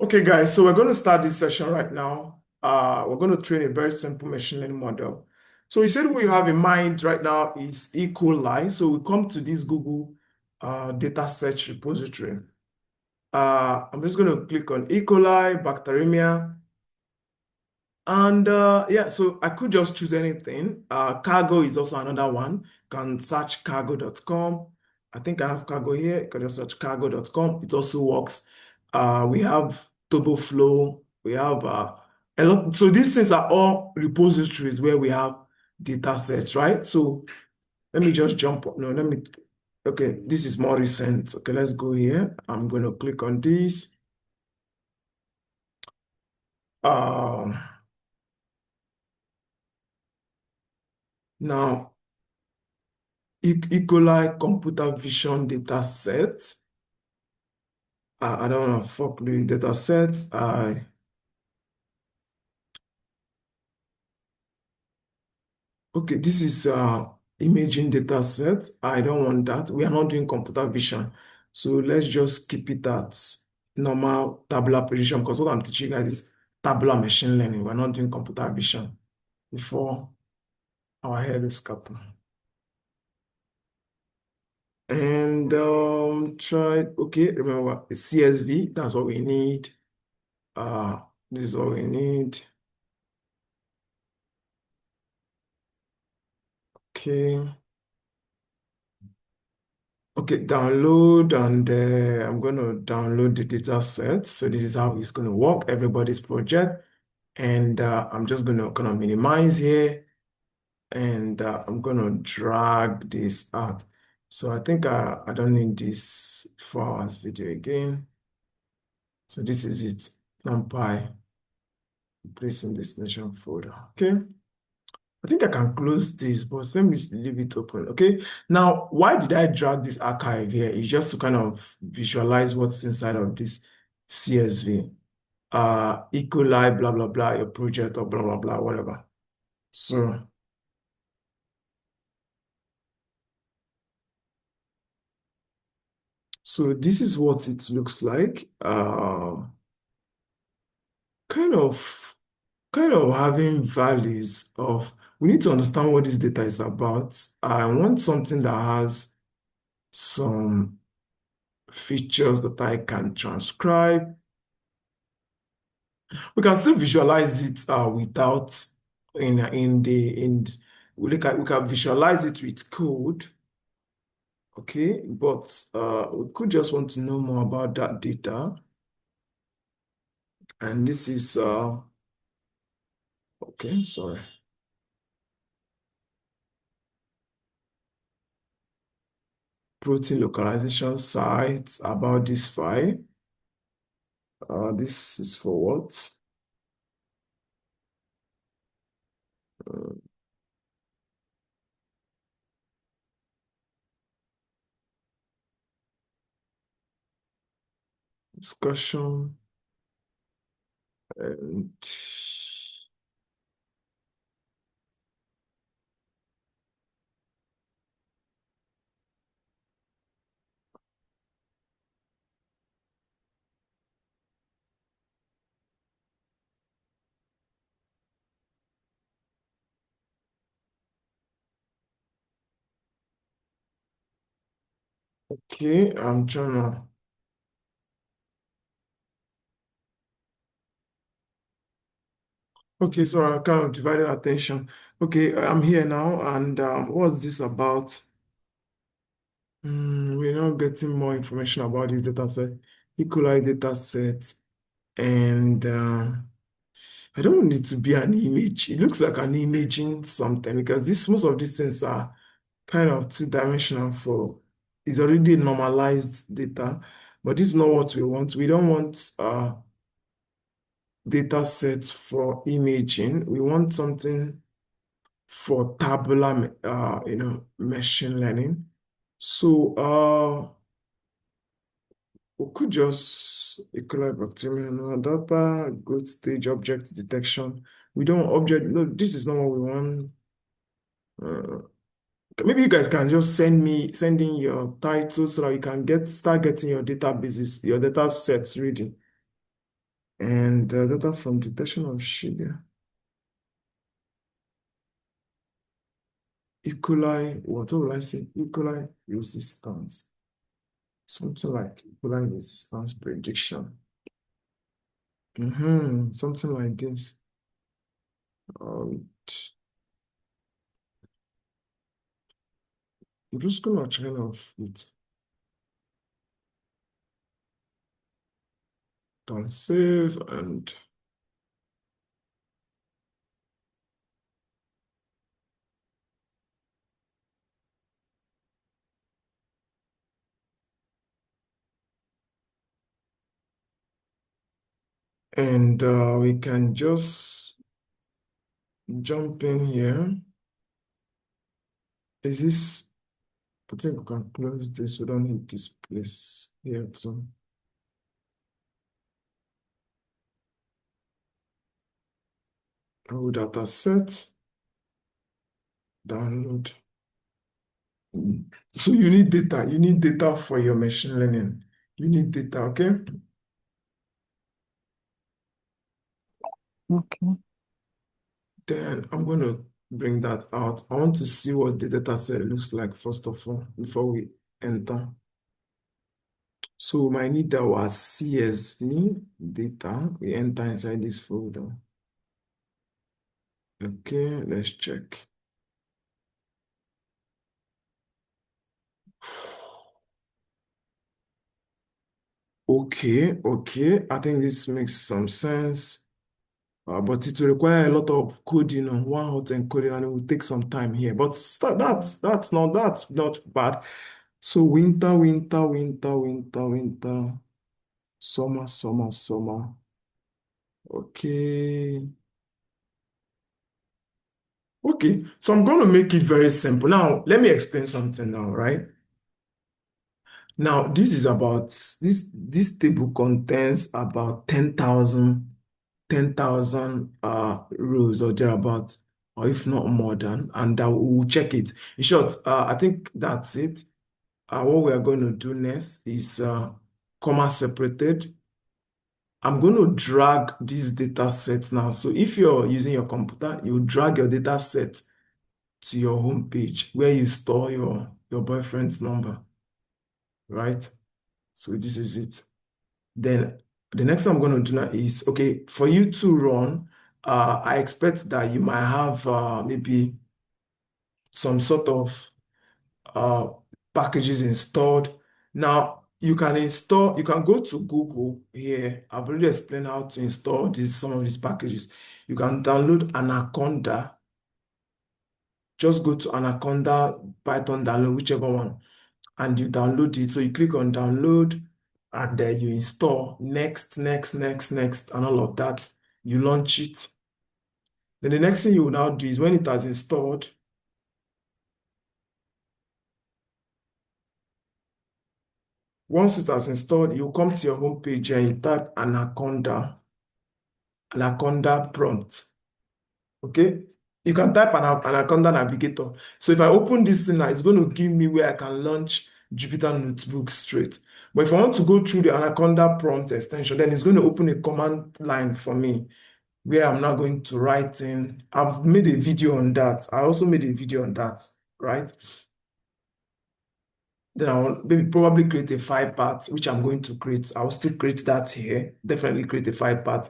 Okay, guys, so we're going to start this session right now. We're going to train a very simple machine learning model. So you said what you have in mind right now is E. coli. So we come to this Google data search repository. I'm just going to click on E. coli, bacteremia. And yeah, so I could just choose anything. Cargo is also another one. You can search cargo.com. I think I have cargo here. You can just search cargo.com. It also works. We have TurboFlow. We have a lot. So these things are all repositories where we have data sets, right? So let me just jump. No, let me. Okay, this is more recent. Okay, let's go here. I'm going to click on this. Um, Now, E. coli computer vision data set. I don't want to fuck the data set. Okay, this is imaging data set. I don't want that. We are not doing computer vision. So let's just keep it at normal tabular precision because what I'm teaching you guys is tabular machine learning. We're not doing computer vision before our head is cut. And try, okay, remember CSV, that's what we need. Uh, this is what we need. Okay. Okay, download, and I'm going to download the data set. So this is how it's going to work, everybody's project. And I'm just going to kind of minimize here, and I'm going to drag this out. So I think I don't need this 4 hours video again. So this is it, NumPy, place in destination folder, okay? I think I can close this, but let me leave it open. Okay. Now, why did I drag this archive here? It's just to kind of visualize what's inside of this CSV. E. coli, blah, blah, blah, your project or blah, blah, blah, whatever. So this is what it looks like. Kind of, kind of having values of, we need to understand what this data is about. I want something that has some features that I can transcribe. We can still visualize it without we can visualize it with code, okay, but we could just want to know more about that data. And this is okay, sorry. Protein localization sites about this file. This is for what? Uh, Discussion and okay, I'm trying to. Okay, so I kind of divided attention. Okay, I'm here now, and what's this about? We're now getting more information about this data set, E. coli data set, and I don't want it to be an image. It looks like an imaging something because most of these things are kind of two-dimensional for, it's already normalized data, but this is not what we want. We don't want data sets for imaging. We want something for tabular, machine learning. So we could just equalize bacteria and data, growth stage, object detection. We don't object, no, this is not what we want. Uh, Maybe you guys can just send in your title so that you can start getting your databases, your data sets ready. And data from detection of sugar. E. coli, what will I say? E. coli resistance. Something like E. coli resistance prediction. Something like this. Um, I'm just gonna turn off it. Don't save and we can just jump in here. Is this, I think we can close this. We don't need this place here too. Our data set, download. So you need data. You need data for your machine learning. You need data, okay? Okay. Then I'm going to bring that out. I want to see what the data set looks like first of all before we enter. So we might need our CSV data. We enter inside this folder. Okay, let's check. Okay. I think this makes some sense. But it will require a lot of coding on one hot encoding and it will take some time here. But that's not bad. So winter, summer. Okay. Okay. So I'm going to make it very simple. Now, let me explain something now, right? Now, this is about this table contains about 10,000 rows or thereabouts, or if not more than, and we'll check it. In short, I think that's it. What we are going to do next is comma separated. I'm going to drag this data set now. So if you're using your computer, you drag your data set to your home page where you store your boyfriend's number, right? So this is it. Then the next thing I'm going to do now is, okay, for you to run, I expect that you might have maybe some sort of uh, packages installed. Now, you can go to Google here. I've already explained how to install some of these packages. You can download Anaconda. Just go to Anaconda, Python download, whichever one, and you download it. So you click on download, and then you install next, and all of that. You launch it. Then the next thing you will now do is when it has installed, once it has installed, you come to your home page and you type Anaconda prompt. Okay? You can type Anaconda Navigator. So if I open this thing now, it's going to give me where I can launch Jupyter Notebook straight. But if I want to go through the Anaconda prompt extension, then it's going to open a command line for me where I'm now going to write in. I've made a video on that. I also made a video on that, right? Then I'll maybe probably create a file path, which I'm going to create. I'll still create that here. Definitely create a file path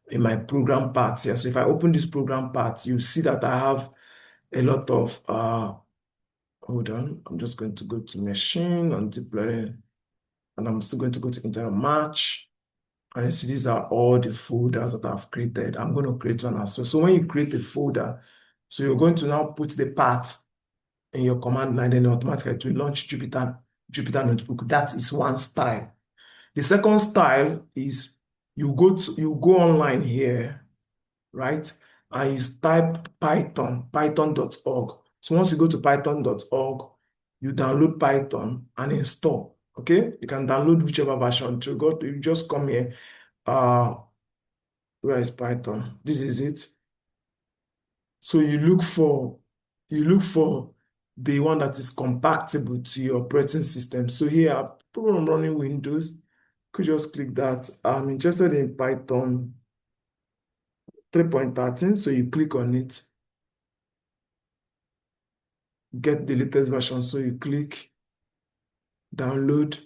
in my program part here. So if I open this program part, you see that I have a lot of, hold on, I'm just going to go to machine and deep learning, and I'm still going to go to internal match. And you see, these are all the folders that I've created. I'm going to create one as well. So when you create a folder, so you're going to now put the path in your command line, then automatically it will launch Jupyter Notebook. That is one style. The second style is you go online here, right? And you type python.org. So once you go to python.org, you download Python and install. Okay? You can download whichever version to go. You just come here. Where is Python? This is it. So you look for the one that is compatible to your operating system. So here I'm running Windows. Could just click that. I'm interested in Python 3.13, so you click on it, get the latest version, so you click download,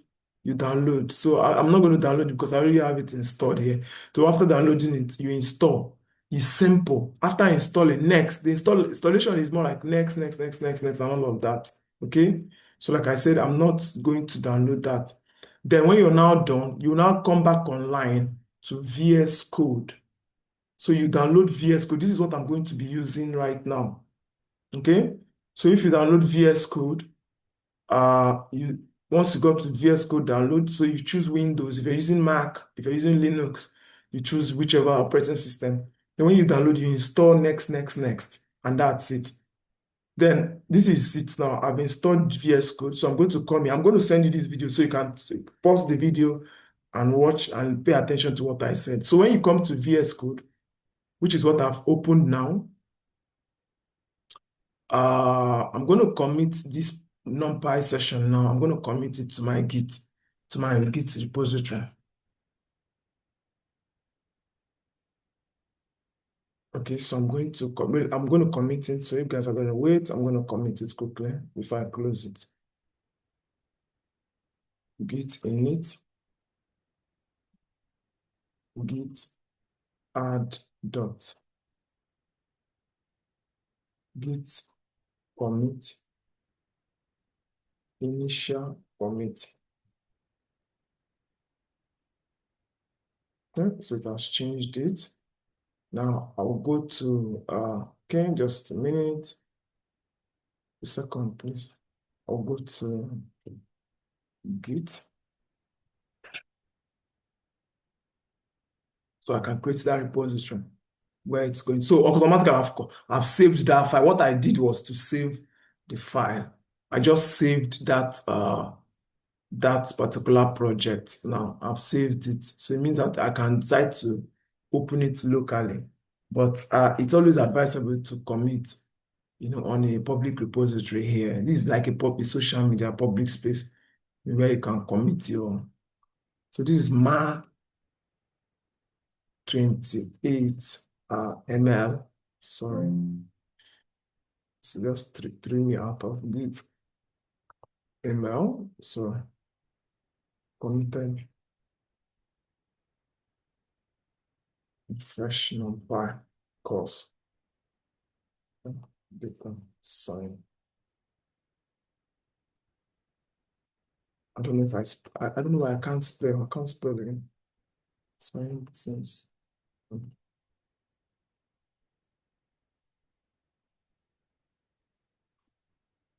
you download. So I'm not going to download it because I already have it installed here. So after downloading it, you install. It's simple. After installing, next, the installation is more like next, and all of that. Okay. So like I said, I'm not going to download that. Then when you're now done, you now come back online to VS Code. So you download VS Code. This is what I'm going to be using right now. Okay. So if you download VS Code, you once you go up to VS Code download, so you choose Windows. If you're using Mac, if you're using Linux, you choose whichever operating system. Then when you download, you install next, and that's it. Then this is it now. I've installed VS Code, so I'm going to come here. I'm going to send you this video so you can pause the video and watch and pay attention to what I said. So when you come to VS Code, which is what I've opened now, I'm going to commit this NumPy session now. I'm going to commit it to my Git, repository. Okay, so I'm going to commit it. So you guys are going to wait. I'm going to commit it quickly before I close it. Git init, git add dot, git commit, initial commit. Okay, so it has changed it. Now I will go to, okay, just a minute, a second, please. I'll go to Git. So I can create that repository where it's going. So automatically I've saved that file. What I did was to save the file. I just saved that particular project. Now I've saved it. So it means that I can decide to open it locally. But it's always advisable to commit, on a public repository here. This is like a social media public space where you can commit your. So this is ma 28 ml. Sorry, it's just threw me out of Git ml. So committed fresh NumPy course. Data sign. I don't know if I don't know why I can't spell. I can't spell it. Science.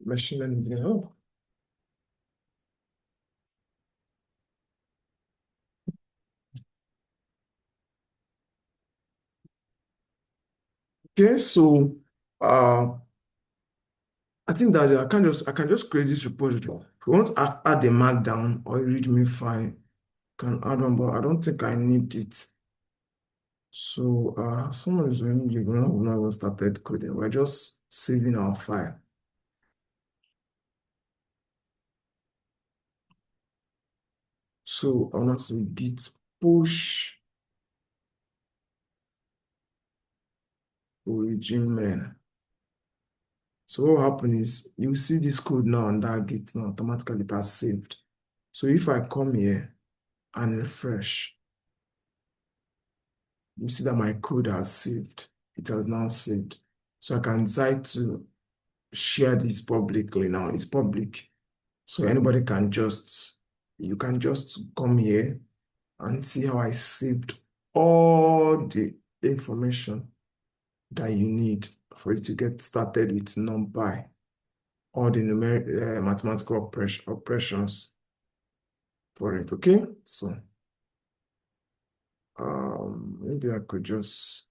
Machine learning. Oh. Okay, so I think that I can just create this repository. If you want to add a markdown or a README file, can add on, but I don't think I need it. So someone is when you've not even started coding. We're just saving our file. So I want to say git push origin main. So what will happen is you see this code now on that git now automatically it has saved. So if I come here and refresh, you see that my code has saved. It has now saved. So I can decide to share this publicly now. It's public. So anybody can you can just come here and see how I saved all the information that you need for you to get started with NumPy, all the numeric mathematical operations for it. Okay, so maybe I could just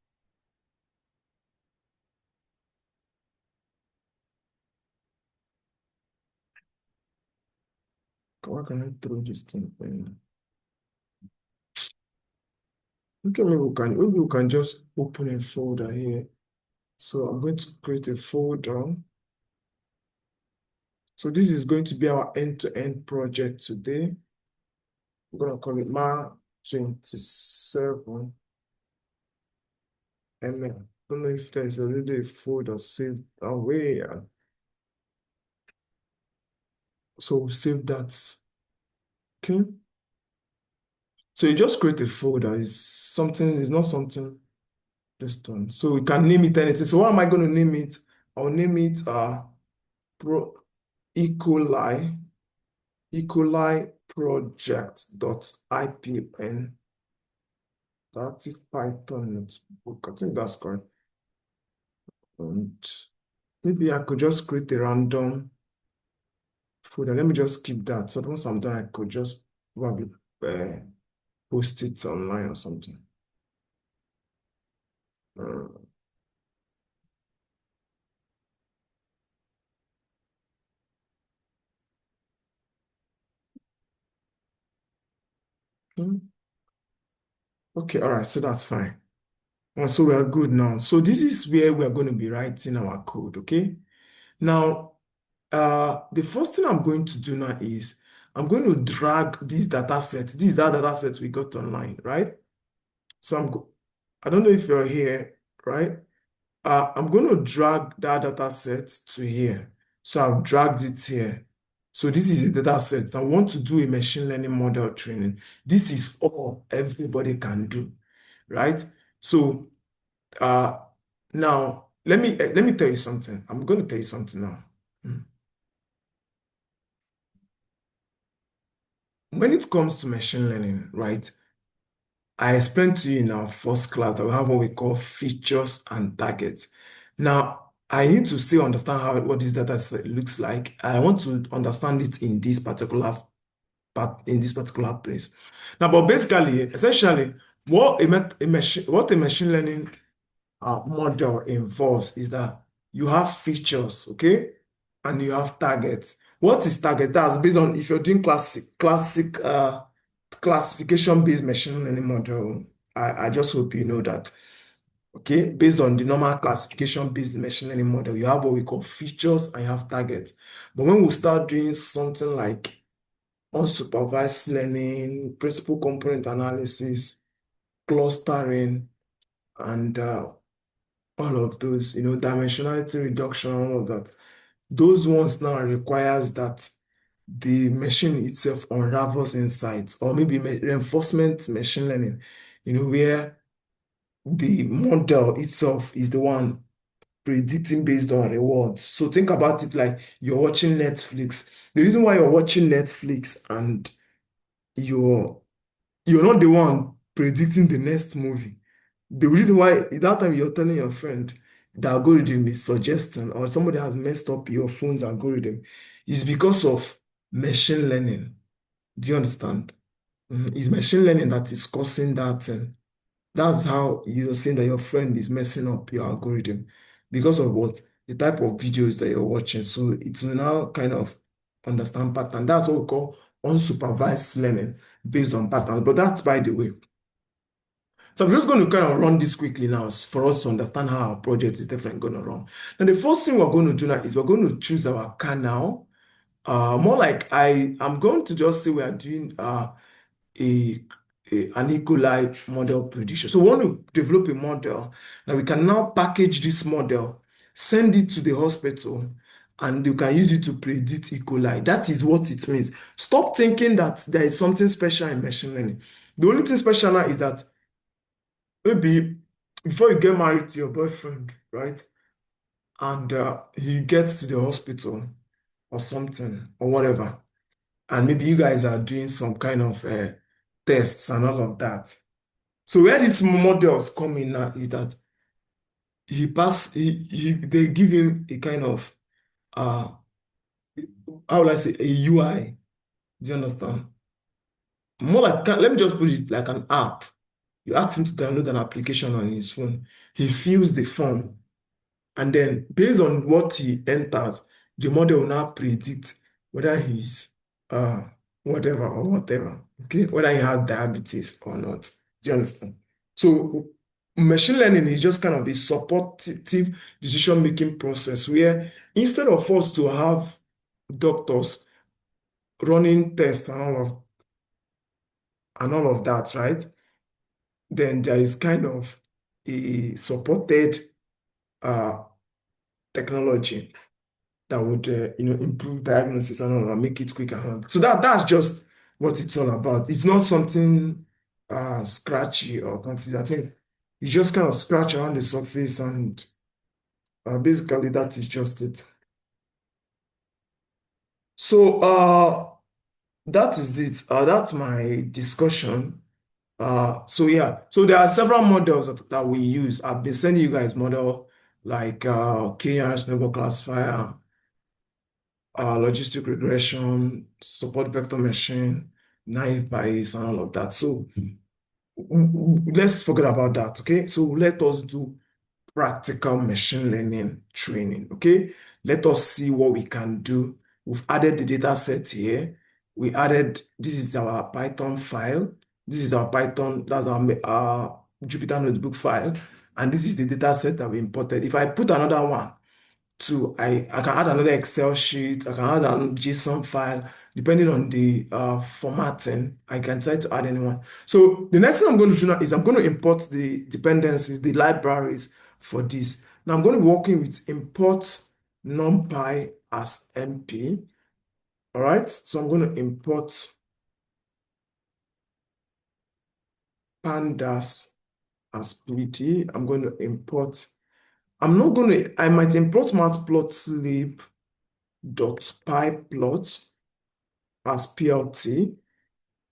why can I throw this thing in? Okay, maybe we can just open a folder here. So I'm going to create a folder. So this is going to be our end-to-end project today. I'm gonna call it Ma 27 ML. I don't know if there's already a folder saved away. So we'll save that. Okay. So you just create a folder. It's not something just done. So we can name it anything. So what am I going to name it? I'll name it pro E. coli, E. coli project.ipn. Active Python notebook. I think that's correct. And maybe I could just create a random folder. Let me just keep that. So once I'm done, I could just probably uh, post it online or something. Uh, hmm. Okay, all right, so that's fine. So we are good now. So this is where we are going to be writing our code, okay? Now, the first thing I'm going to do now is I'm going to drag this data set. This is that data set we got online, right? So I don't know if you're here, right? I'm going to drag that data set to here. So I've dragged it here. So this is a data set. I want to do a machine learning model training. This is all everybody can do, right? So uh, now let me tell you something. I'm going to tell you something now. Mm. When it comes to machine learning, right? I explained to you in our first class that we have what we call features and targets. Now, I need to still understand what this data set looks like. I want to understand it in this particular part, in this particular place. Now, but basically, essentially, what a machine learning model involves is that you have features, okay, and you have targets. What is target? That's based on if you're doing classic classification-based machine learning model. I just hope you know that. Okay, based on the normal classification-based machine learning model, you have what we call features and you have targets. But when we start doing something like unsupervised learning, principal component analysis, clustering, and all of those, dimensionality reduction, all of that. Those ones now requires that the machine itself unravels insights, or maybe reinforcement machine learning, where the model itself is the one predicting based on rewards. So think about it like you're watching Netflix. The reason why you're watching Netflix and you're you're not the one predicting the next movie. The reason why that time you're telling your friend the algorithm is suggesting or somebody has messed up your phone's algorithm is because of machine learning. Do you understand? It's machine learning that is causing that thing. That's how you're saying that your friend is messing up your algorithm because of what? The type of videos that you're watching. So it will now kind of understand pattern. That's what we call unsupervised learning based on patterns. But that's by the way. So I'm just going to kind of run this quickly now for us to understand how our project is definitely going to run. Now, the first thing we're going to do now is we're going to choose our canal. More like I'm going to just say we are doing a, an E. coli model prediction. So we want to develop a model. Now we can now package this model, send it to the hospital, and you can use it to predict E. coli. That is what it means. Stop thinking that there is something special in machine learning. The only thing special now is that maybe before you get married to your boyfriend, right? And he gets to the hospital or something or whatever, and maybe you guys are doing some kind of tests and all of that. So where these models come in now is that they give him a kind of uh how will I say a UI. Do you understand? More like let me just put it like an app. You ask him to download an application on his phone. He fills the form. And then based on what he enters, the model will now predict whether he's uh whatever or whatever. Okay, whether he has diabetes or not. Do you understand? So machine learning is just kind of a supportive decision-making process where instead of us to have doctors running tests and all of and all of that, right? Then there is kind of a supported uh, technology that would improve diagnosis and all, and make it quicker. So that's just what it's all about. It's not something scratchy or confusing. I think you just kind of scratch around the surface, and basically that is just it. So that is it. That's my discussion. So yeah, so there are several models that we use. I've been sending you guys model like KR's number classifier, logistic regression, support vector machine, naive Bayes, and all of that. So let's forget about that, okay? So let us do practical machine learning training, okay? Let us see what we can do. We've added the data set here. This is our Python file. This is our Python, that's our Jupyter Notebook file. And this is the data set that we imported. If I put another one, I can add another Excel sheet, I can add a JSON file, depending on the formatting, I can decide to add anyone. So the next thing I'm going to do now is I'm going to import the dependencies, the libraries for this. Now I'm going to be working with import numpy as MP. All right, so I'm going to import pandas as PD. I'm going to import, I'm not going to, I might import matplotlib dot pyplot as PLT.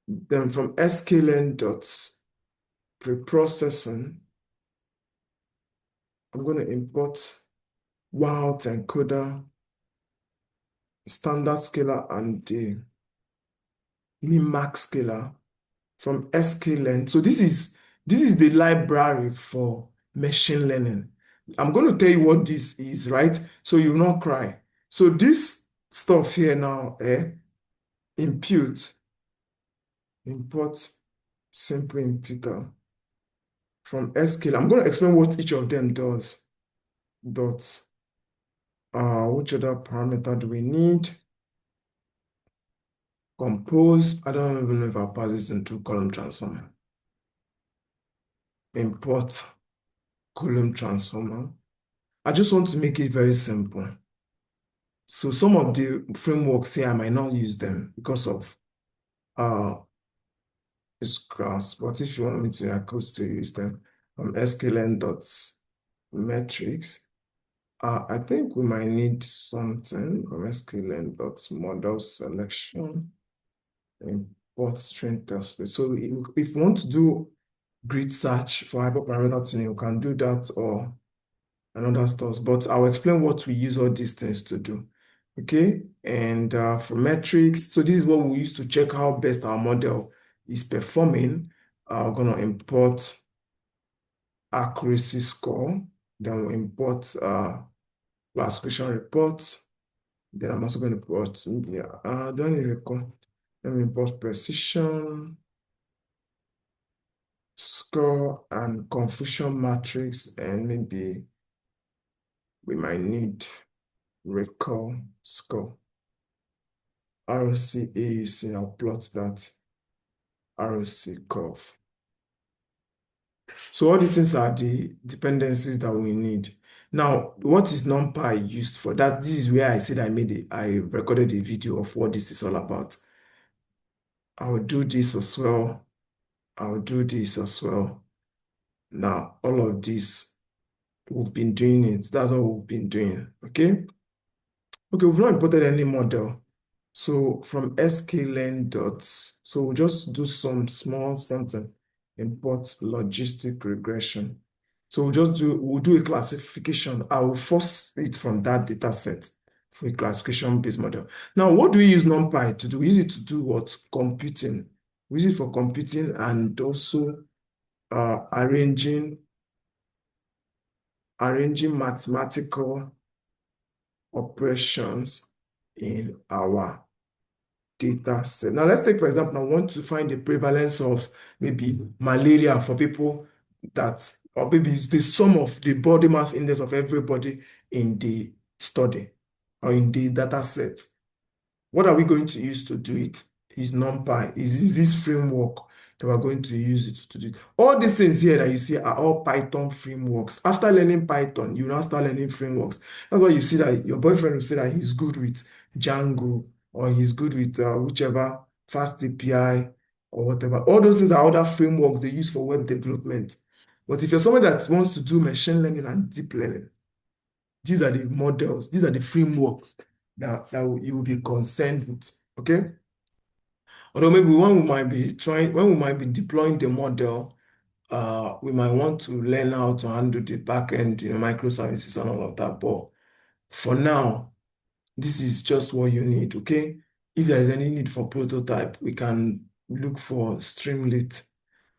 Then from sklearn dot preprocessing, I'm going to import wild encoder, standard scalar, and the min-max scalar from sklearn. So this is the library for machine learning. I'm going to tell you what this is, right? So you will not cry. So this stuff here now, import simple imputer from sklearn. I'm going to explain what each of them does. Dot, which other parameter do we need? Compose. I don't even know if I'll pass this into column transformer. Import column transformer. I just want to make it very simple. So some of the frameworks here, I might not use them because of it's grass. But if you want me to, I could still use them. Sklearn dot metrics. I think we might need something from sklearn dot model selection, import string test space. So if you want to do grid search for hyperparameter tuning, you can do that or another stuff. But I'll explain what we use all these things to do. Okay, and for metrics, so this is what we use to check how best our model is performing. We're gonna import accuracy score, then we import classification report. Then I'm also going to import, do I need record? Let me import precision, score, and confusion matrix, and maybe we might need recall score. ROC AUC, I'll plot that ROC curve. So all these things are the dependencies that we need. Now, what is NumPy used for? This is where I said I recorded a video of what this is all about. I will do this as well. I'll do this as well. Now, all of this, we've been doing it. That's what we've been doing, okay? Okay, we've not imported any model. So from sklearn dot, so we'll just do some small something, import logistic regression. So we'll do a classification. I will force it from that data set for a classification-based model. Now, what do we use NumPy to do? We use it to do what? Computing. We use it for computing and also arranging mathematical operations in our data set. Now, let's take, for example, I want to find the prevalence of maybe malaria for people or maybe the sum of the body mass index of everybody in the study or in the data set. What are we going to use to do it? Is NumPy, is this framework that we're going to use it to do it. All these things here that you see are all Python frameworks. After learning Python, you now start learning frameworks. That's why you see that your boyfriend will say that he's good with Django or he's good with whichever fast API or whatever. All those things are other frameworks they use for web development. But if you're someone that wants to do machine learning and deep learning, these are the models, these are the frameworks that you will be concerned with. Okay. Although maybe when we might be deploying the model, we might want to learn how to handle the backend, microservices and all of that. But for now, this is just what you need, okay? If there is any need for prototype, we can look for Streamlit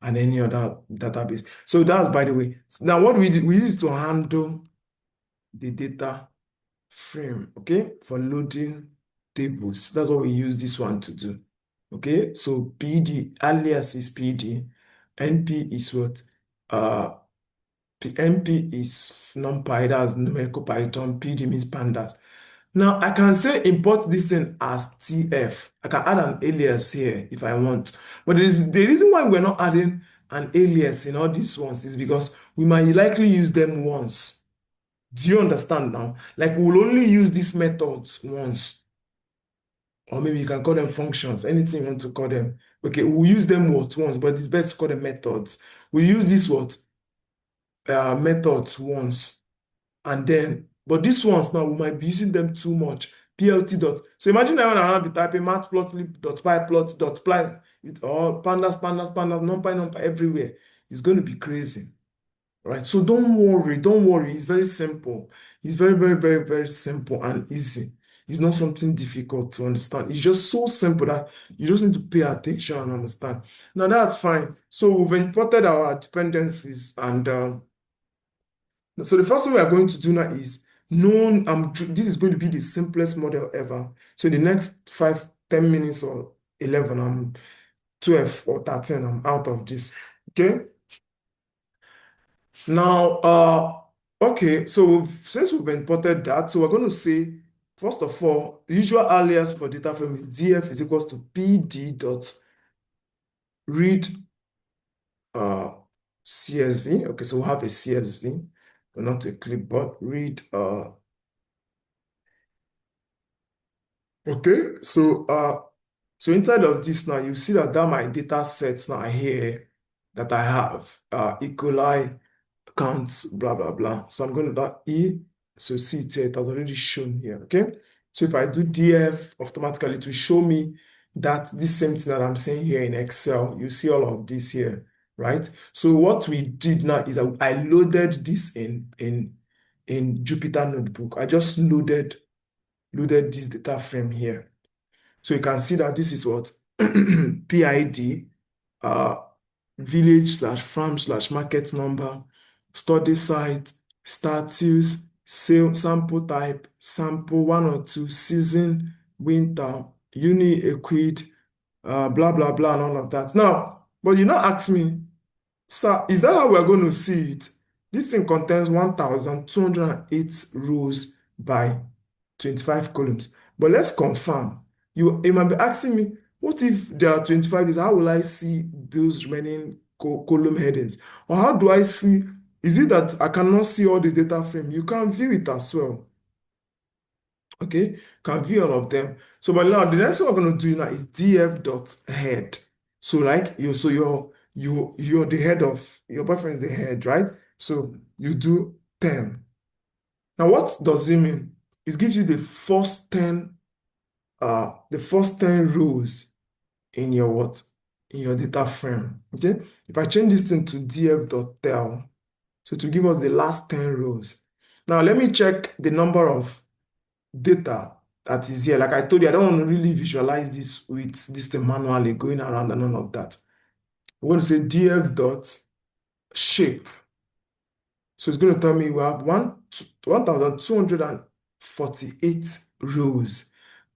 and any other database. So that's by the way. Now, what we did, we used to handle the data frame, okay, for loading tables. That's what we use this one to do. Okay, so PD, alias is PD, NP is what? NP is NumPy, that's numerical Python, PD means pandas. Now I can say import this thing as TF. I can add an alias here if I want. But the reason why we're not adding an alias in all these ones is because we might likely use them once. Do you understand now? Like we'll only use these methods once. Or maybe you can call them functions, anything you want to call them. Okay, we'll use them what once, but it's best to call them methods. We use this what methods once, and then, but these ones now we might be using them too much. PLT dot. So imagine I want to be typing matplotlib.py it all pandas, numpy everywhere. It's going to be crazy. Right, so don't worry. It's very simple. It's very simple and easy. It's not something difficult to understand. It's just so simple that you just need to pay attention and understand. Now that's fine. So we've imported our dependencies, and so the first thing we are going to do now is known. This is going to be the simplest model ever. So in the next 5, 10 minutes or 11, 12 or 13, I'm out of this. Okay. Now, okay, so since we've imported that, so we're going to say, first of all, the usual alias for data frame is df is equals to pd dot read CSV. Okay, so we'll have a CSV, but not a clipboard. Read. Okay, so inside of this now, you see that my data sets now here that I have E. coli counts, blah, blah, blah. So I'm going to that E. So see it here, it has already shown here, okay? So if I do DF, automatically it will show me that this same thing that I'm saying here in Excel, you see all of this here, right? So what we did now is that I loaded this in Jupyter Notebook. I just loaded this data frame here. So you can see that this is what PID, village/farm/market number, study site, status, sample type, sample 1 or 2, season, winter, uni equid, blah, blah, blah, and all of that. Now, but you now ask me, sir, is that how we're going to see it? This thing contains 1,208 rows by 25 columns. But let's confirm. You might be asking me, what if there are 25 days? How will I see those remaining column headings? Or how do I see? Is it that I cannot see all the data frame? You can view it as well. Okay, can view all of them. So, but now the next thing we're going to do now is df.head. So, like you're the head of your boyfriend is the head, right? So you do 10. Now, what does it mean? It gives you the first 10 rows in your what? In your data frame. Okay. If I change this thing to df.tel, so to give us the last 10 rows. Now let me check the number of data that is here. Like I told you, I don't want to really visualize this with this thing manually going around and all of that. We're going to say df.shape. So it's going to tell me we have 1,248 rows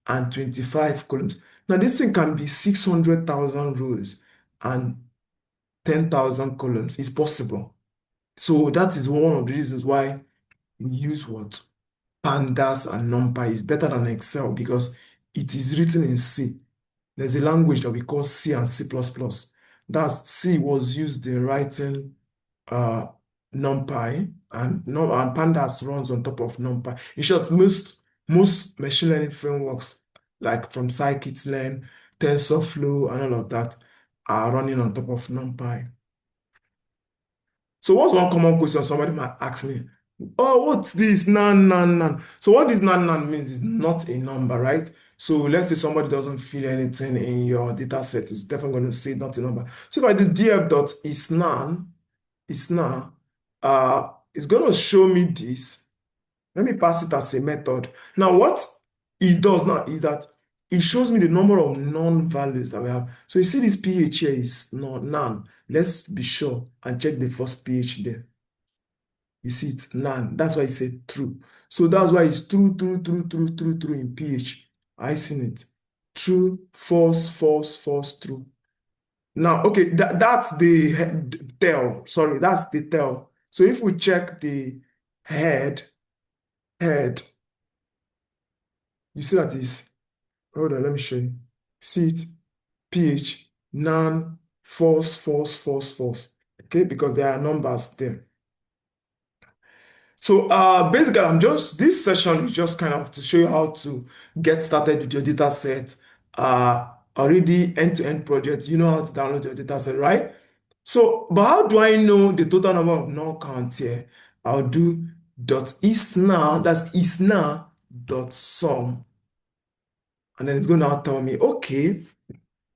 and 25 columns. Now, this thing can be 600,000 rows and 10,000 columns. It's possible. So that is one of the reasons why we use what? Pandas and NumPy is better than Excel because it is written in C. There's a language that we call C and C++. That's C was used in writing uh, NumPy, and no, and Pandas runs on top of NumPy. In short, most machine learning frameworks, like from scikit-learn, TensorFlow, and all of that, are running on top of NumPy. So what's one common question somebody might ask me? Oh, what's this? Nan, nan, nan. So what this nan, nan means is not a number, right? So let's say somebody doesn't fill anything in your data set, it's definitely going to say not a number. So if I do df.isNan, it's going to show me this. Let me pass it as a method. Now, what it does now is that it shows me the number of non-values that we have. So you see this pH here is not none. Let's be sure and check the first pH there. You see it, none. That's why it said true. So that's why it's true, true, true, true, true, true in pH. I seen it. True, false, false, false, true. Now, okay, that's the tail. Sorry, that's the tail. So if we check the head, head, you see that is, hold on, let me show you. See it, pH, none, false, false, false, false. Okay, because there are numbers there. So basically, this session is just kind of to show you how to get started with your data set. Already end-to-end project, you know how to download your data set, right? So, but how do I know the total number of null counts here? I'll do .isNow, that's isNow dot sum. And then it's going to now tell me, okay,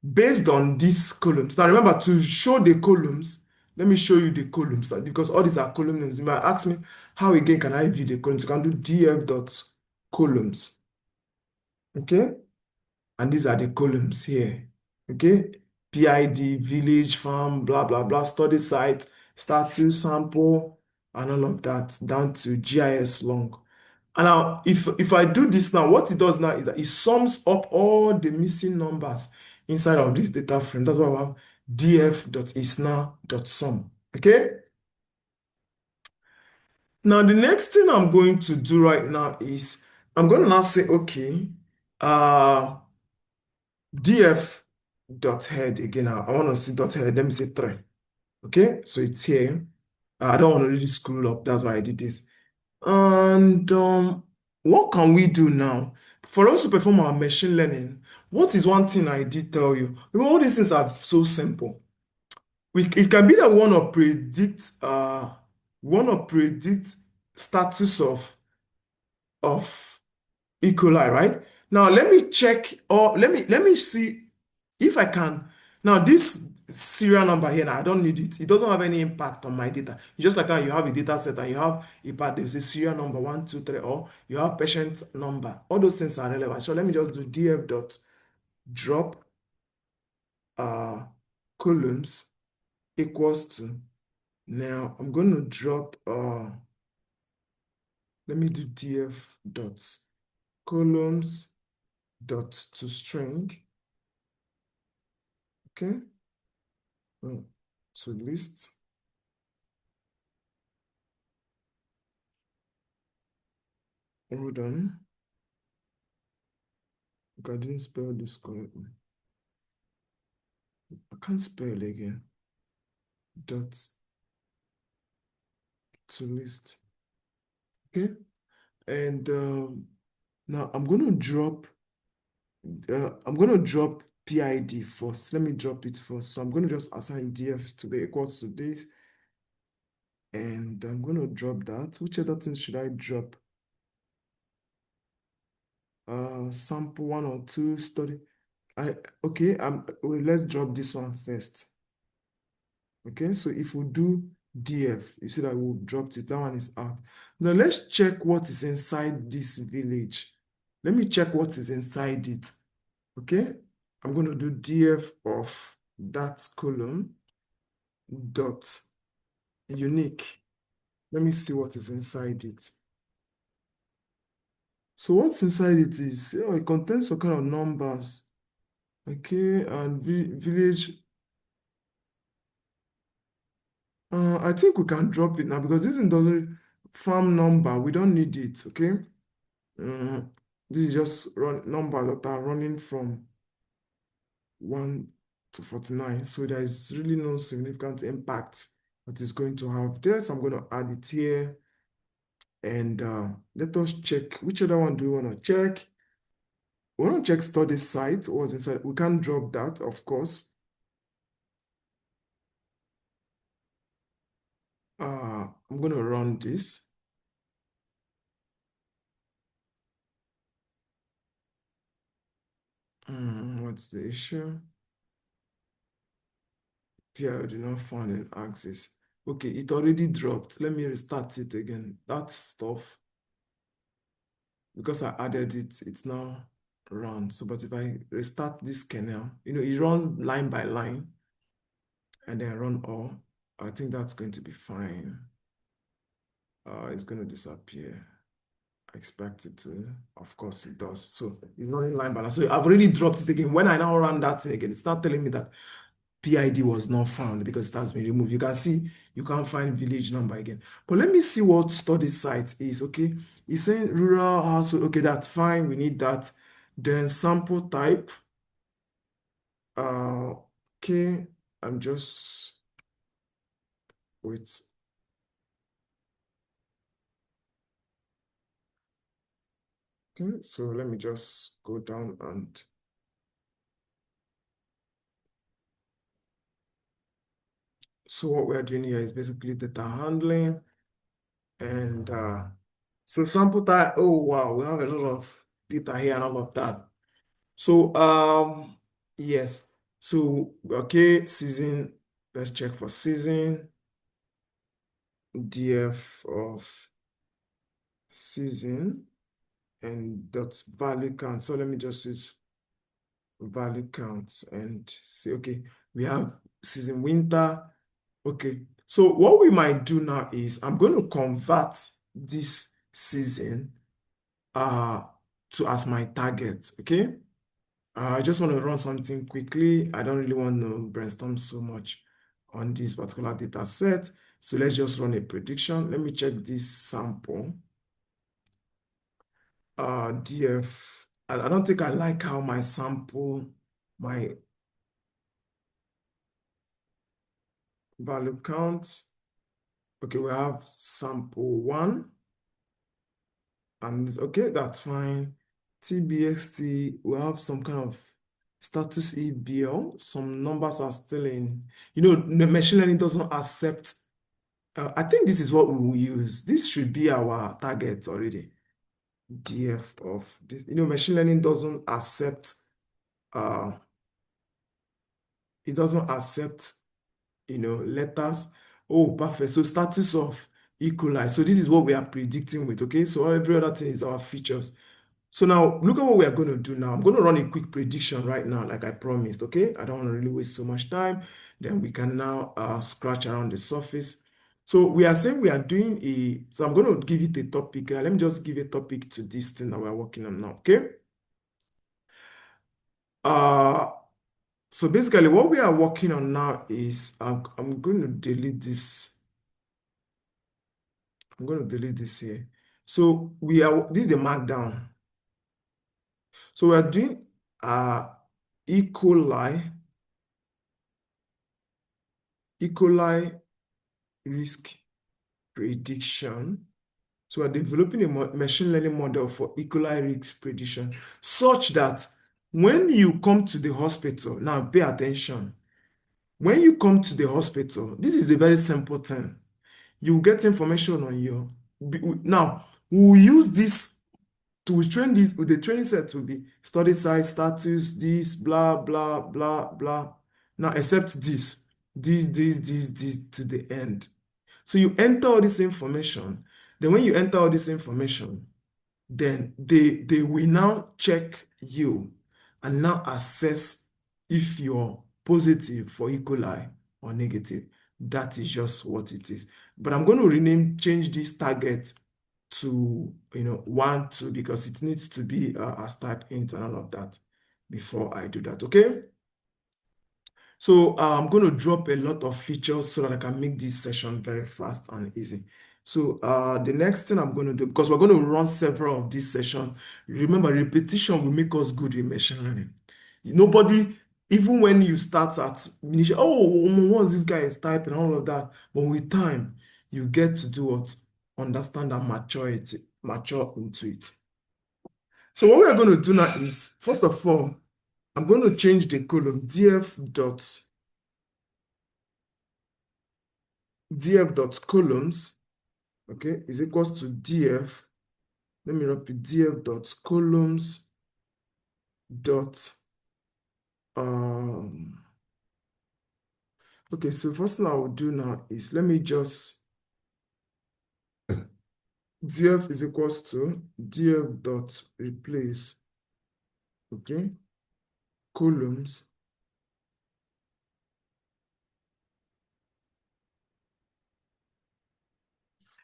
based on these columns. Now remember, to show the columns, let me show you the columns because all these are column names. You might ask me, how again can I view the columns? You can do df.columns. Okay? And these are the columns here. Okay? PID, village, farm, blah, blah, blah, study site, status, sample, and all of that, down to GIS long. And now, if I do this now, what it does now is that it sums up all the missing numbers inside of this data frame. That's why we have df.isNow.sum. Okay? Now, the next thing I'm going to do right now is I'm going to now say, okay, df.head again. I want to see dot head. Let me say 3. Okay? So it's here. I don't want to really scroll up. That's why I did this. And what can we do now? For us to perform our machine learning, what is one thing I did tell you? Remember, all these things are so simple. It can be that we want to predict status of E. coli, right? Now let me check, or let me see if I can. Now this serial number here, now I don't need it. It doesn't have any impact on my data. It's just like how you have a data set and you have a part, there's a serial number 1, 2, 3, or you have patient number. All those things are relevant. So let me just do df.drop columns equals to. Now I'm going to drop let me do df.columns dot to string. Okay. To list. Hold on. I didn't spell this correctly. I can't spell again. Dot to list. Okay. And now I'm going to drop PID first. Let me drop it first. So I'm going to just assign df to be equals to this. And I'm going to drop that. Which other things should I drop? Sample 1 or 2 study. Okay, well, let's drop this one first. Okay, so if we do df, you see that we dropped it. That one is out. Now let's check what is inside this village. Let me check what is inside it. Okay, I'm going to do df of that column dot unique. Let me see what is inside it. So what's inside it is, it contains some kind of numbers. Okay, and village. I think we can drop it now because this doesn't farm number. We don't need it, okay? This is just numbers that are running from 1 to 49. So there is really no significant impact that is going to have there. So I'm going to add it here. And let us check, which other one do we want to check? We want to check study site, what's inside. We can't drop that, of course. I'm going to run this. What's the issue? Yeah, I do not find an axis. Okay, it already dropped. Let me restart it again. That stuff, because I added it, it's now run. So, but if I restart this kernel, it runs line by line and then run all. I think that's going to be fine. It's going to disappear. I expect it to. Of course, it does. So it's running line by line. So I've already dropped it again. When I now run that thing again, it's not telling me that PID was not found because it has been removed. You can see you can't find village number again. But let me see what study site is, okay? It's saying rural household. Okay, that's fine. We need that. Then sample type. Okay, I'm just, wait. Okay, so let me just go down and so what we're doing here is basically data handling. And so sample type, oh wow, we have a lot of data here and all of that. So yes. So okay, season, let's check for season, df of season and dot value count. So let me just use value counts and say, okay, we have season winter. Okay, so what we might do now is I'm going to convert this season to as my target, okay? I just want to run something quickly. I don't really want to brainstorm so much on this particular data set. So let's just run a prediction. Let me check this sample. DF, I don't think I like how my sample, my value count. Okay, we have sample one. And okay, that's fine. TBXT, we have some kind of status EBL. Some numbers are still in, the machine learning doesn't accept. I think this is what we will use. This should be our target already. DF of this, machine learning doesn't accept, it doesn't accept, letters. Oh, perfect. So status of E. coli. So this is what we are predicting with, okay? So every other thing is our features. So now look at what we are going to do now. I'm going to run a quick prediction right now, like I promised, okay? I don't want to really waste so much time. Then we can now scratch around the surface. So we are saying we are doing so I'm going to give it a topic. Let me just give a topic to this thing that we're working on now, okay? So basically what we are working on now is, I'm going to delete this. I'm going to delete this here. So this is a markdown. So we are doing E. coli risk prediction. So we're developing a machine learning model for E. coli risk prediction such that when you come to the hospital, now pay attention. When you come to the hospital, this is a very simple thing. You get information on your, now we'll use this to train this, with the training set will be study site, status, this, blah, blah, blah, blah. Now, except this to the end. So you enter all this information. Then when you enter all this information, then they will now check you and now assess if you're positive for E. coli or negative. That is just what it is. But I'm going to change this target to 1, 2 because it needs to be as type int and all of that before I do that, okay? So I'm going to drop a lot of features so that I can make this session very fast and easy. So the next thing I'm going to do, because we're going to run several of these sessions, remember repetition will make us good in machine learning. Nobody Even when you start at initial, oh, once this guy is typing, all of that, but with time, you get to do what? Understand and mature into it. So what we are going to do now is, first of all, I'm going to change the column df dot columns, okay, is equals to df. Let me repeat, df dot columns dot okay, so first thing I will do now is let me just df is equals to df dot replace, okay, columns.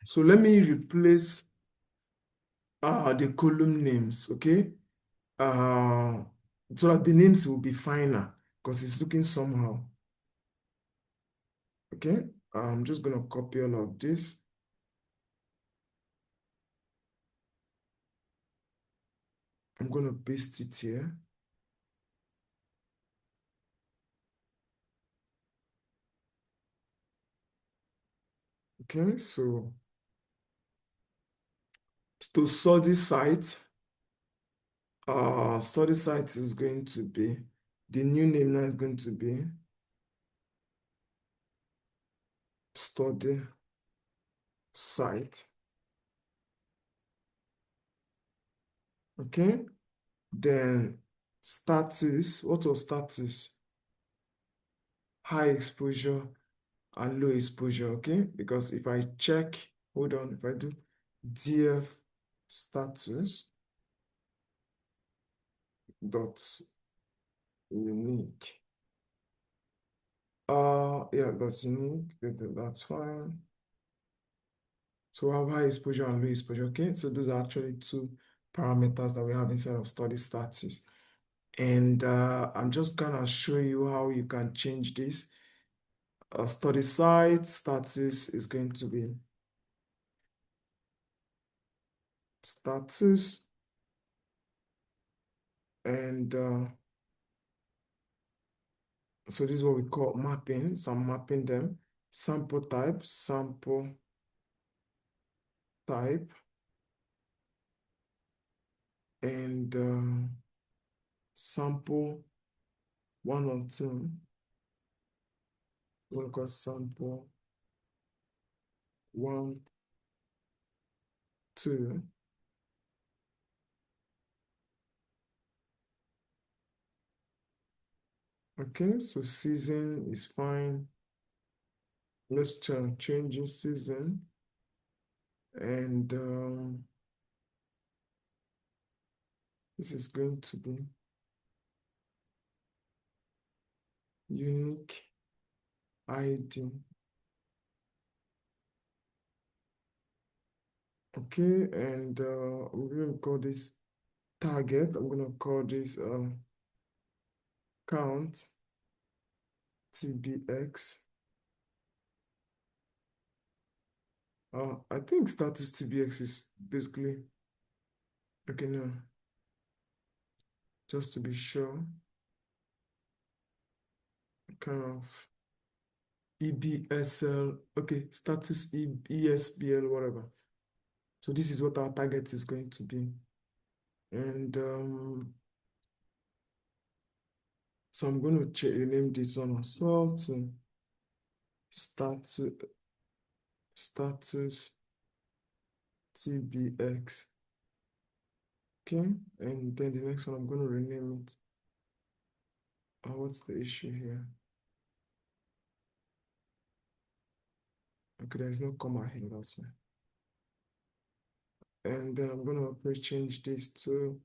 So let me replace the column names, okay, so that the names will be finer because it's looking somehow. Okay, I'm just gonna copy all of this. I'm gonna paste it here. Okay, so to study site is going to be, the new name now is going to be study site. Okay, then status, what was status? High exposure and low exposure, okay? Because if I check, hold on, if I do df status dot unique, yeah, that's unique, that's fine. So we have high exposure and low exposure, okay? So those are actually two parameters that we have inside of study status. And I'm just gonna show you how you can change this. Study site status is going to be status, and so this is what we call mapping. So I'm mapping them. Sample type, and sample 1 or 2. We'll call sample 1, 2. Okay, so season is fine. Let's change in season, and this is going to be unique ID. Okay, and I'm going to call this target. I'm going to call this count tbx. I think status tbx is basically, okay, no, just to be sure, kind of EBSL, okay, status ESBL, whatever. So this is what our target is going to be. And so I'm going to rename this one as well to status TBX. Okay, and then the next one I'm going to rename it. What's the issue here? Okay, there's no comma here, that's why. And then I'm going to change this to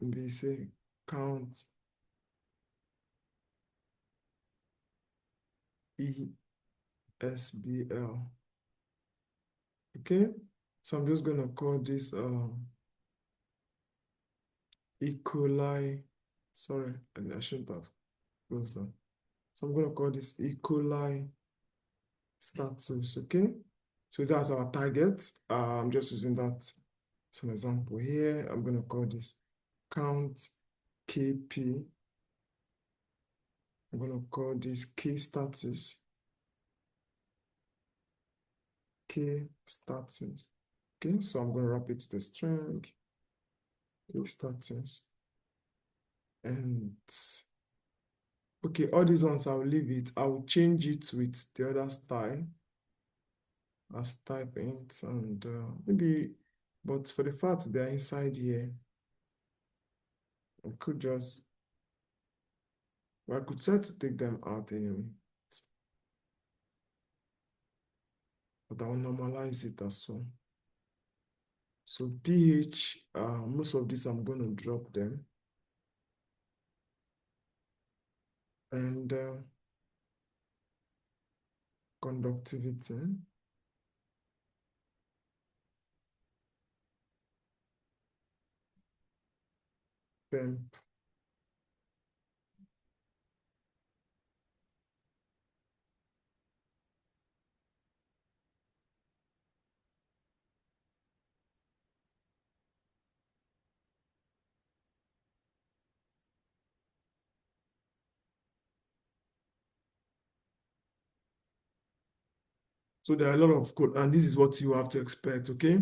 we say count ESBL. Okay, so I'm just going to call this E. coli. Sorry, I shouldn't have closed that. So I'm going to call this E. coli status. Okay, so that's our target. I'm just using that as an example here. I'm going to call this count KP. I'm going to call this K status. K status. Okay, so I'm going to wrap it to the string. K status. And okay, all these ones I'll leave it. I'll change it with the other style as type int and maybe, but for the fact they're inside here, I could just, well, I could try to take them out anyway. But I'll normalize it as well. So pH, most of these I'm going to drop them. And conductivity. Temp. So there are a lot of code, and this is what you have to expect, okay?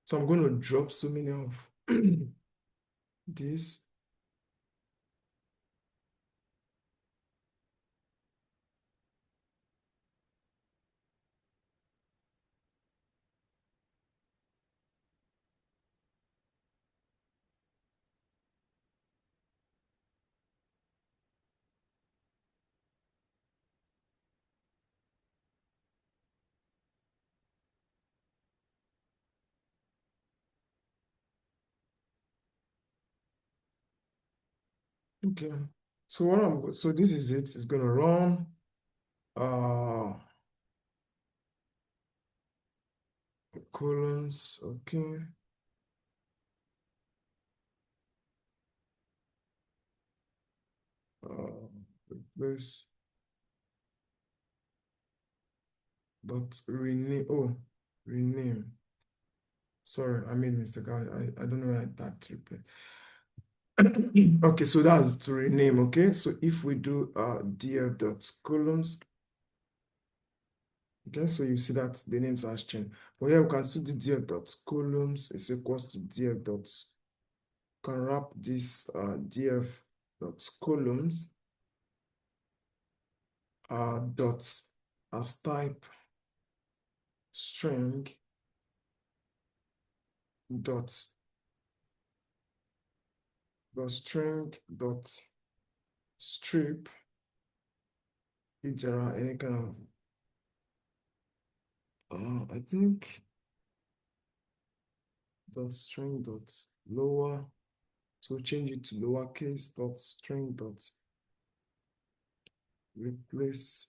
So I'm going to drop so many of this. Okay. So so this is it. It's going to run. Columns, okay. Replace, but rename, rename. Sorry, I made a mistake. I don't know why I typed replace. Okay, so that's to rename, okay? So if we do df.columns, okay, so you see that the names has changed. But here we can see the df.columns is equals to df dot, can wrap this df.columns dots as type string dot the string dot strip if there are any kind of I think dot string dot lower, so change it to lowercase dot string dot replace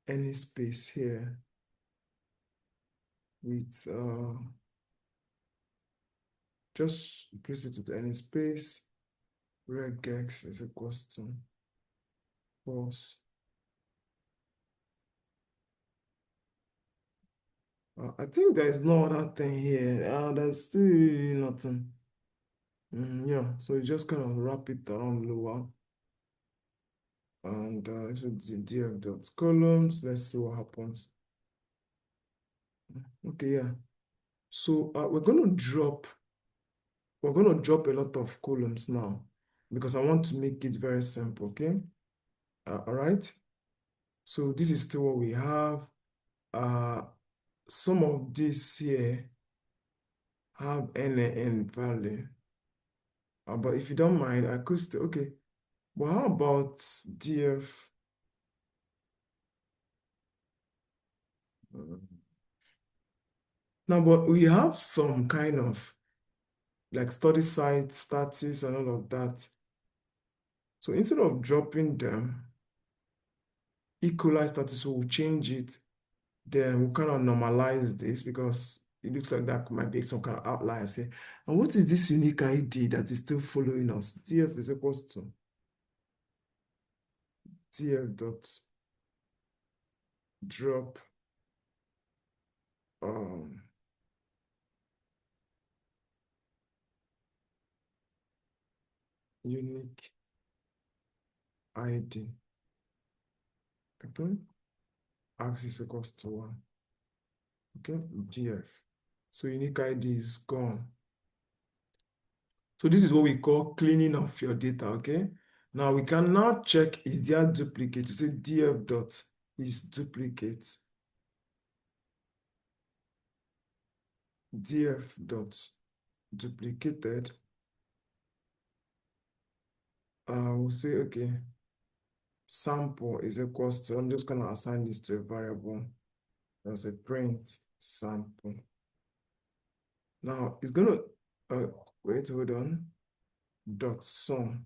any space here with just replace it with any space. Regex is equals to false. I think there's no other thing here. There's still nothing. Yeah, so you just kind of wrap it around lower. And if it's df.columns, let's see what happens. Okay, yeah. So we're gonna drop a lot of columns now because I want to make it very simple, okay? All right. So this is still what we have. Some of this here have NaN value. But if you don't mind, I could still, okay. Well, how about df? Now, but we have some kind of like study site status and all of that. So instead of dropping them, E. coli status, so we'll change it. Then we'll kind of normalize this because it looks like that might be some kind of outlier. Say, and what is this unique ID that is still following us? df is equals to df dot drop um, unique ID. Okay, axis equals to 1. Okay, df. So unique ID is gone. So this is what we call cleaning of your data, okay? Now we can now check, is there duplicate? You say df dot is duplicate. Df dot duplicated. We'll say, okay, sample is equals to, I'm just gonna assign this to a variable. There's a print sample. Now it's gonna, wait, hold on, dot sum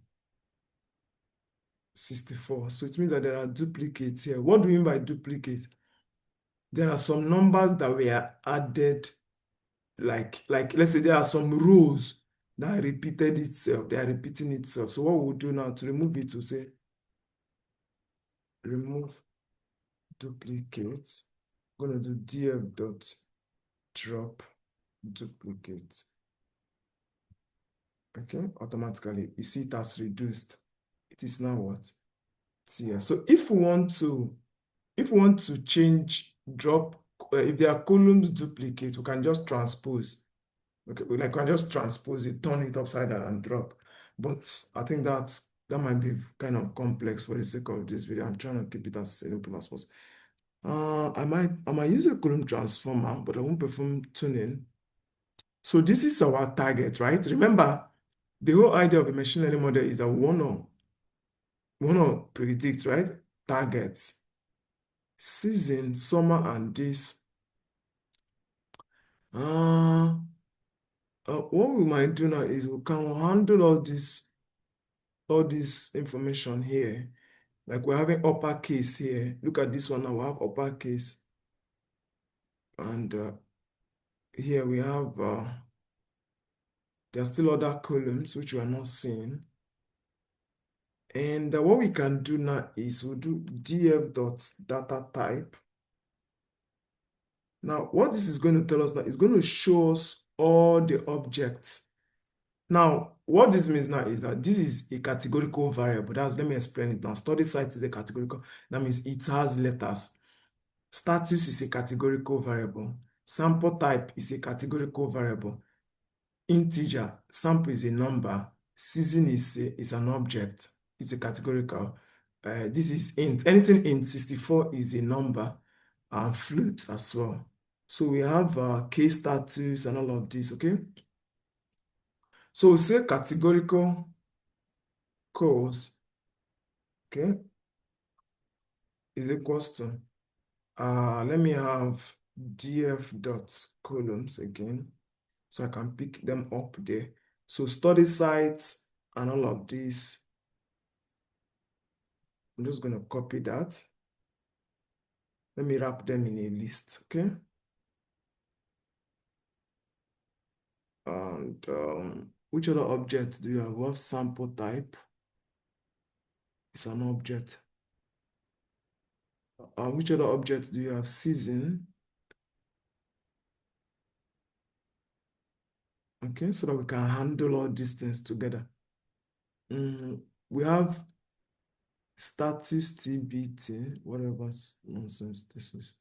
64. So it means that there are duplicates here. What do we mean by duplicate? There are some numbers that were added, like let's say there are some rows that repeated itself, they are repeating itself. So what we'll do now to remove it, we'll say remove duplicates. I'm gonna do df dot drop duplicate. Okay, automatically you see it has reduced. It is now what? TF. So if we want to change drop, if there are columns duplicate, we can just transpose. Okay, we can just transpose it, turn it upside down and drop. But I think that might be kind of complex for the sake of this video. I'm trying to keep it as simple as possible. I might use a column transformer, but I won't perform tuning. So this is our target, right? Remember, the whole idea of a machine learning model is that we want to predict, right? Targets, season, summer, and this. What we might do now is we can handle all this information here. Like we're having uppercase here. Look at this one now, we have uppercase. And here we have, there are still other columns which we are not seeing. And what we can do now is we'll do df.data type. Now, what this is going to tell us now is going to show us all the objects. Now, what this means now is that this is a categorical variable. Let me explain it now. Study site is a categorical. That means it has letters. Status is a categorical variable. Sample type is a categorical variable. Integer, sample is a number. Season is an object. It's a categorical. This is int. Anything int 64 is a number, and float as well. So we have case status and all of this, okay? So we say categorical calls, okay, is equals to, let me have df dot columns again, so I can pick them up there. So study sites and all of this, I'm just going to copy that. Let me wrap them in a list, okay? And which other object do you have? What sample type? It's an object. Which other object do you have? Season. Okay, so that we can handle all these things together. We have status TBT, whatever nonsense this is.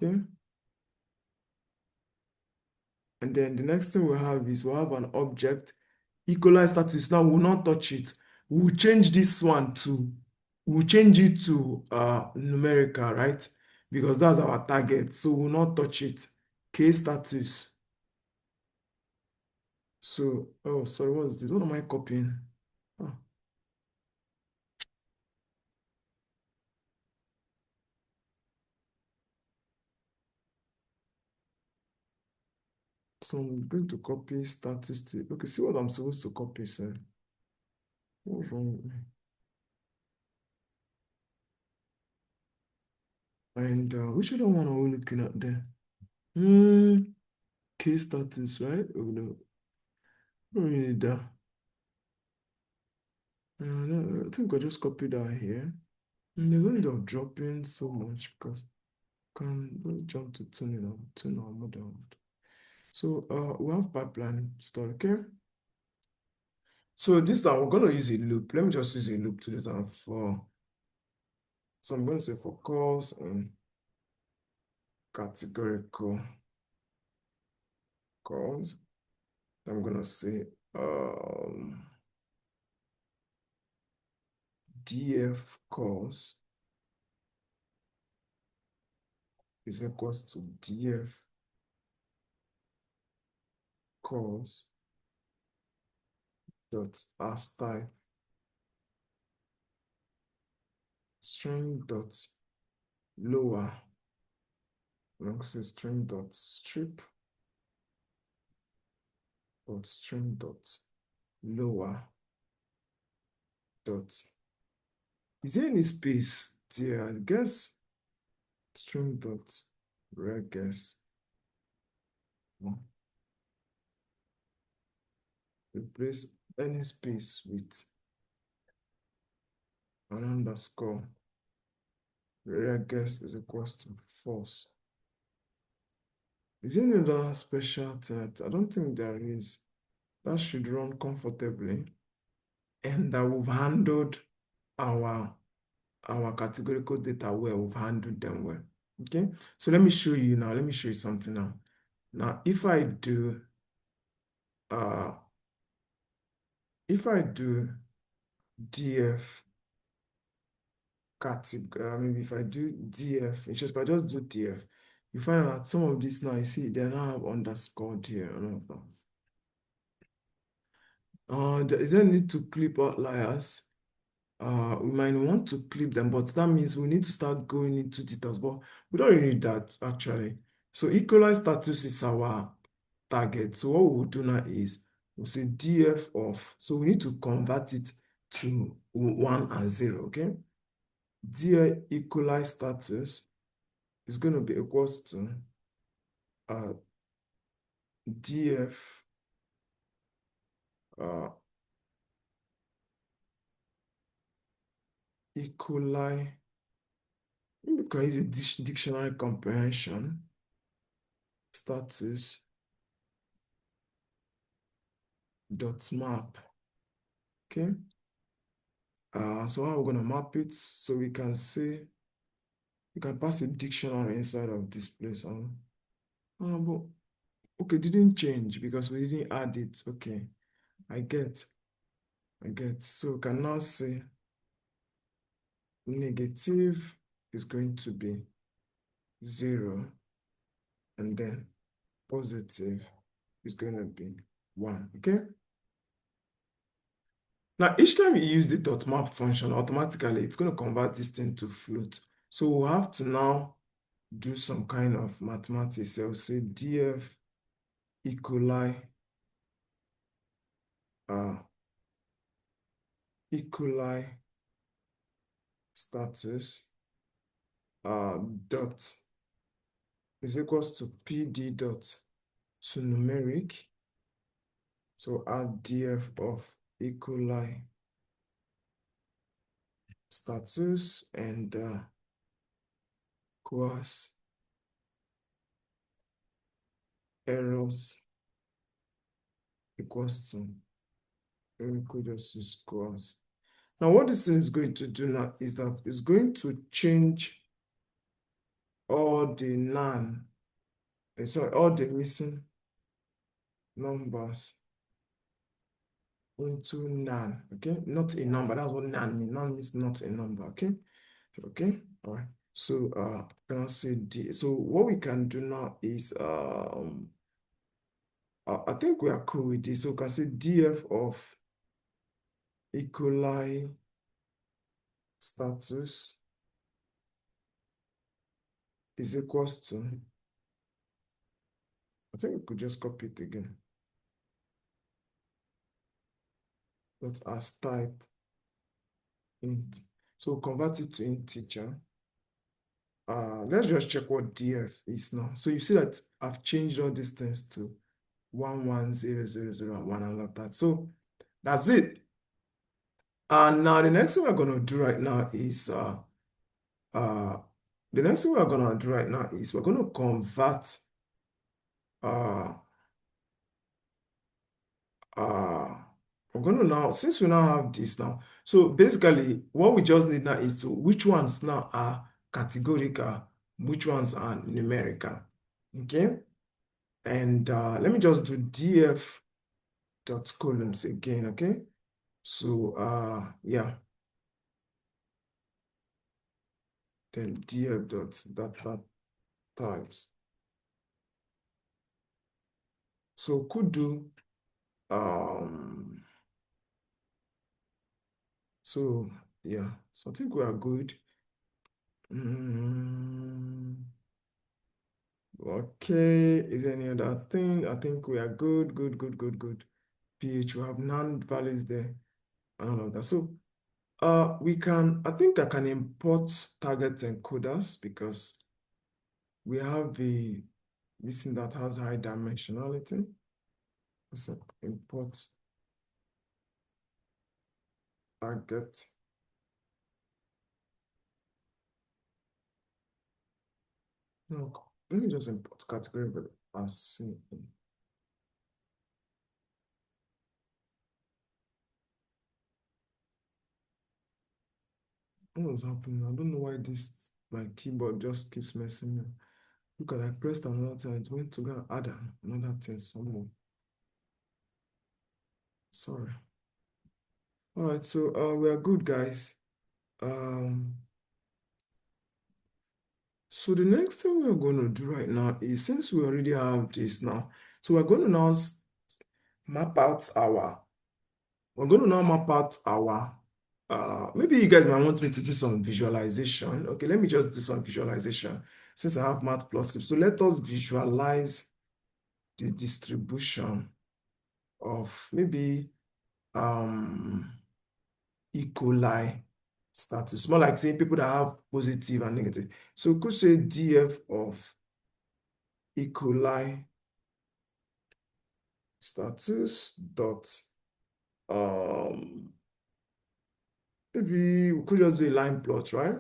Okay. And then the next thing we have is we'll have an object, equalize status. Now we'll not touch it. We'll change this one to, we'll change it to numerical, right? Because that's our target. So we'll not touch it. Case status. So, oh, sorry, what is this? What am I copying? Oh. So I'm going to copy statistic. Okay, see what I'm supposed to copy, sir. What's wrong with me? And which other one are we looking at there? Case status, right? Oh no, we don't need that. No, I think I just copied that here. And they're going to end up dropping so much because let's jump to tune our model. So we have pipeline stored, okay? So this time we're going to use a loop. Let me just use a loop to this one for, so I'm going to say for calls and categorical calls. I'm going to say df calls is equals to df calls dot as type string dot lower, I'm going to say string dot strip dot string dot lower dot, is there any space there? I guess string dot regex. Replace any space with an underscore. Regex is equals to false. Is there any other special threat? I don't think there is. That should run comfortably. And that we've handled our categorical data well, we've handled them well. Okay, so let me show you now. Let me show you something now. Now, if I do df category, maybe if I do df, it's just if I just do df, you find out that some of these now, you see, they now have underscored here, all of them. There is a need to clip outliers. We might want to clip them, but that means we need to start going into details, but we don't really need that actually. So equalize status is our target. So what we'll do now is we'll say df of, so we need to convert it to 1 and 0, okay? Dear equalize status is going to be equals to df equalize, we can use a dictionary comprehension status dot map, okay? So how we're going to map it, so we can say, we can pass a dictionary inside of this place. But okay, didn't change because we didn't add it. Okay, I get. So we can now say negative is going to be 0, and then positive is going to be 1, okay? Now, each time you use the dot map function, automatically, it's going to convert this thing to float. So we'll have to now do some kind of mathematics. So I'll say df equalize status dot is equals to pd dot to numeric. So add df of equalize status and course errors equals to, we could just use course. Now what this thing is going to do now is that it's going to change all the all the missing numbers into none, okay? Not a number, that's what none means. None means not a number, okay? Okay, all right. So can I say D? So what we can do now is I think we are cool with this. So we can say df of equalize status is equals to, I think we could just copy it again. But as type int. So convert it to integer. let's just check what df is now. So you see that I've changed all these things to 110001 and all of that. So that's it. And now the next thing we're going to do right now is uh, we're going to convert uh, uh, we're going to now, since we now have this now, so basically what we just need now is to which ones now are categorical, which ones are numerical. Okay. And let me just do df dot columns again. Okay. So yeah, then df dot data types. So could do so yeah, so I think we are good. Okay, is there any other thing? I think we are good, good. pH, we have none values there and all of that. So I think I can import target encoders because we have this thing that has high dimensionality. So import target. No, let me just import category as C. What was happening? I don't know why my keyboard just keeps messing me up. Look at I pressed another time. It went to go and add another thing somewhere. Sorry. All right, so we are good, guys. So the next thing we're going to do right now is since we already have this now, so we're going to now map out our, we're going to now map out our, maybe you guys might want me to do some visualization. Okay, let me just do some visualization since I have matplotlib. So let us visualize the distribution of maybe E. coli status, more like saying people that have positive and negative. So we could say df of E. coli status dot maybe we could just do a line plot, right?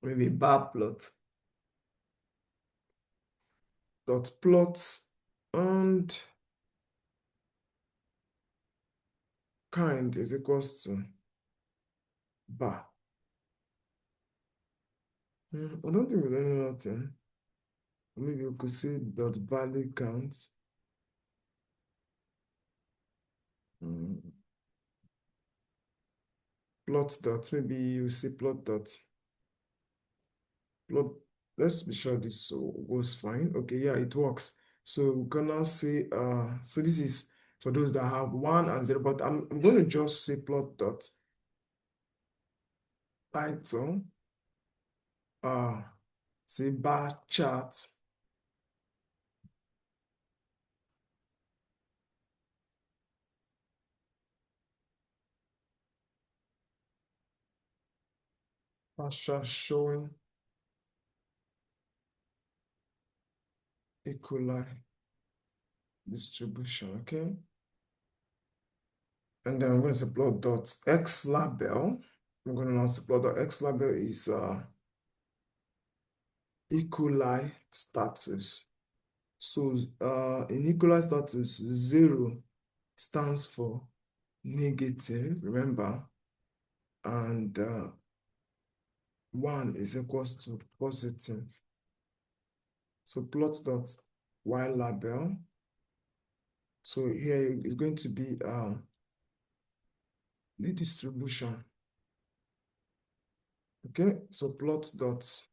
Maybe a bar plot dot plot and kind is equals to bar. I don't think there's any other thing. Maybe we could say dot value count. Plot dot, maybe you say plot dot plot. Let's be sure this goes fine. Okay, yeah, it works. So we're gonna say so this is for those that have 1 and 0, but I'm going to just say plot dot title say bar chart partial showing E. coli distribution. Okay, and then I'm going to say plot dot x label. I'm going to now say plot dot x label is E. coli status. So in E. coli status, 0 stands for negative, remember, and 1 is equals to positive. So plot dot y label. So here is going to be the distribution. Okay, so plot dot is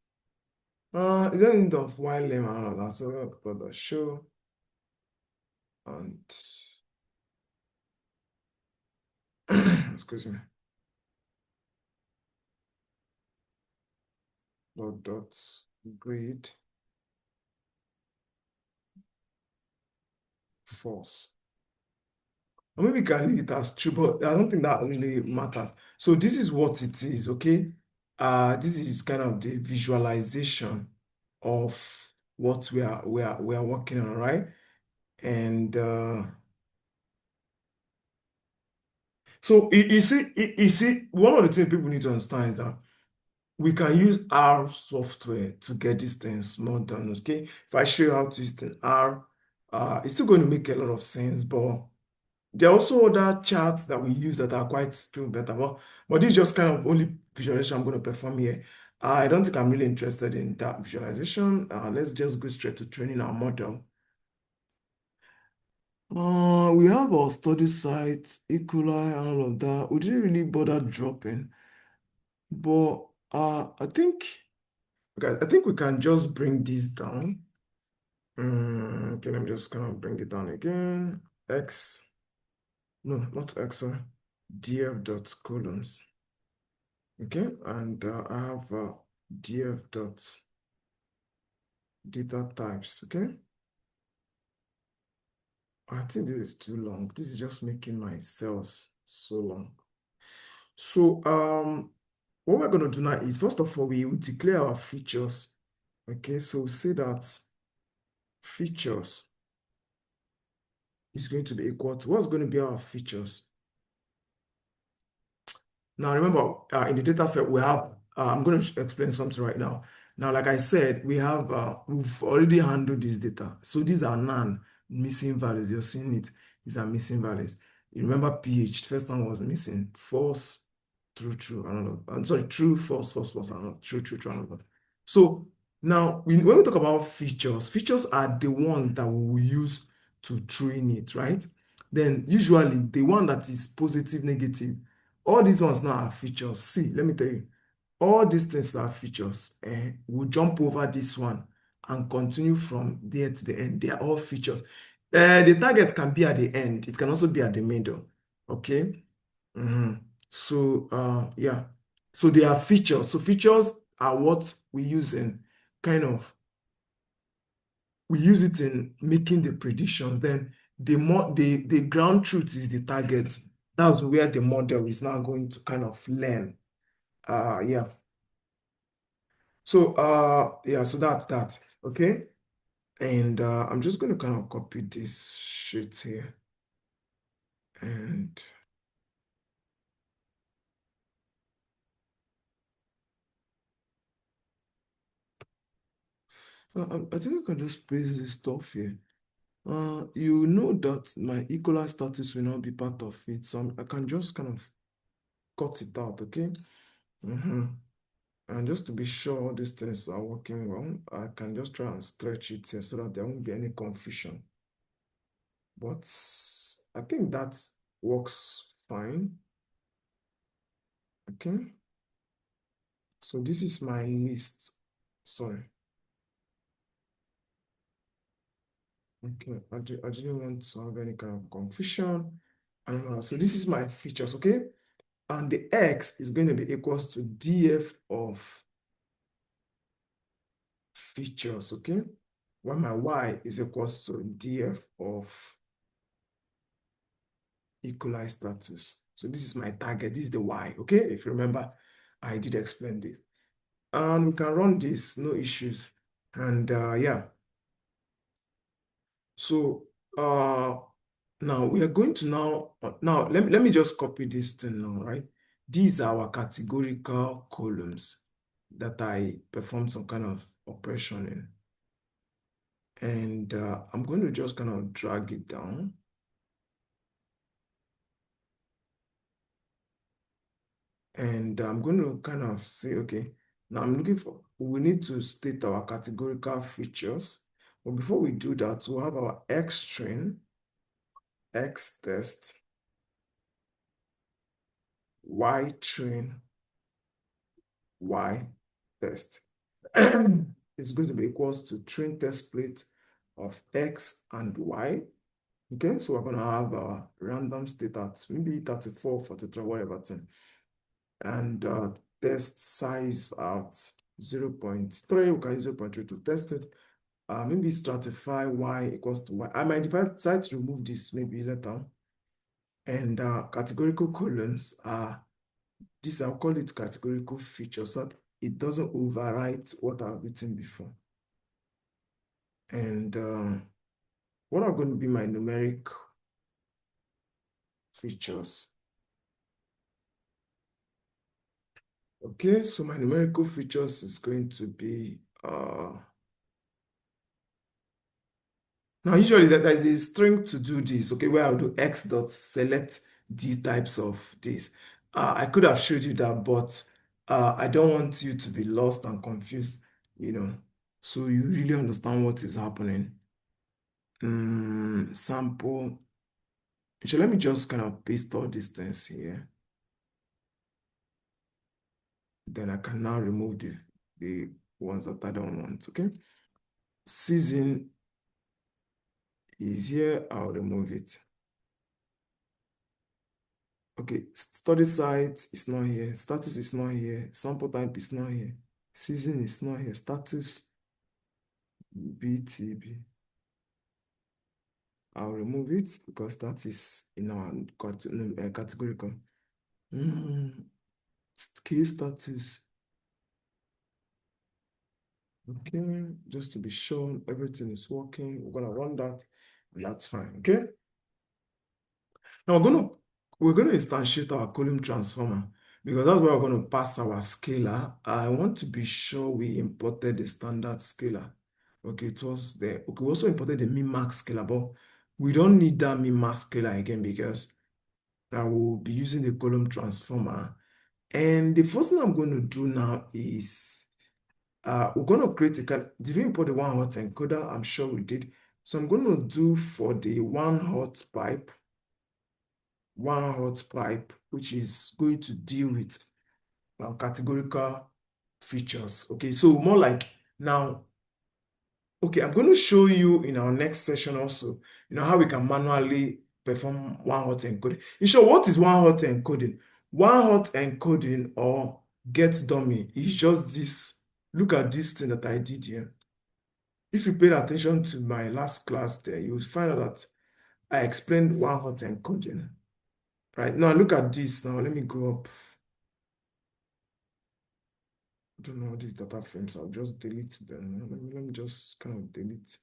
the end of y lem and all that. So plot dot show and excuse me. Plot dot grade false. Or maybe we can leave it as true, but I don't think that really matters. So this is what it is, okay? this is kind of the visualization of what we are working on, right? And so you see, one of the things people need to understand is that we can use R software to get these things more done. Okay, if I show you how to use the R, it's still going to make a lot of sense, but there are also other charts that we use that are quite still better. But this is just kind of only visualization I'm going to perform here. I don't think I'm really interested in that visualization. Let's just go straight to training our model. We have our study site, E. coli, and all of that. We didn't really bother dropping, but I think we can just bring this down. Okay, let me just kind of bring it down again. X, no, not X, sorry, df dot columns. Okay, and I have df dot data types. Okay, I think this is too long. This is just making my cells so long. So what we're going to do now is, first of all, we will declare our features. Okay, so we say that features is going to be equal to, what's going to be our features? Now, remember, in the data set, we have, I'm going to explain something right now. Now, like I said, we've already handled this data. So these are none missing values. You're seeing it. These are missing values. You remember pH, the first one was missing false, true, true, another. I'm sorry, true, false, false, false, another, true, true, true, another. So now, when we talk about features, features are the ones that we will use to train it, right? Then usually the one that is positive, negative, all these ones now are features. See, let me tell you, all these things are features. We'll jump over this one and continue from there to the end. They are all features. The target can be at the end. It can also be at the middle. Okay. So yeah. So they are features. So features are what we use in kind of we use it in making the predictions. Then the ground truth is the target. That's where the model is now going to kind of learn. Yeah. So yeah, so that's that. Okay. And I'm just going to kind of copy this sheet here. And I think I can just paste this stuff here. You know that my equal status will not be part of it, so I can just kind of cut it out, okay? And just to be sure all these things are working well, I can just try and stretch it here so that there won't be any confusion. But I think that works fine. Okay. So this is my list. Sorry. Okay, I didn't want to have any kind of confusion. So this is my features, okay? And the X is going to be equals to df of features, okay? While my Y is equals to df of equalized status. So this is my target, this is the Y, okay? If you remember, I did explain this. And we can run this, no issues. And yeah. So now we are going to now let me just copy this thing now, right? These are our categorical columns that I perform some kind of operation in. And I'm going to just kind of drag it down. And I'm going to kind of say, okay, now I'm looking for, we need to state our categorical features. But before we do that, we'll have our X string, X test, Y train, Y test. Is going to be equals to train test plate of X and Y. Okay, so we're going to have our random state at maybe 34, 43, whatever thing. And test size at 0.3, we can use 0.3 to test it. Maybe stratify Y equals to Y. I might decide to remove this maybe later. And categorical columns are This I'll call it categorical feature so that it doesn't overwrite what I've written before. And what are going to be my numeric features? Okay, so my numerical features is going to be now usually there's a string to do this, okay, where I'll do x dot select d types of this. I could have showed you that, but I don't want you to be lost and confused, so you really understand what is happening. Sample. So let me just kind of paste all these things here. Then I can now remove the ones that I don't want, okay? Season is here, I'll remove it. Okay, study site is not here, status is not here, sample type is not here, season is not here, status BTB. I'll remove it because that is in our categorical. Key status. Okay, just to be sure everything is working, we're gonna run that, and that's fine. Okay. Now we're gonna instantiate our column transformer because that's where we're gonna pass our scalar. I want to be sure we imported the standard scalar. Okay, it was there. Okay, we also imported the min-max scalar, but we don't need that min-max scalar again because I will be using the column transformer. And the first thing I'm going to do now is we're going to create did we import the one hot encoder? I'm sure we did. So I'm going to do for the one hot pipe, which is going to deal with categorical features. Okay, so more like now, okay, I'm going to show you in our next session also, how we can manually perform one hot encoding. In short, what is one hot encoding? One hot encoding or get dummy is just this. Look at this thing that I did here. If you paid attention to my last class there, you'll find out that I explained one hot encoding. Right now, look at this. Now, let me go up. I don't know these data frames. I'll just delete them. Let me just kind of delete.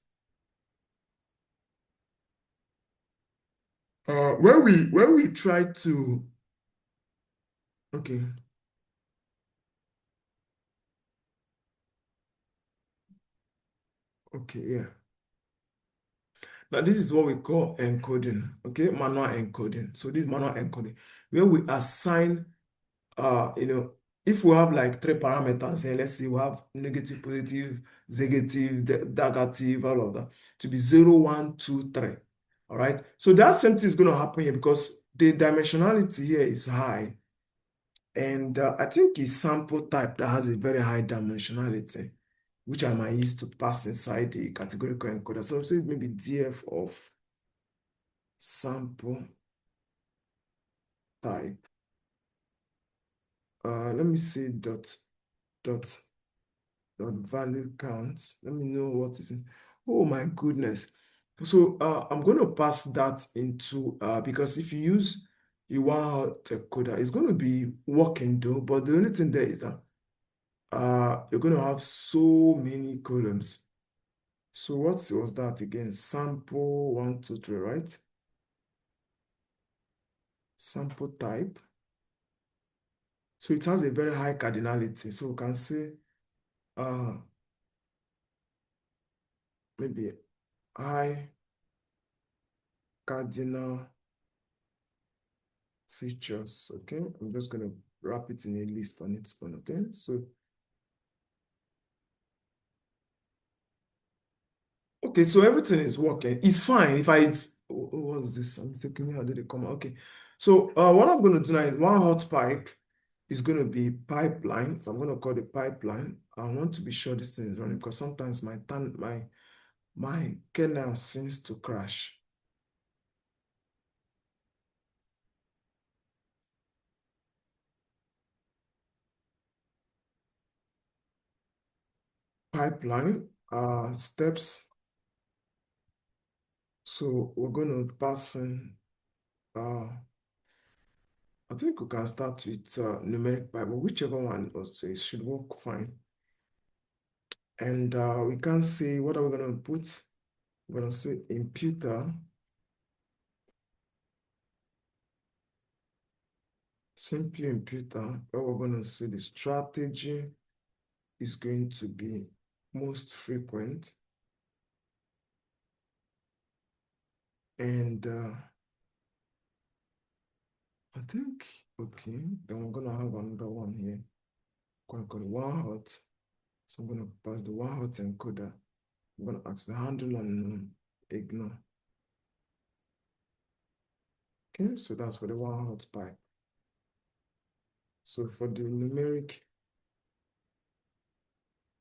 When we try to, okay, okay, yeah. Now this is what we call encoding, okay, manual encoding. So this manual encoding, where we assign, if we have like three parameters here, let's say we have negative, positive, negative, negative, all of that, to be 0, 1, 2, 3. All right. So that same thing is going to happen here because the dimensionality here is high. And I think it's sample type that has a very high dimensionality, which I might use to pass inside the categorical encoder. So say maybe df of sample type. Let me say dot value counts. Let me know what is it. Oh my goodness. So I'm going to pass that into, because if you use a one-hot encoder, it's going to be working though, but the only thing there is that you're going to have so many columns. So what was that again? Sample 1, 2, 3, right? Sample type. So it has a very high cardinality. So we can say maybe high cardinal features. Okay, I'm just going to wrap it in a list on its own. Okay, so okay, so everything is working. It's fine. If I what is this? I'm mistakenly how did it come out? Okay, so what I'm going to do now is one hot pipe is going to be pipeline. So I'm going to call the pipeline. I want to be sure this thing is running because sometimes my kernel seems to crash. Pipeline steps. So we're going to pass in I think we can start with numeric pipe, but whichever one also it should work fine. And we can say, what are we going to put? We're going to say imputer, simple imputer, where we're going to say the strategy is going to be most frequent. And I think, okay, then we're going to have another one here. I'm going to call it 1 hot. So I'm going to pass the 1 hot encoder. I'm going to ask the handle unknown, ignore. Okay, so that's for the 1 hot pipe. So for the numeric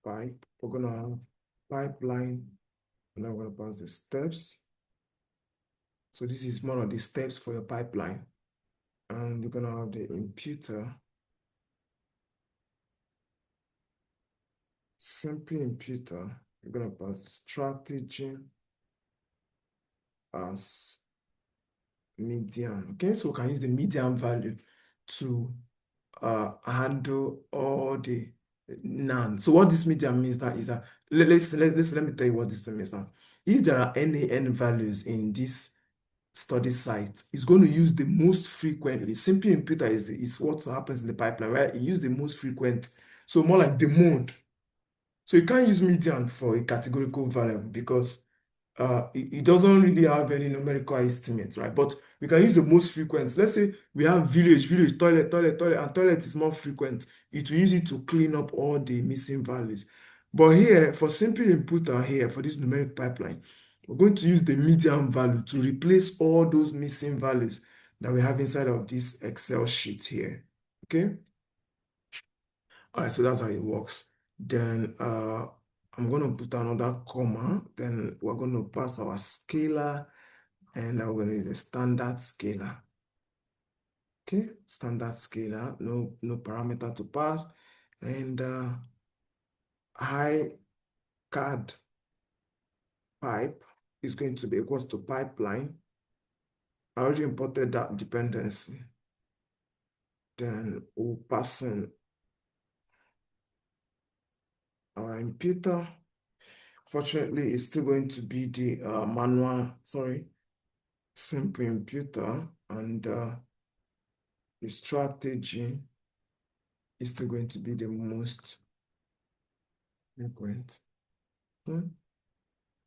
pipe, we're going to have pipeline, and I'm going to pass the steps. So this is one of the steps for your pipeline. And you're going to have the imputer, simple imputer. You're going to pass the strategy as median. Okay, so we can use the median value to handle all the none. So what this median means that is that let me tell you what this means now. If there are any n values in this study site, it's going to use the most frequently. Simple imputer is what happens in the pipeline, right? It use the most frequent. So more like the mode. So you can't use median for a categorical variable because it doesn't really have any numerical estimates, right? But we can use the most frequent. Let's say we have village, toilet, and toilet is more frequent. It will use it to clean up all the missing values. But here, for simple imputer here, for this numeric pipeline, we're going to use the median value to replace all those missing values that we have inside of this Excel sheet here, okay? All right, so that's how it works. Then I'm going to put another comma. Then we're going to pass our scalar, and I'm going to use a standard scalar. Okay, standard scalar, no parameter to pass. And high card pipe is going to be equals to pipeline. I already imported that dependency. Then we'll pass in our imputer. Fortunately, it's still going to be the simple imputer, and the strategy is still going to be the most frequent. Okay?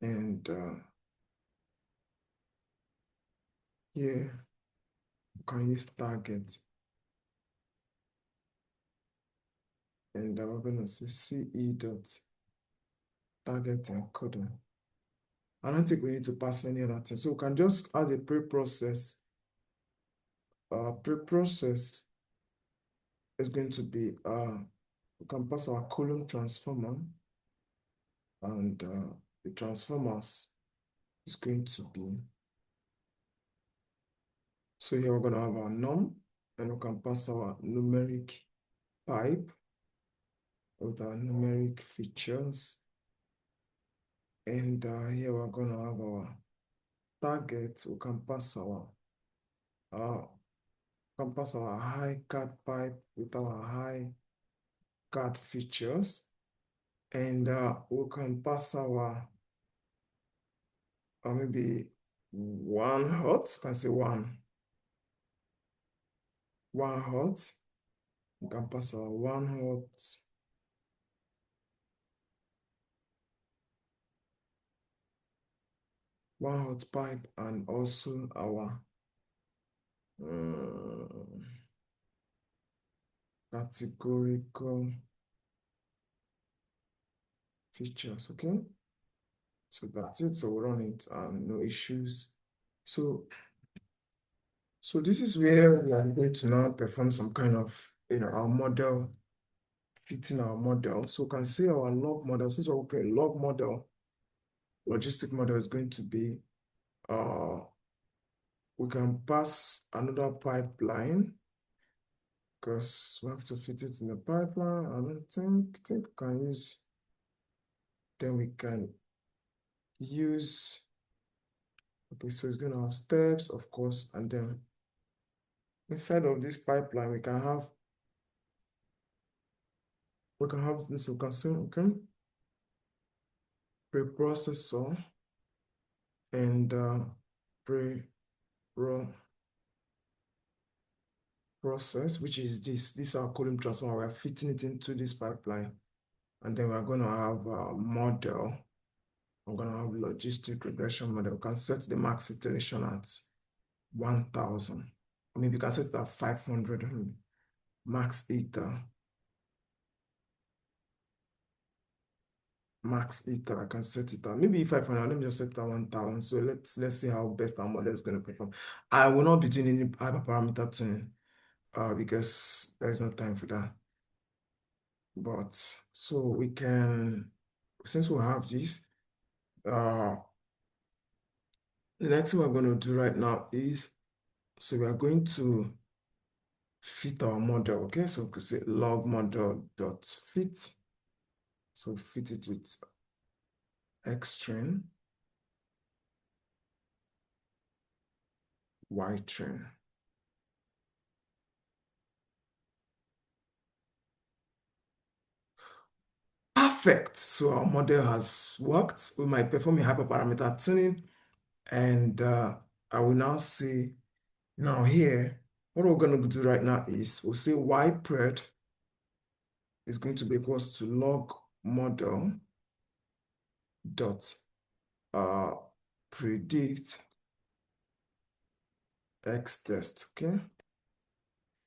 And here, you can use target. And we're going to say CE dot target encoder. I don't think we need to pass any other thing. So we can just add a preprocess. Preprocess is going to be, we can pass our column transformer, and the transformers is going to be, so here we're going to have our num, and we can pass our numeric pipe with our numeric features. And here we're going to have our target. We can pass our high card pipe with our high card features. And we can pass our maybe 1 hot. Can say one hot. We can pass our 1 hot. One hot pipe, and also our categorical features. Okay, so that's it. So we run it, no issues. So this is where we are going to now perform some kind of, our model, fitting our model. So we can say our log model, since we're working log model, logistic model is going to be, we can pass another pipeline because we have to fit it in the pipeline. I don't think we can use, then we can use, okay, so it's going to have steps, of course, and then inside of this pipeline, we can have this, we can say, okay, preprocessor and pre-process, which is this. This is our column transformer. We are fitting it into this pipeline. And then we're going to have a model. I'm going to have logistic regression model. We can set the max iteration at 1,000. Maybe you can set it at 500 max iter. Max iter, I can set it at maybe 500. Let me just set it at 1,000. So let's see how best our model is going to perform. I will not be doing any hyperparameter tuning because there is no time for that. But so we can, since we have this, the next thing we're going to do right now is, so we are going to fit our model, okay? So we could say log model dot fit. So fit it with X string, Y string. Perfect. So our model has worked. We might perform a hyperparameter tuning, and I will now say, now here, what we're going to do right now is we'll say ypred is going to be equals to log model dot predict X test, okay?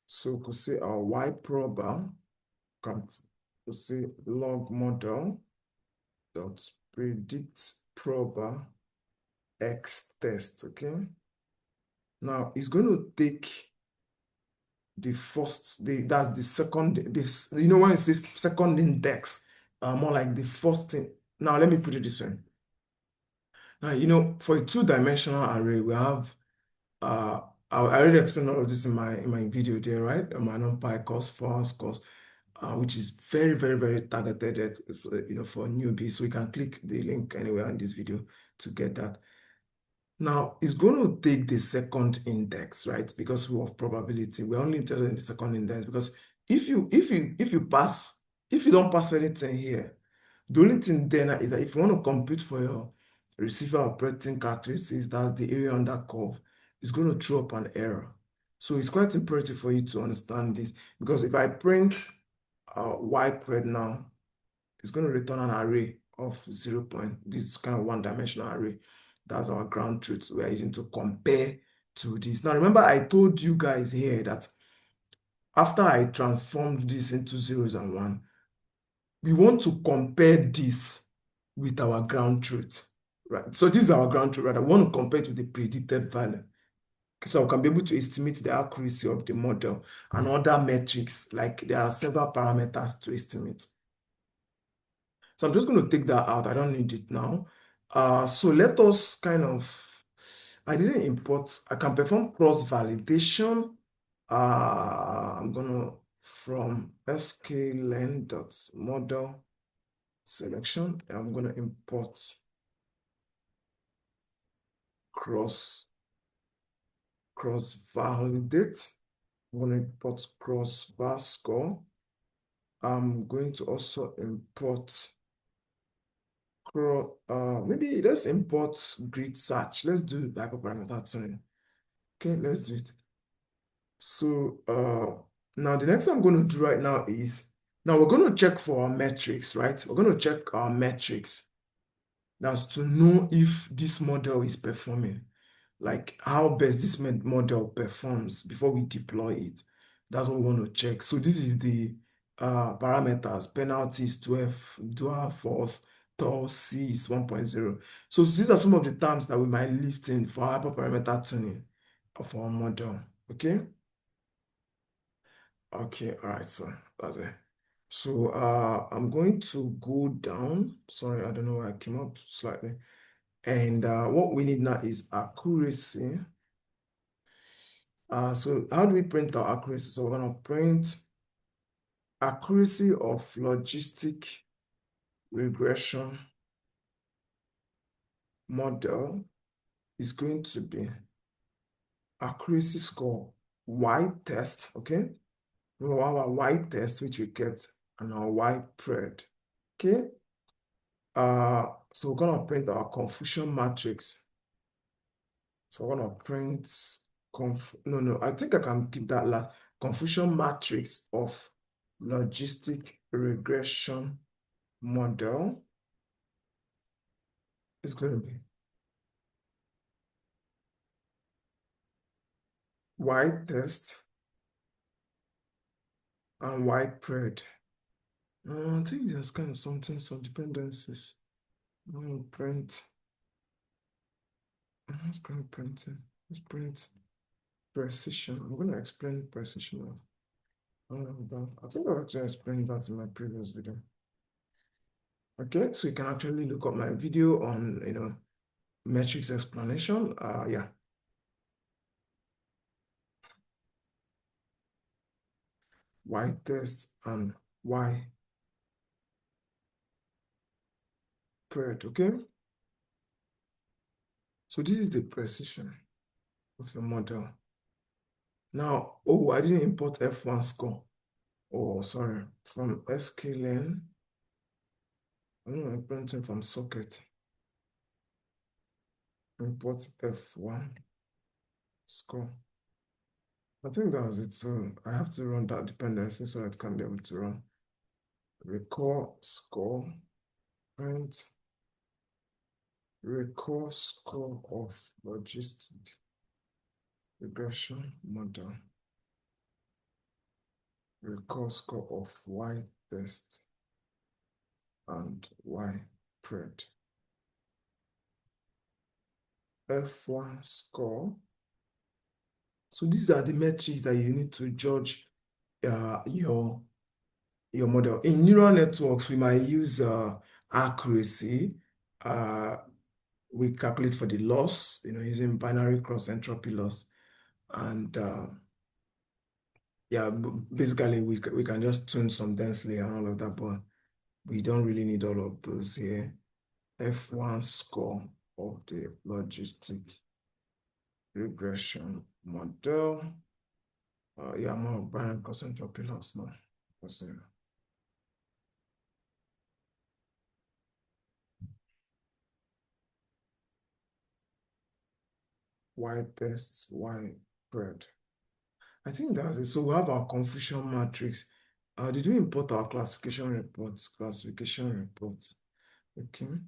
So we could say our Y prober can say log model dot predict prober X test, okay? Now it's going to take the first, that's the second, this, you know, when you say second index, more like the first thing. Now let me put it this way. Now, you know, for a two-dimensional array, we have I already explained all of this in my video there, right? My NumPy course, first course, which is very, very, very targeted at, for newbies. So you can click the link anywhere in this video to get that. Now, it's going to take the second index, right? Because of probability. We're only interested in the second index because if you don't pass anything here, the only thing then is that if you want to compute for your receiver operating characteristics, that's the area under curve, it's going to throw up an error. So it's quite imperative for you to understand this because if I print ypred now, it's going to return an array of 0 point. This is kind of one-dimensional array. That's our ground truth we are using to compare to this. Now, remember I told you guys here that after I transformed this into zeros and one, we want to compare this with our ground truth, right? So this is our ground truth, right? I want to compare it with the predicted value. So I can be able to estimate the accuracy of the model and other metrics, like there are several parameters to estimate. So I'm just going to take that out. I don't need it now. So let us I didn't import, I can perform cross-validation. I'm going to, from sklen.model selection, I'm going to import cross-validate. I'm going to import cross-var score. I'm going to also import maybe let's import grid search. Let's do the hyperparameter tuning. Okay, let's do it. So now the next thing I'm going to do right now is, now we're going to check for our metrics, right? We're going to check our metrics. That's to know if this model is performing, like how best this model performs before we deploy it. That's what we want to check. So this is the parameters, penalties 12, dual, false, tau, C is 1.0. So these are some of the terms that we might lift in for hyperparameter tuning of our model, okay? Okay, all right, so that's it. So I'm going to go down. Sorry, I don't know why I came up slightly. And what we need now is accuracy. So how do we print our accuracy? So we're going to print accuracy of logistic regression model is going to be accuracy score Y test, okay? We have our Y test, which we kept, and our Y pred, okay? So we're gonna print our confusion matrix. So we're gonna print no, I think I can keep that last. Confusion matrix of logistic regression model is going to be Y test and Y pred. I think there's kind of some dependencies. I'm going to print. Let's go printing. Let's print precision. I'm going to explain precision of all of that. I think I actually explained that in my previous video. Okay, so you can actually look up my video on metrics explanation. Yeah. Y test and Y pred, okay? So this is the precision of your model. Now, oh, I didn't import F1 score. Oh, sorry, from sklearn. I'm implementing from socket. Import F1 score. I think that's it. So I have to run that dependency so it can be able to run. Recall score, print recall score of logistic regression model. Recall score of Y test and Y pred. F1 score. So these are the metrics that you need to judge your model. In neural networks, we might use accuracy. We calculate for the loss, using binary cross entropy loss. And yeah, basically we can just tune some densely and all of that, but we don't really need all of those here. F1 score of the logistic regression model. Yeah, more binary cross entropy loss now. Y tests, Y pred. I think that's it. So we have our confusion matrix. Did we import our classification reports? Classification reports. Okay.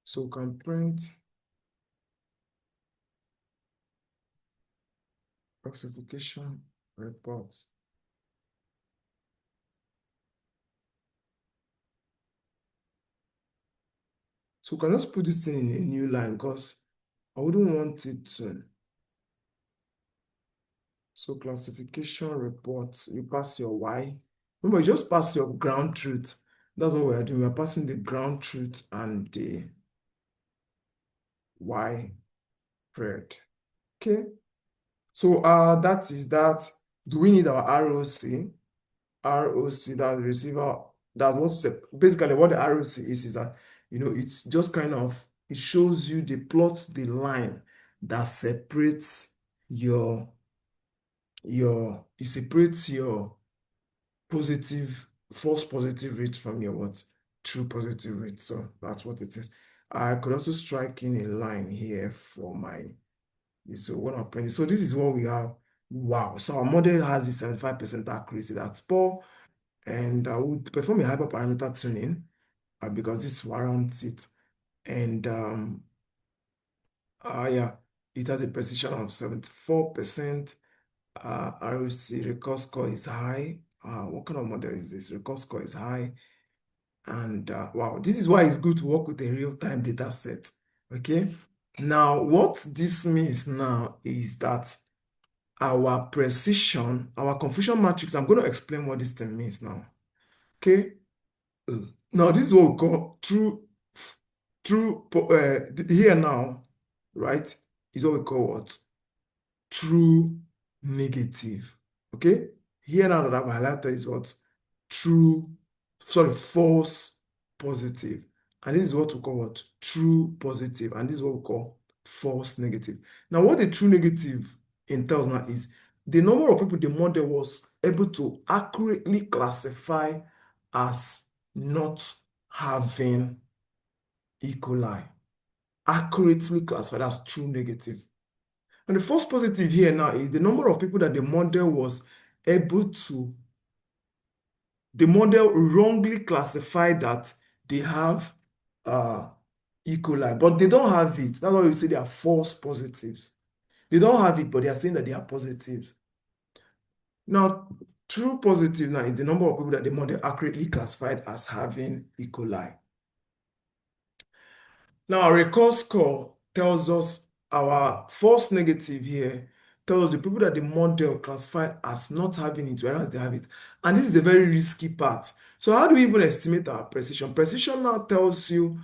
So we can print classification reports. So we can just put this thing in a new line because I wouldn't want it to. So classification reports, you pass your Y. Remember, you just pass your ground truth. That's what we're doing. We're passing the ground truth and the Y pred. Okay. So that is that. Do we need our ROC? ROC, that receiver, that what's basically what the ROC is that it's just kind of, it shows you, the plot the line that separates it separates your positive, false positive rate from your what? True positive rate. So that's what it is. I could also strike in a line here for my, so what I'm printing. So this is what we have. Wow. So our model has the 75% accuracy. That's poor. And I would perform a hyperparameter tuning because this warrants it. And yeah, it has a precision of 74%. ROC recall score is high. What kind of model is this? Recall score is high. And wow, this is why it's good to work with a real-time data set. Okay. Now, what this means now is that our precision, our confusion matrix, I'm going to explain what this thing means now. Okay. Now, this is what we call true, here now, right, is what we call what? True negative. Okay? Here now that I've highlighted is what? False positive. And this is what we call what? True positive. And this is what we call false negative. Now, what the true negative entails now is the number of people the model was able to accurately classify as not having E. coli. Accurately classified as true negative. And the false positive here now is the number of people that the model was able to, the model wrongly classified that they have E. coli, but they don't have it. That's why we say they are false positives. They don't have it, but they are saying that they are positive. Now, true positive now is the number of people that the model accurately classified as having E. coli. Now, our recall score tells us our false negative here tells us the people that the model classified as not having it, whereas they have it. And this is a very risky part. So how do we even estimate our precision? Precision now tells you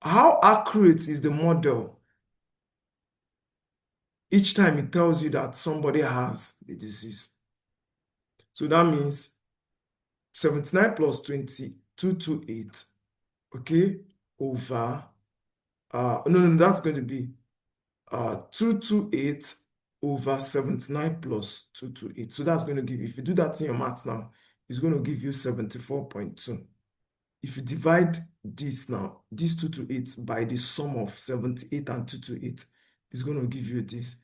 how accurate is the model each time it tells you that somebody has the disease. So that means 79 plus 20, 228, okay, over, no, that's going to be 228 over 79 plus 228. So that's going to give you, if you do that in your math now, it's going to give you 74.2. If you divide this now, this 228 by the sum of 78 and 228, it's going to give you this.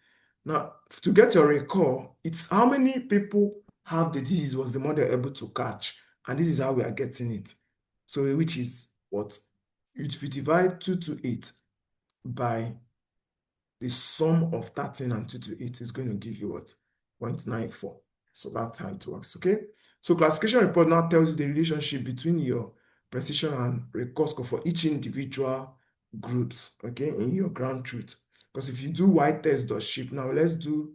Now, to get your recall, it's how many people have the disease was the model able to catch. And this is how we are getting it. So which is what? If you divide 228 by the sum of 13 and 228 is going to give you what? 0.94. So that's how it works, okay? So classification report now tells you the relationship between your precision and recall score for each individual groups, okay, in your ground truth. Because if you do y-test.shape, now let's do,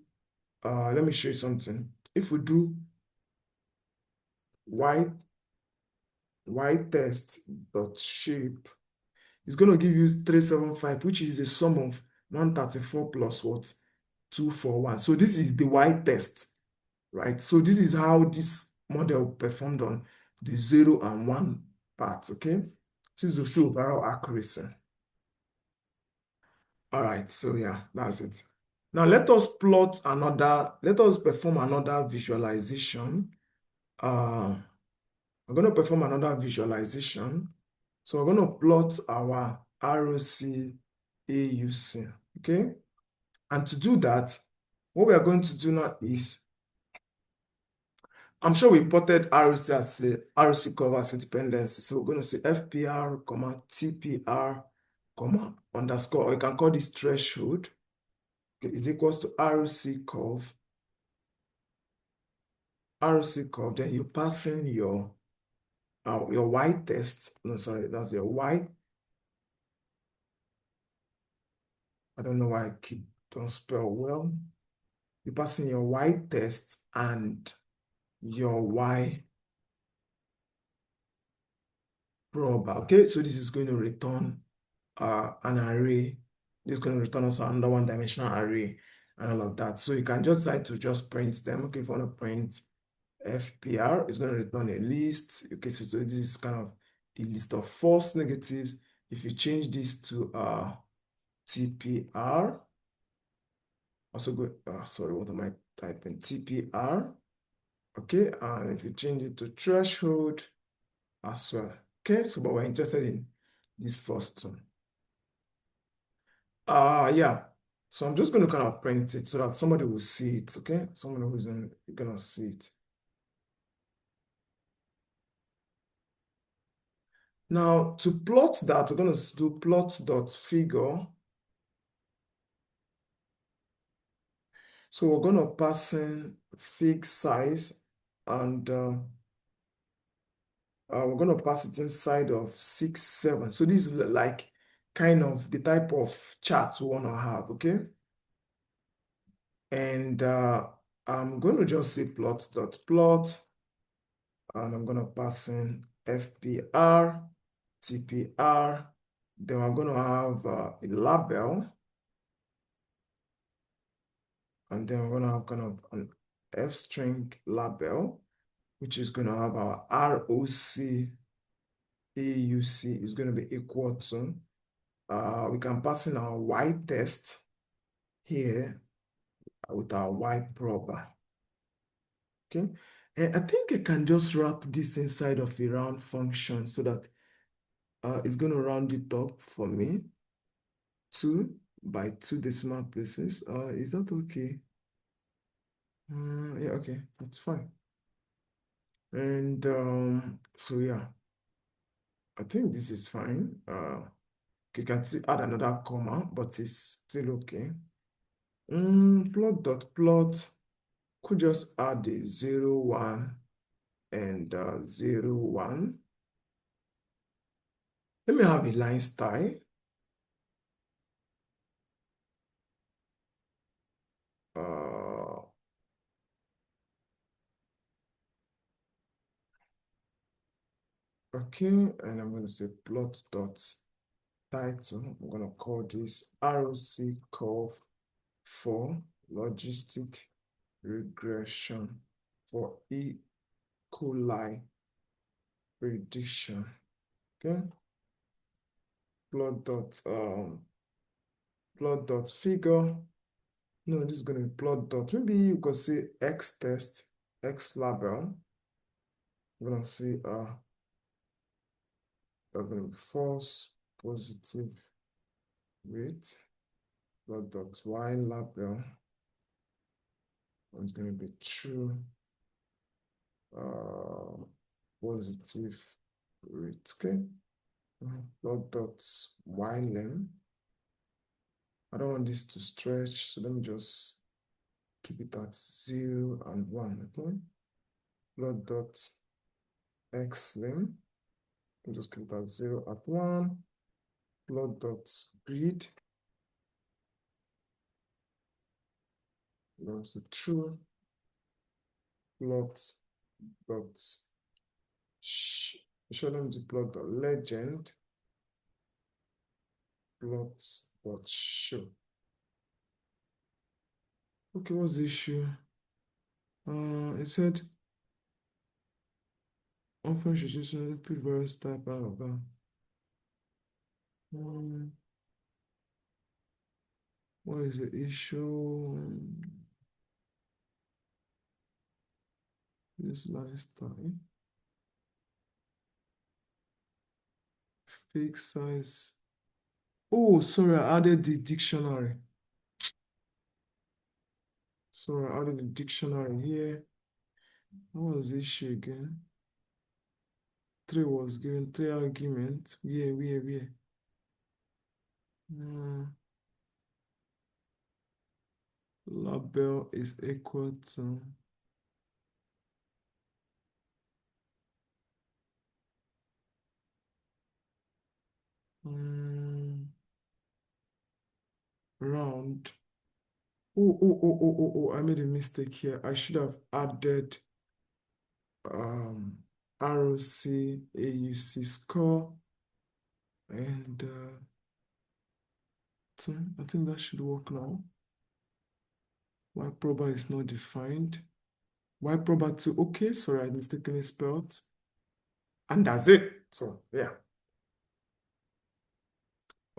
let me show you something. If we do y-test.shape, it's going to give you 375, which is the sum of 134 plus what? 241. So this is the y-test, right? So this is how this model performed on the 0 and 1 part, okay? This is the overall accuracy. All right, so yeah, that's it. Now let us perform another visualization. I'm going to perform another visualization. So we're going to plot our ROC AUC, okay? And to do that, what we are going to do now is, I'm sure we imported ROC as a ROC curve as a dependency. So we're going to say FPR, TPR, underscore, or you can call this threshold, okay, is equals to ROC curve. ROC curve, then you pass in your y test. No, sorry, that's your y. I don't know why I don't spell well. You pass in your y test and your y probe. Okay, so this is going to return an array. This is going to return also another one-dimensional array and all of that. So you can just decide to just print them. Okay, if you want to print FPR, it's going to return a list. Okay, so this is kind of a list of false negatives. If you change this to TPR, also go, sorry, what am I typing? TPR. Okay, and if you change it to threshold as well. Okay, so but we're interested in this first one. Yeah. So I'm just going to kind of print it so that somebody will see it. Okay, somebody who's gonna see it. Now to plot that, we're going to do plot.figure. So we're going to pass in fig size and we're going to pass it inside of 6, 7. So this is like kind of the type of chart we want to have, okay? And I'm going to just say plot.plot, and I'm going to pass in FPR, TPR, then I'm going to have a label, and then we're going to have kind of an F string label, which is going to have our ROC AUC is going to be equal to, we can pass in our Y test here with our Y prober. Okay, and I think I can just wrap this inside of a round function so that it's going to round it up for me 2 by 2 decimal places. Is that okay? Yeah, okay, that's fine. And so yeah, I think this is fine. You can still add another comma, but it's still okay. Plot dot plot could just add the 0, 1 and 0, 1. Let me have a line style. Okay, and I'm going to say plot dot title. I'm going to call this ROC curve for logistic regression for E. coli prediction. Okay, plot dot figure. No, this is going to be plot dot. Maybe you could say X test, X label. I'm going to see that's going to be false positive rate. Plot dot Y label. It's going to be true positive rate. Okay. Plot dot Y length. I don't want this to stretch, so let me just keep it at 0 and 1. Okay. Plot dot X length. Just keep it at 0 at 1. Plot dot grid. That's true. Plot dot show them the plot dot legend. Plot dot show. Okay, what's the issue? It said often situation input various type blah blah blah. What is the issue? This line style. Fixed size. Oh, sorry, I added the dictionary. Sorry, I added the dictionary here. What was the issue again? 3 was given 3 arguments. Where? Label is equal to round. Oh, I made a mistake here. I should have added ROC AUC score and I think that should work now. Y prober is not defined. Y prober 2, okay, sorry, I mistakenly spelled. And that's it. So yeah.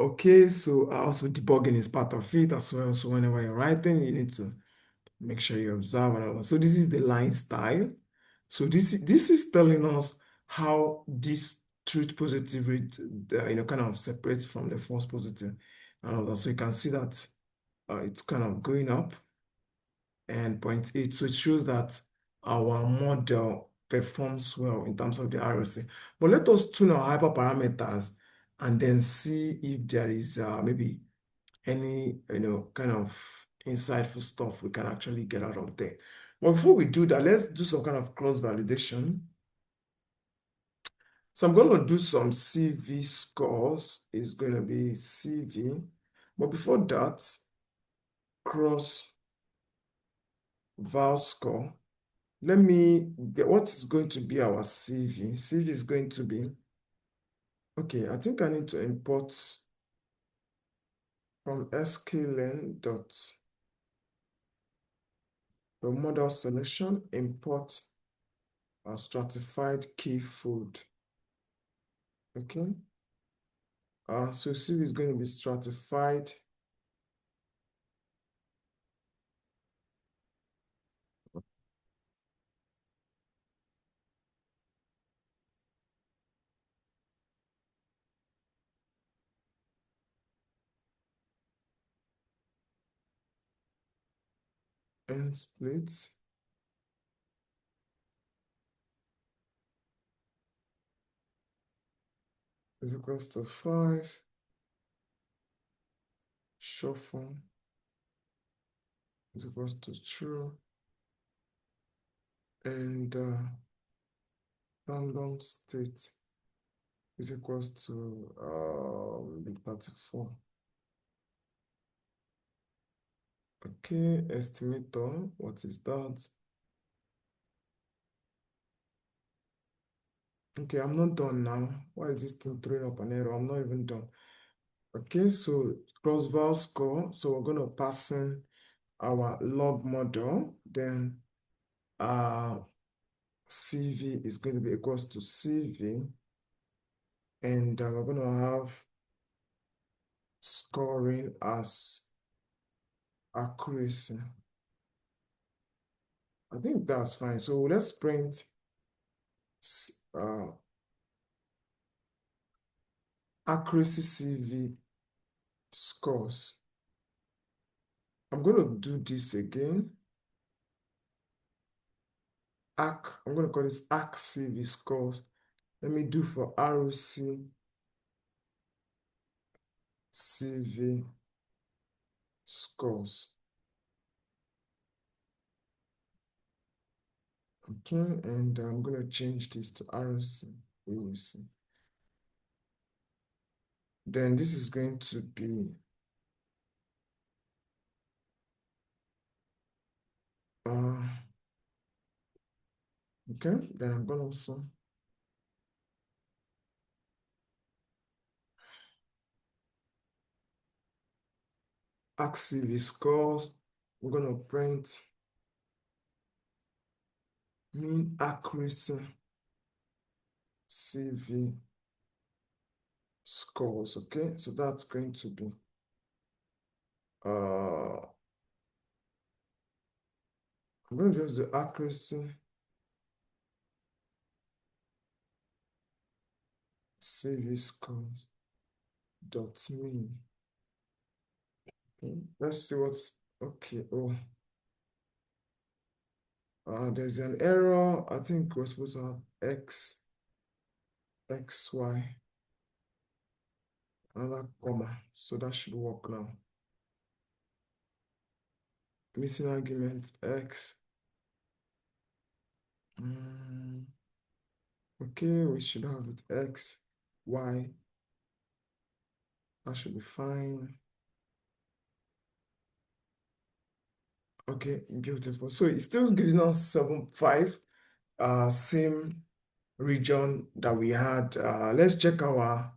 Okay, so also debugging is part of it as well. So whenever you're writing, you need to make sure you observe and all that. So this is the line style. So this is telling us how this truth positive rate, kind of separates from the false positive and all that. So you can see that it's kind of going up and 0.8. So it shows that our model performs well in terms of the ROC. But let us tune our hyperparameters and then see if there is maybe any kind of insightful stuff we can actually get out of there. But before we do that, let's do some kind of cross validation. So I'm going to do some CV scores. It's going to be CV. But before that, cross val score. Let me get what is going to be our CV. CV is going to be, okay, I think I need to import from sklen dot the model selection, import a stratified key food. Okay. So CV is going to be stratified. And split is equals to 5. Shuffle is equals to true. And random state is equals to the 34. Okay, estimator, what is that? Okay, I'm not done now. Why is this thing throwing up an error? I'm not even done. Okay, so cross-val score. So we're going to pass in our log model. Then CV is going to be equals to CV. And we're going to have scoring as accuracy. I think that's fine. So let's print accuracy CV scores. I'm going to do this again. I'm going to call this ACK CV scores. Let me do for ROC CV scores. Okay, and I'm going to change this to ROC AOC. Then this is going to be okay, then I'm going to also ACK CV scores. We're going to print mean accuracy CV scores. Okay, so that's going to be I'm going to use the accuracy CV scores dot mean. Okay, let's see what's okay. Oh, there's an error. I think we're supposed to have XY, another comma. So that should work now. Missing argument X. Okay, we should have it X, Y. That should be fine. Okay, beautiful. So it still gives us 7.5, same region that we had. Let's check our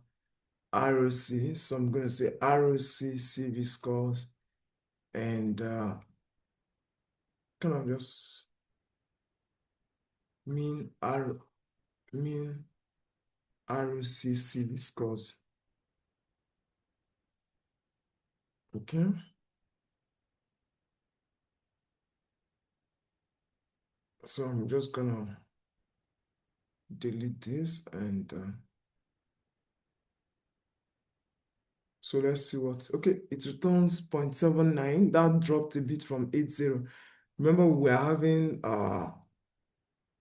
ROC. So I'm going to say ROC CV scores and kind of just mean ROC CV scores. Okay. So I'm just gonna delete this and so let's see what, okay, it returns 0.79. That dropped a bit from 80. Remember, we're having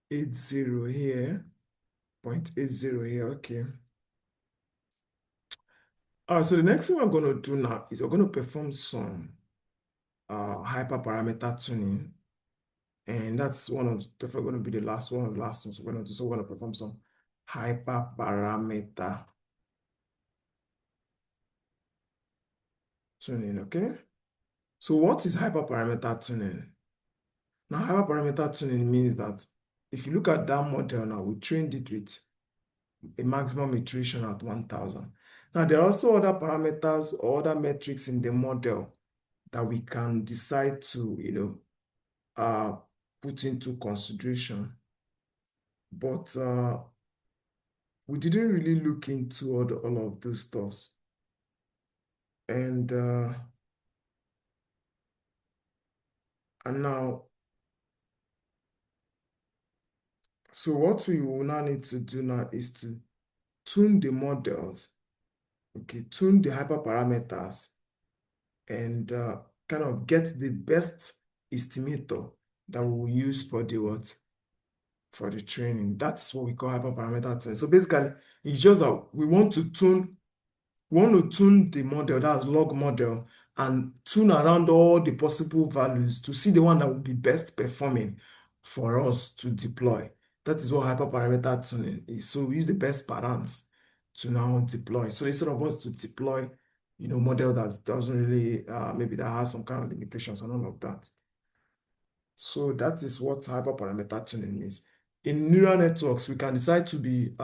80 here, 0.80 here, okay. All right, so the next thing we're going to do now is we're going to perform some hyperparameter tuning. And that's definitely going to be the last one of the last ones we're going to do. So we're going to perform some hyperparameter tuning, okay? So what is hyperparameter tuning? Now, hyperparameter tuning means that if you look at that model now, we trained it with a maximum iteration at 1,000. Now, there are also other parameters or other metrics in the model that we can decide to, put into consideration. But we didn't really look into all of those stuffs. And and now, so what we will now need to do now is to tune the models, okay, tune the hyperparameters, and kind of get the best estimator that we'll use for the what? For the training. That's what we call hyperparameter tuning. So basically, it's just that we want to tune the model, that's log model, and tune around all the possible values to see the one that will be best performing for us to deploy. That is what hyperparameter tuning is. So we use the best params to now deploy. So instead of us to deploy, model that doesn't really, maybe that has some kind of limitations and all of that. So that is what hyperparameter tuning means. In neural networks, we can decide to be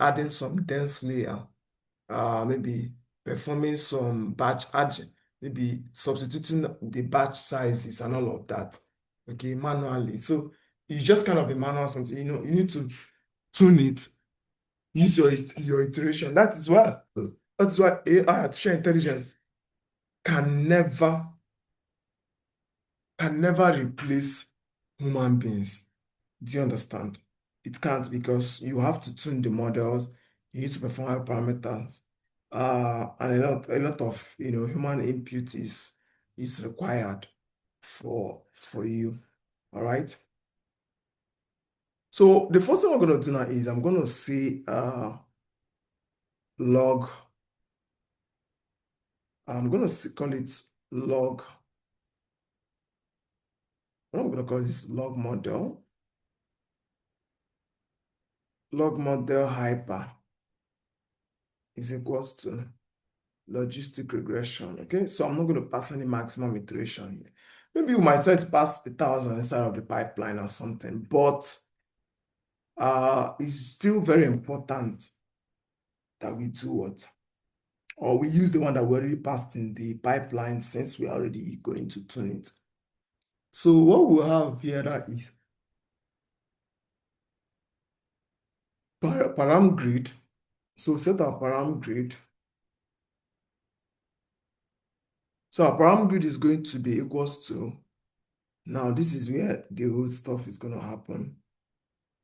adding some dense layer, maybe performing some batch add, maybe substituting the batch sizes and all of that, okay, manually. So it's just kind of a manual something, you need to tune it, use your iteration. That is why AI, artificial intelligence, can never replace human beings. Do you understand? It can't, because you have to tune the models, you need to perform hyperparameters, and a lot of human input is required for you. All right. So the first thing we're going to do now is I'm going to say log. I'm going to call it log. What I'm going to call this log model. Log model hyper is equals to logistic regression. Okay, so I'm not going to pass any maximum iteration here. Maybe we might try to pass 1,000 inside of the pipeline or something, but it's still very important that we do what? Or we use the one that we already passed in the pipeline, since we're already going to tune it. So what we'll have here, that is param grid. So set our param grid. So our param grid is going to be equals to, now this is where the whole stuff is going to happen.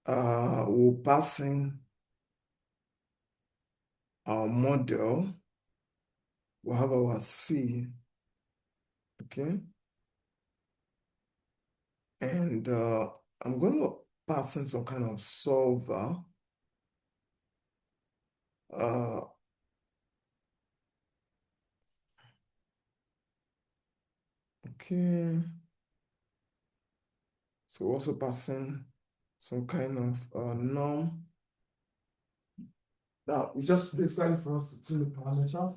We'll pass in our model. We'll have our C, okay? And I'm going to pass in some kind of solver. Uh, okay. So also passing some kind of norm. Now, it's just basically for us to tune the parameters.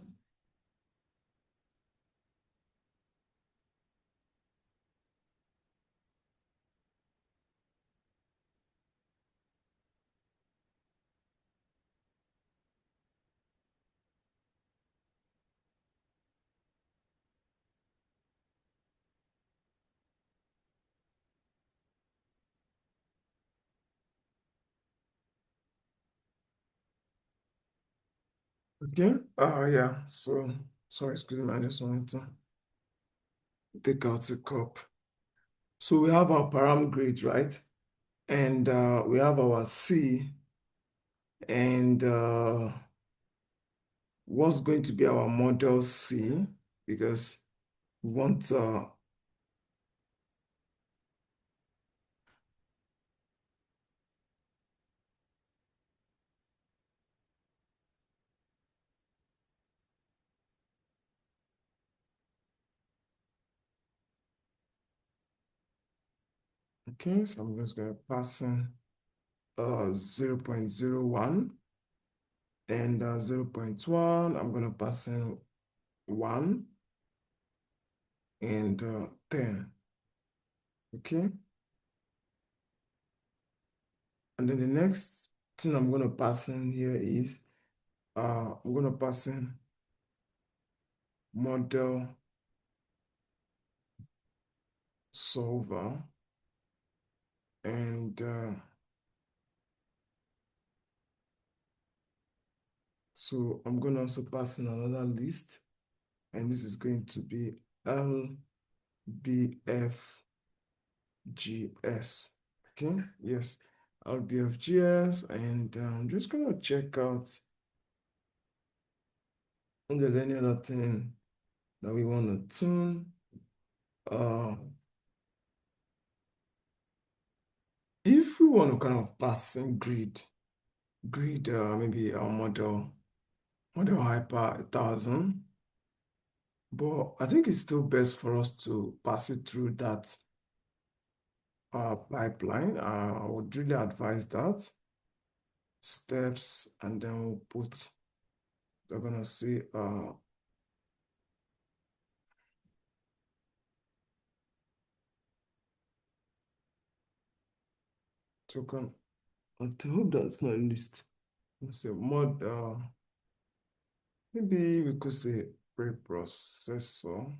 Okay. Yeah. So, sorry, excuse me. I just wanted to take out a cup. So we have our param grid, right? And we have our C, and what's going to be our model C, because we want okay, so I'm just going to pass in 0.01, and 0.1, I'm going to pass in 1, and 10. Okay. And then the next thing I'm going to pass in here is I'm going to pass in model solver, and So I'm going to also pass in another list, and this is going to be LBFGS. Okay, yes, LBFGS, and I'm just going to check out if there's any other thing that we want to tune. Uh, if we want to kind of pass in grid, maybe our model hyper 1000, but I think it's still best for us to pass it through that pipeline. I would really advise that steps, and then we'll put, they're gonna say token. I hope that's not a list. Let's say mod, maybe we could say preprocessor,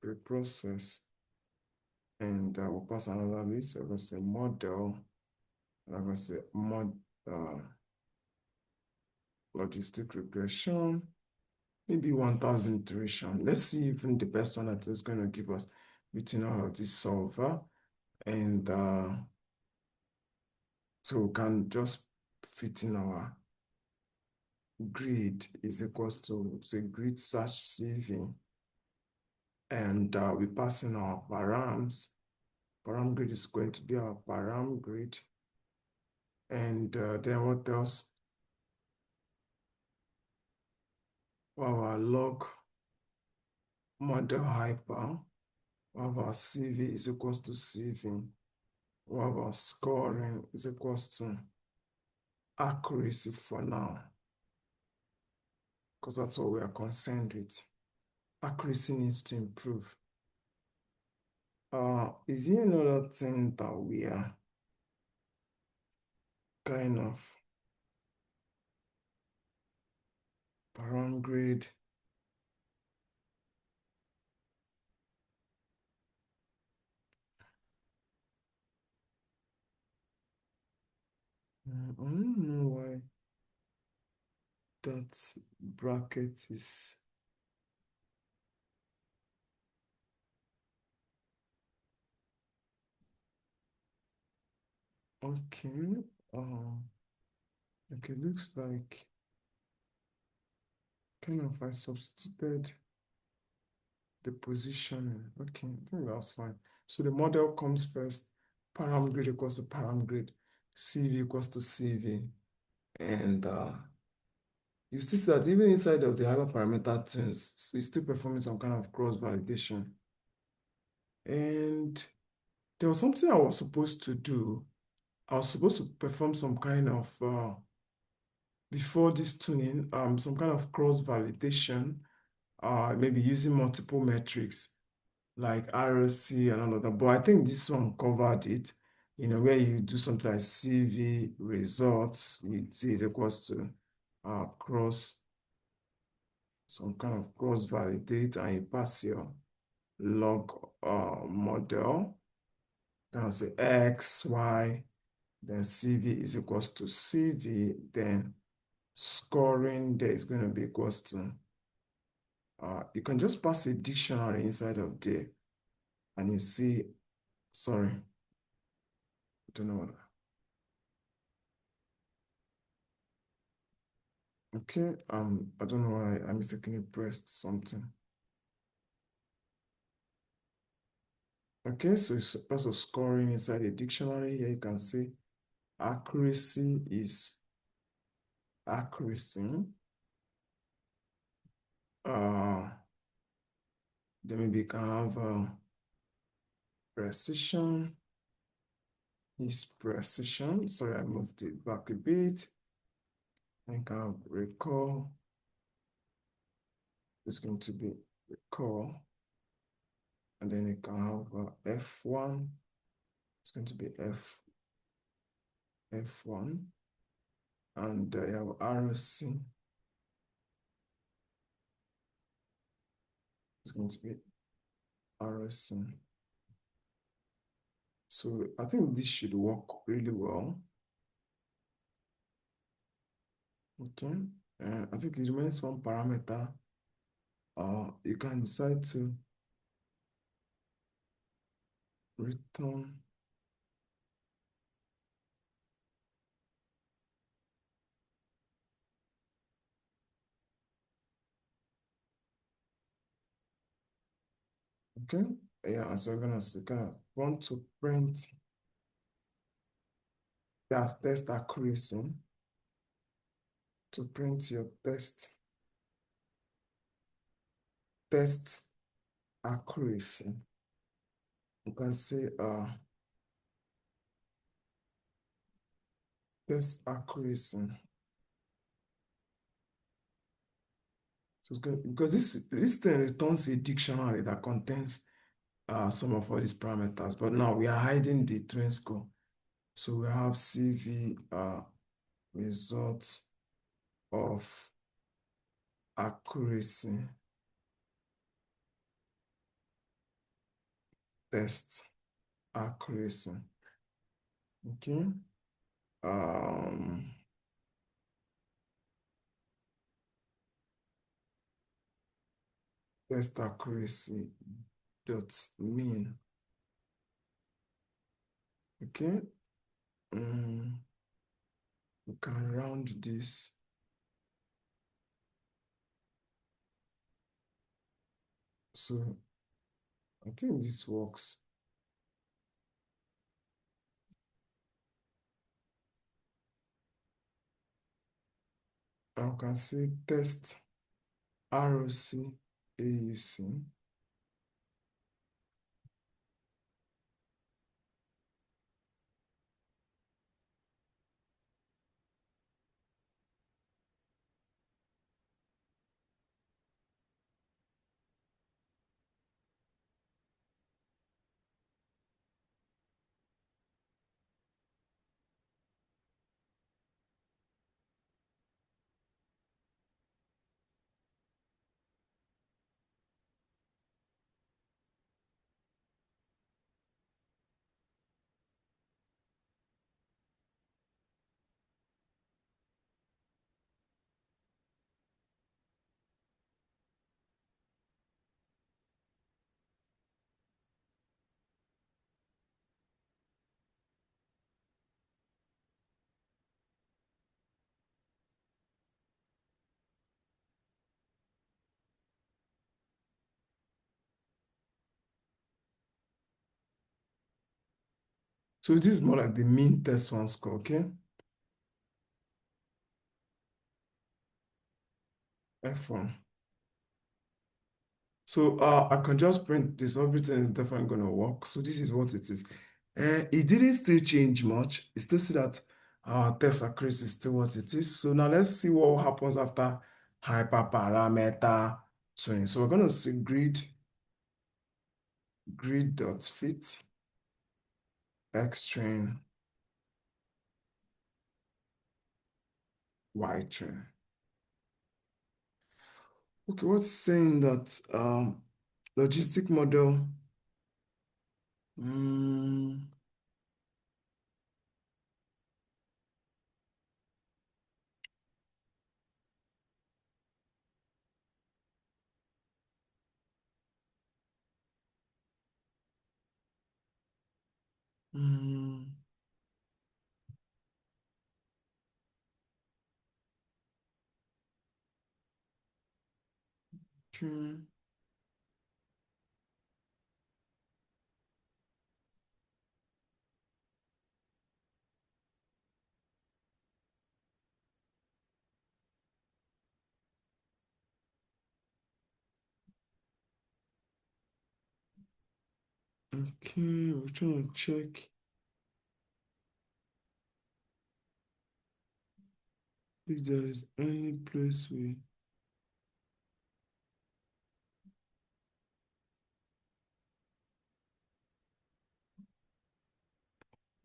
preprocess, and we'll pass another list. I'm gonna say model, and I'm gonna say uh, logistic regression, maybe 1000 iteration. Let's see even the best one that is going to give us between all of this solver. And so we can just fit in our grid is equals to, say, grid search CV. And we pass in our params. Param grid is going to be our param grid. And then what else? Our log model hyper. Our CV is equals to CV. Our scoring is equals to accuracy for now, because that's what we are concerned with. Accuracy needs to improve. Is there another thing that we are kind of downgrade? I don't know why that bracket is. Okay. Okay, looks like kind of I substituted the positioning. Okay, I think that's fine. So the model comes first, param grid equals to param grid, CV equals to CV. And you still see that even inside of the hyperparameter tunes, it's still performing some kind of cross validation. And there was something I was supposed to do. I was supposed to perform some kind of, before this tuning, some kind of cross validation, maybe using multiple metrics like RLC and all of that. But I think this one covered it, where you do something like CV results, with Z is equals to cross, some kind of cross validate, and you pass your log model. Then I'll say X, Y, then CV is equals to CV, then scoring there is going to be equals to, you can just pass a dictionary inside of there, and you see, sorry, I don't know what. Okay, I don't know why I mistakenly pressed something. Okay, so it's also scoring inside a dictionary. Here you can see accuracy is accuracy. Uh, then maybe you can have precision is precision. Sorry, I moved it back a bit. I can have recall. It's going to be recall. And then you can have F1. It's going to be F1. And you have RC. It's going to be RC. So I think this should work really well. Okay. I think it remains one parameter. You can decide to return. Okay. Yeah, so we're gonna say, want to print that test accuracy, to print your test accuracy. You can say test accuracy. So it's going because this thing returns a dictionary that contains some of all these parameters, but now we are hiding the train score. So we have CV results of accuracy test accuracy. Okay. Um, test accuracy dot mean. Okay. We can round this. So I think this works. I can say test ROC AUC. So this is more like the mean test one score, okay? F1. So I can just print this, everything is definitely gonna work. So this is what it is. It didn't still change much. It still see that our test accuracy is still what it is. So now let's see what happens after hyperparameter tuning. So we're gonna say grid.fit x train y train. Okay, what's saying that logistic model mm, mm, okay. Okay, we're trying to check if there is any place we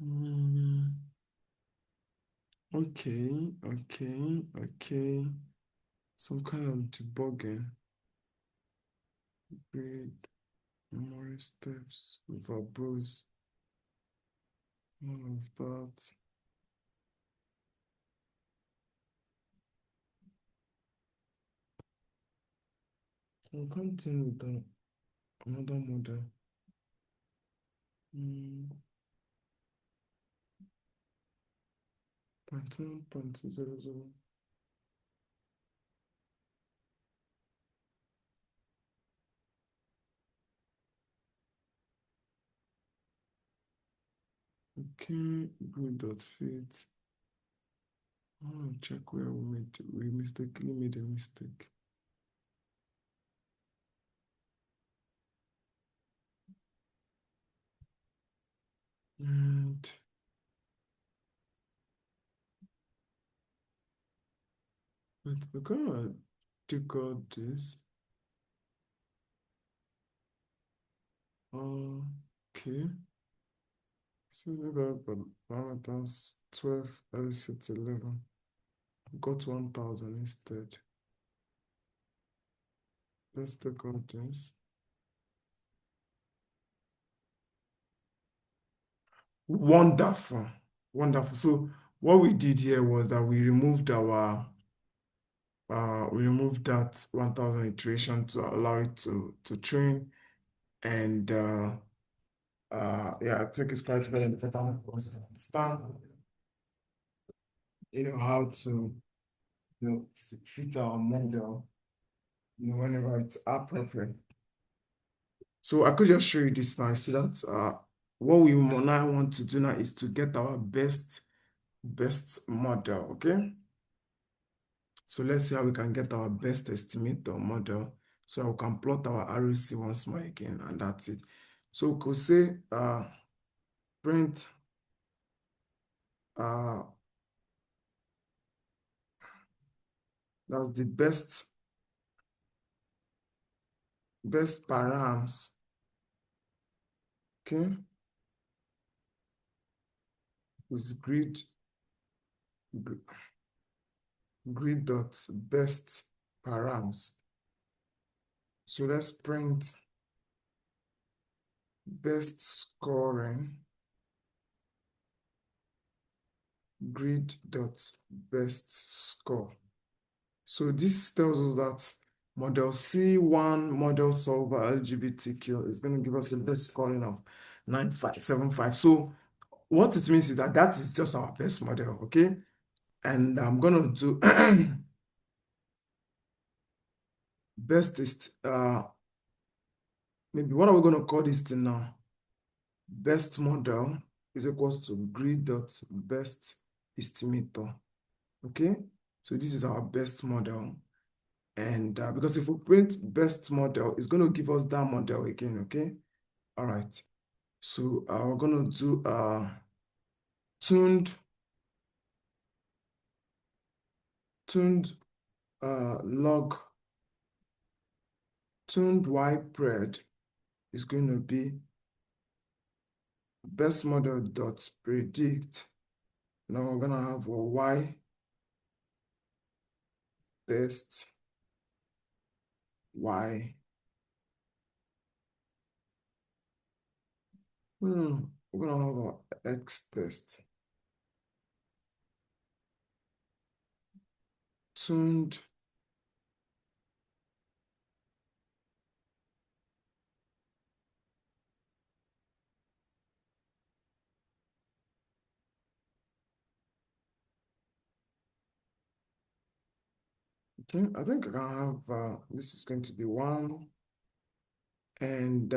mm, okay. Some kind of debugging, grid, memory steps, verbose, none of that. We'll continue with another model. Mm, 0.1.00. Okay, good.fit. Check where we mistakenly made a mistake. And we're gonna take out this. Okay. So we got parameters 12, LCT 11. Got 1000 instead. Let's take out this. Wonderful. Wonderful. So what we did here was that we removed that 1000 iteration to allow it to train. And yeah, I think it's quite very important for us to understand, how to, fit our model, whenever it's appropriate. So I could just show you this now. See that what we now want to do now is to get our best model, okay? So let's see how we can get our best estimator model. So we can plot our ROC once more again, and that's it. So we could say print that's the best params, okay? Is grid dot best params. So let's print best scoring grid dot best score. So this tells us that model C1 model solver LGBTQ is going to give us a best scoring of 9575. So what it means is that is just our best model, okay? And I'm going to do best is maybe what are we going to call this thing now? Best model is equals to grid dot best estimator, okay? So this is our best model. And because if we print best model, it's going to give us that model again, okay? All right. So we're going to do tuned log, tuned Y-pred is going to be best model dot predict. Now we're going to have a Y test Y. We're going to have a X test. Tuned okay, I think I can have this is going to be 1. And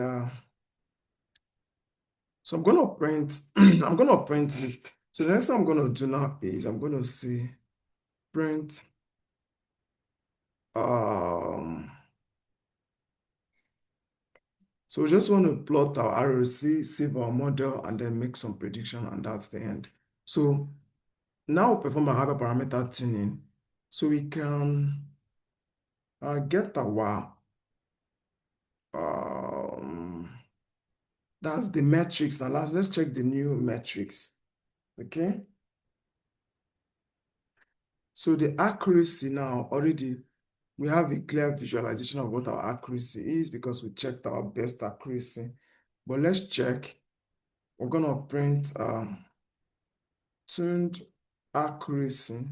so I'm gonna print, I'm gonna print this. So the next thing I'm gonna do now is I'm gonna say print so we just want to plot our ROC, save our model, and then make some prediction, and that's the end. So now we perform a hyperparameter tuning. So we can get our that's the metrics. Now let's check the new metrics. Okay. So the accuracy now already we have a clear visualization of what our accuracy is because we checked our best accuracy. But let's check. We're gonna print tuned accuracy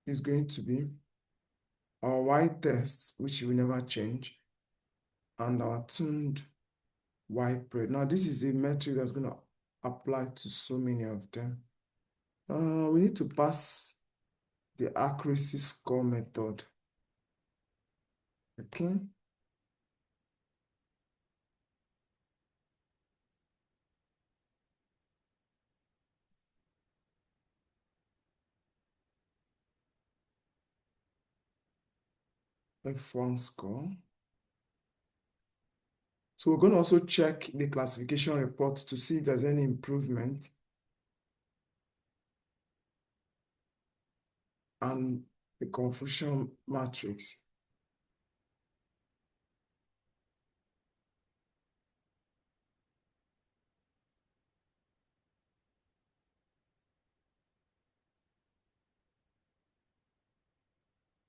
is going to be our Y test, which will never change, and our tuned Y pre. Now, this is a metric that's going to apply to so many of them. We need to pass the accuracy score method. Okay. F1 score. So we're going to also check the classification report to see if there's any improvement and the confusion matrix.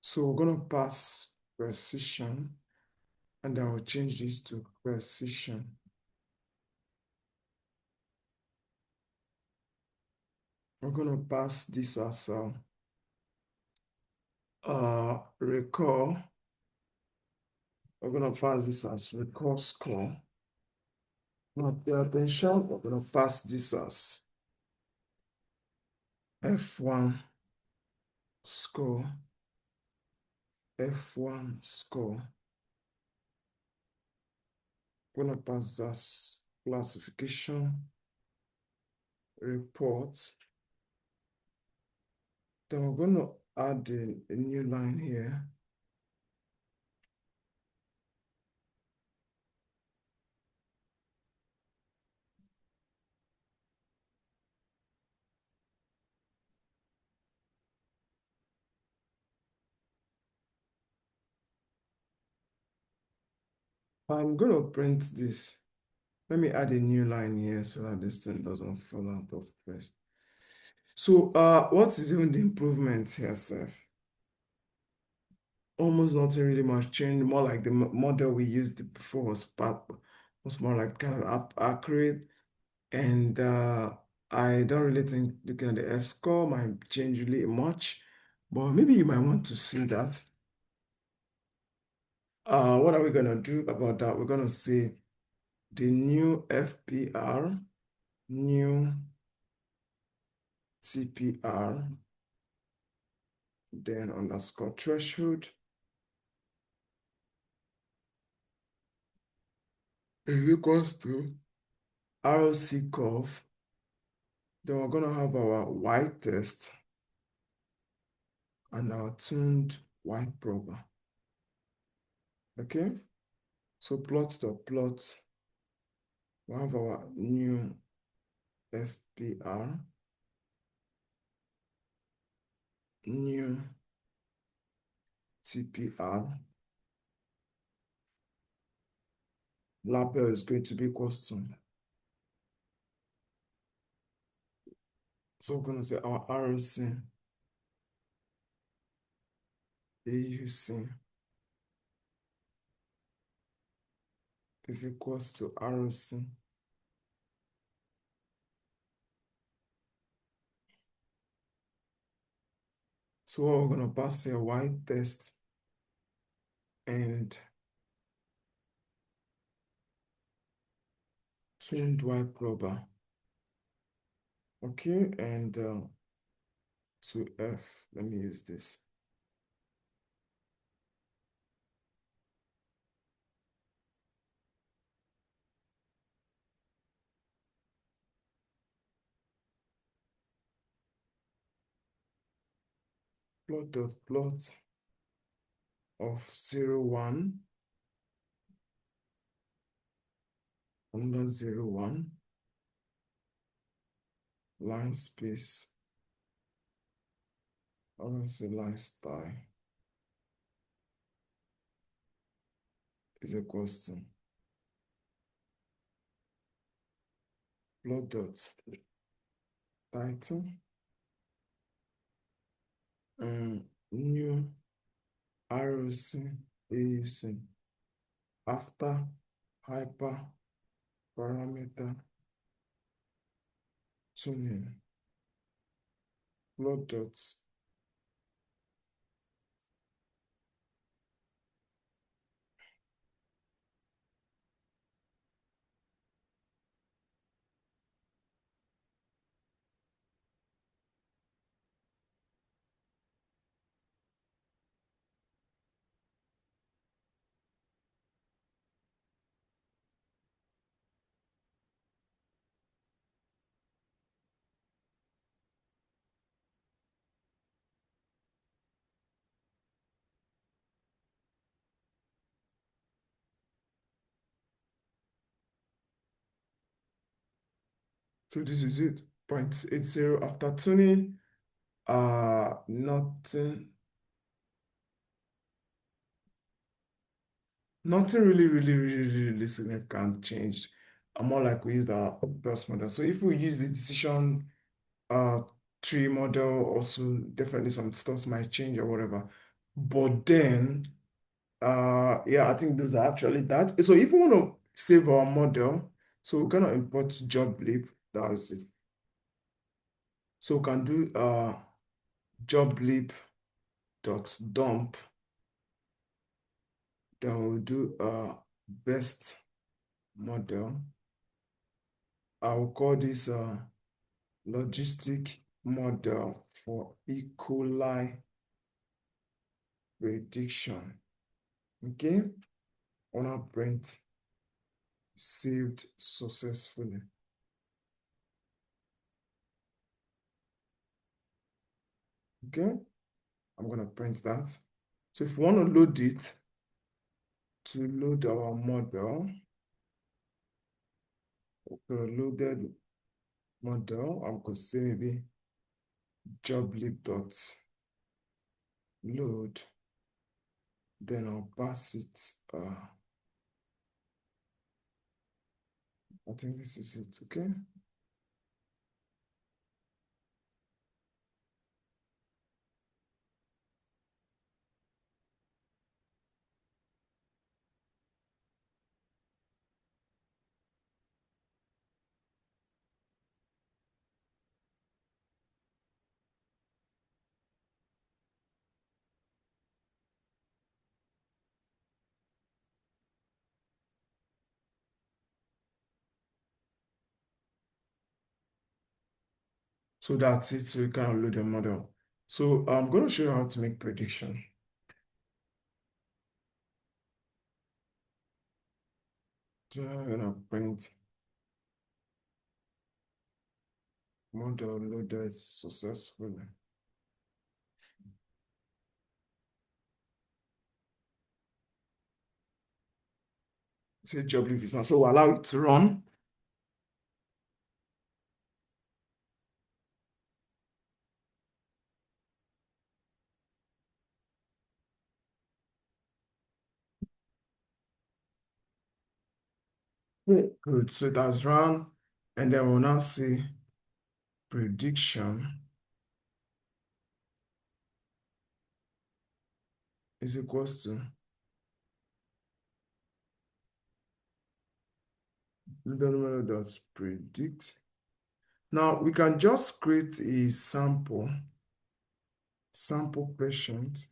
So we're going to pass precision, and then we'll change this to precision. We're going to pass this as recall. We're going to pass this as recall score. Now pay attention, we're going to pass this as F1 score, F1 score. We're going to pass this classification report. Then we're going to add a new line here. I'm going to print this. Let me add a new line here so that this thing doesn't fall out of place. So what is even the improvement here, Seth? Almost nothing really much changed. More like the model we used before was more like kind of accurate. And I don't really think looking at the F score might change really much, but maybe you might want to see that. What are we gonna do about that? We're gonna say the new FPR, new TPR, then underscore threshold is equals to ROC curve. Then we're gonna have our Y test and our tuned Y prober. Okay, so plot the plot. We have our new FPR, new TPR. Label is going to be equals to. So we're going to say our ROC, AUC is equals to ROC. So we're going to pass here Y test and tuned Y prober. Okay, and to F, let me use this. Plot dot plot of 0, 1 under 0, 1 line space. I want to say line style is equals to plot dot title new ROC AUC after hyperparameter tuning plot dot So this is it, 0.80 after tuning. Nothing really significant changed. More like we used our best model. So if we use the decision uh tree model, also definitely some stuff might change or whatever. But then yeah, I think those are actually that. So if we want to save our model, so we're gonna import job lib. That's it. So we can do job lib dot dump. Then we'll do best model. I will call this logistic model for E. coli prediction. Okay, on our print saved successfully. Okay, I'm gonna print that. So if we want to load it, to load our model, loaded model, I'm going to say maybe joblib dot load, then I'll pass it. I think this is it. Okay. So that's it. So you can load the model. So I'm going to show you how to make prediction. So I'm going to print model loaded successfully. Say job leave is now. So we'll allow it to run. Good. So that's run. And then we'll now see prediction is equals to dot predict. Now we can just create a sample patient.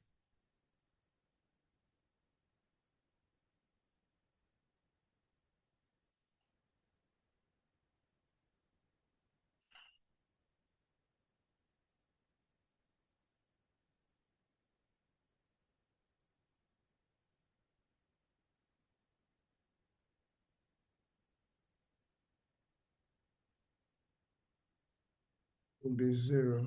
Will be 0.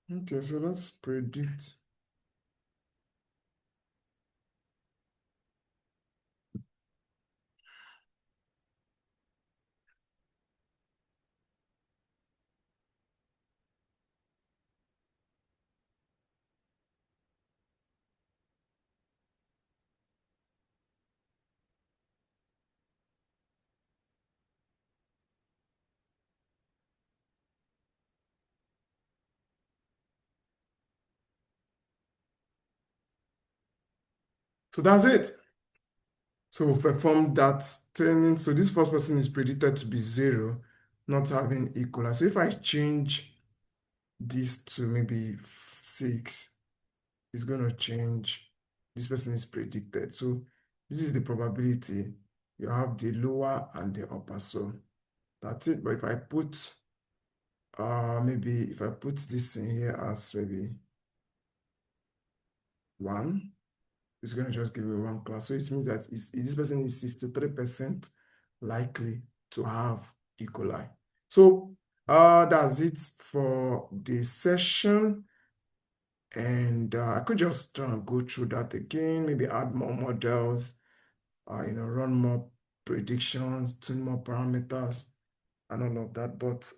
Okay, so let's predict. So that's it. So we've performed that training. So this first person is predicted to be 0, not having equal. So if I change this to maybe 6, it's going to change. This person is predicted. So this is the probability. You have the lower and the upper. So that's it. But if I put, maybe if I put this in here as maybe 1, it's going to just give me 1 class. So it means that this person is 63% likely to have E. coli. So That's it for the session. And I could just go through that again, maybe add more models, run more predictions, tune more parameters, and all of that. But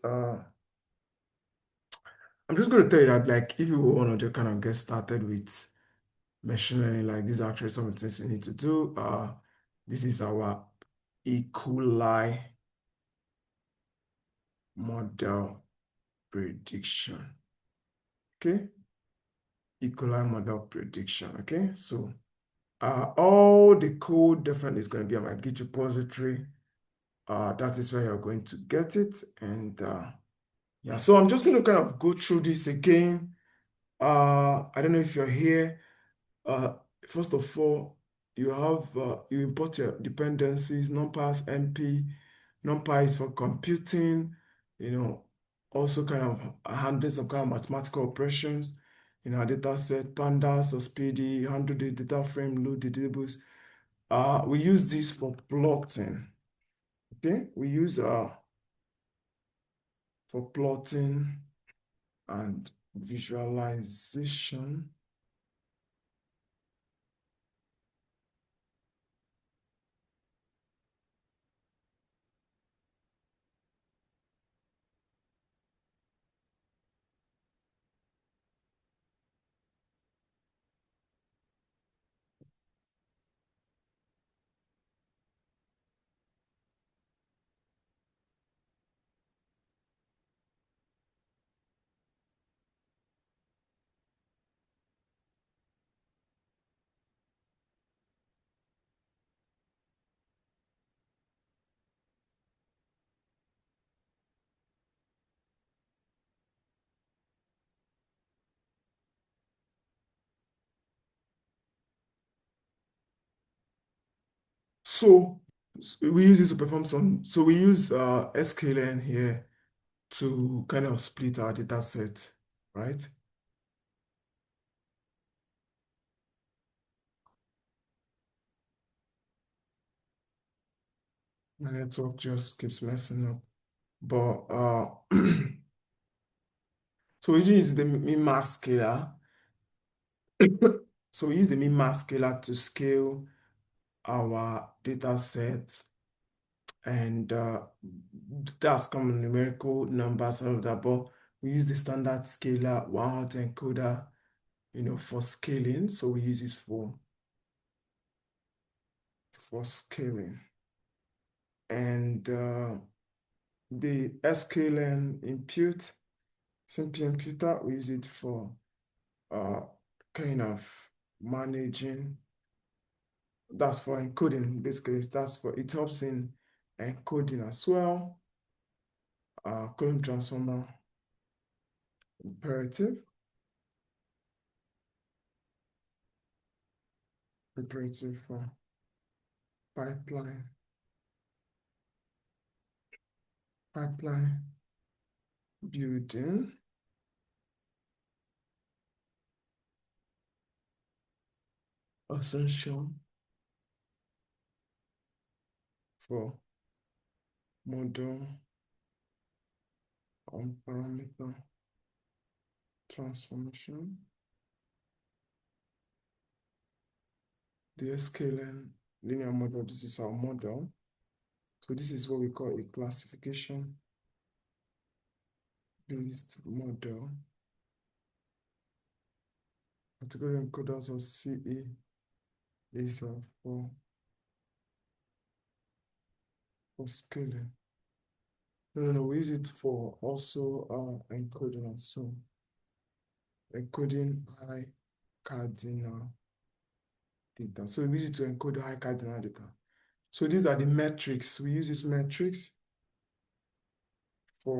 I'm just going to tell you that, like, if you want to kind of get started with machine learning, like, these are actually some of the things you need to do. This is our E. coli model prediction. Okay, E. coli model prediction. Okay, so all the code definitely is going to be on my Git repository. That is where you're going to get it. And yeah, so I'm just going to kind of go through this again. I don't know if you're here. Uh, First of all, you import your dependencies, NumPy, NP. NumPy is for computing, also kind of handling some kind of mathematical operations. Our data set, pandas or speedy, handle the data frame, load the tables. We use this for plotting. Okay, we use for plotting and visualization. So we use this to perform some, so we use sklearn here to kind of split our data set, right? My network just keeps messing up. But so we use the min-max scalar. So we use the min-max scalar to scale our data set, and that's common numerical numbers and all of that. But we use the standard scalar 1 hot encoder, for scaling. So we use this for scaling. And the sklearn input, simple imputer, we use it for kind of managing. That's for encoding, basically. It helps in encoding as well. Column transformer imperative for pipeline building, essential for model on parameter transformation. The sklearn linear model, this is our model. So this is what we call a classification based model. Category encoders of CE is for scaling. No, we use it for also encoding and so encoding high cardinal data. So we use it to encode high cardinal data. So these are the metrics. We use these metrics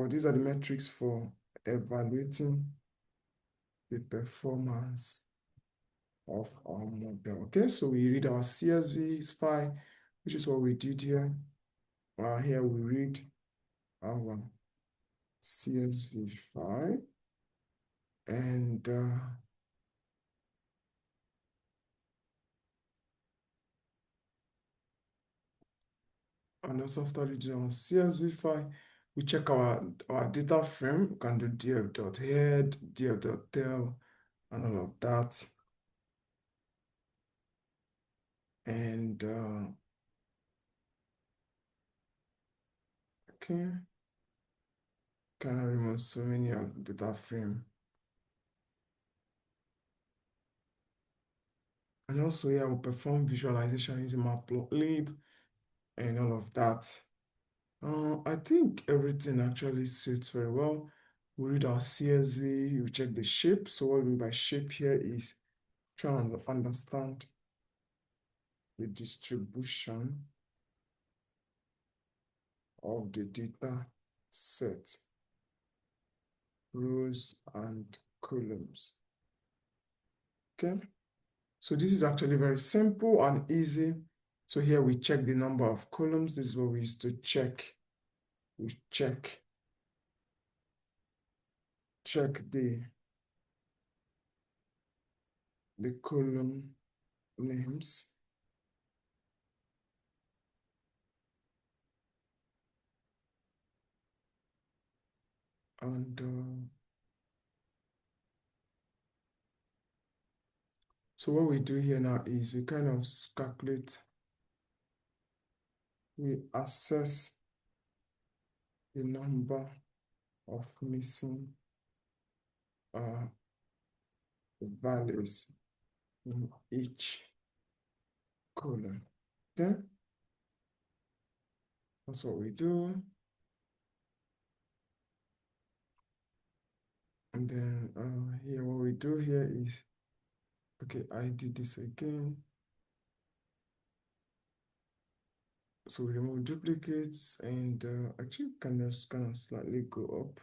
these are the metrics for evaluating the performance of our model. Okay, so we read our CSV file, which is what we did here. Here we read our CSV file, and also after reading our CSV file, we check our data frame. We can do df.head, df.tail, and all of that. And okay, can I remove so many of the data frame? And also here we'll perform visualization using matplotlib and all of that. I think everything actually suits very well. We read our CSV, we check the shape. So what we mean by shape here is trying to understand the distribution of the data set, rows and columns. Okay, so this is actually very simple and easy. So here we check the number of columns. This is what we used to check. We check the column names. And so what we do here now is we kind of calculate, we assess the number of missing values in each column. Okay, that's what we do. And then here, what we do here is, okay, I did this again. So we remove duplicates and actually can just kind of slightly go up.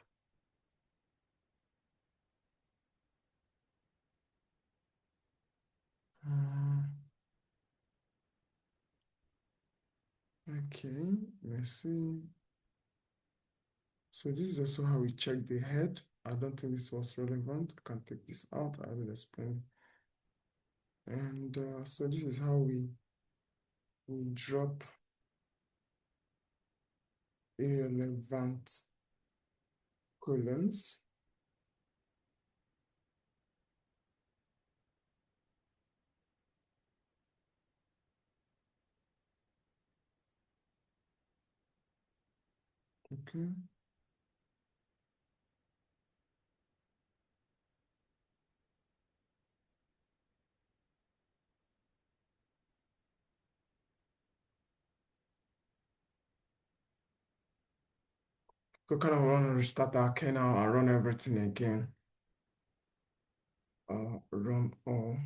Okay, let's see. So this is also how we check the head. I don't think this was relevant. I can take this out. I will explain. And so this is how we drop irrelevant columns. Okay. So kind of want to restart our kernel and run everything again. Run all.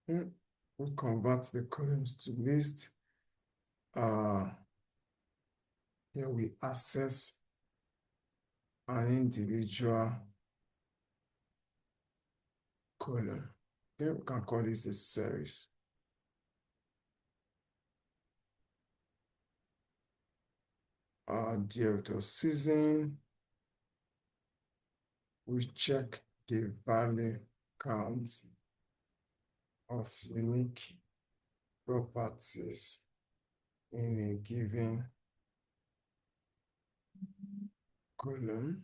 Yeah. We convert the columns to list. Here we access an individual column. Okay, we can call this a series. Df season, we check the value count of unique properties in a given column.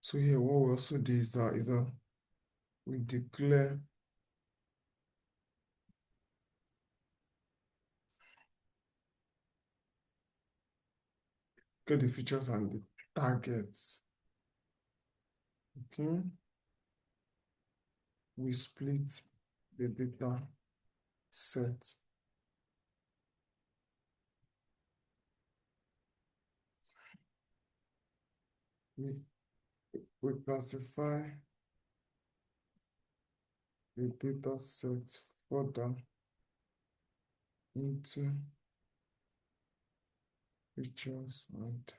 So here, what we also do is we declare get the features and the targets. Okay, we split the data set. We classify the data set further into features and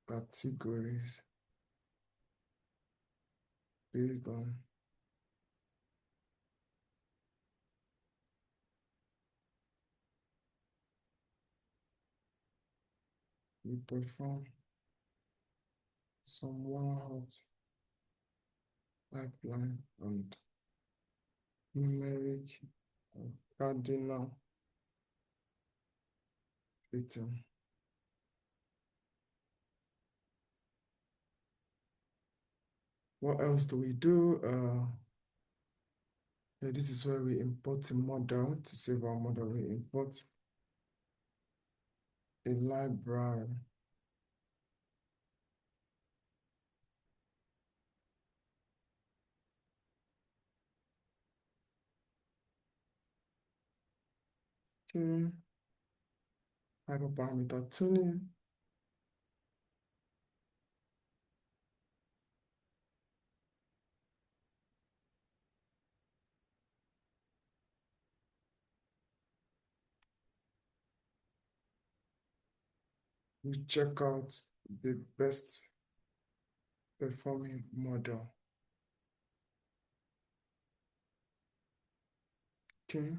categories based on we perform some one-hot pipeline and numeric and cardinal fitting. What else do we do? Yeah, this is where we import a model. To save our model, we import a library. Okay. Hyperparameter tuning. We check out the best performing model. Okay.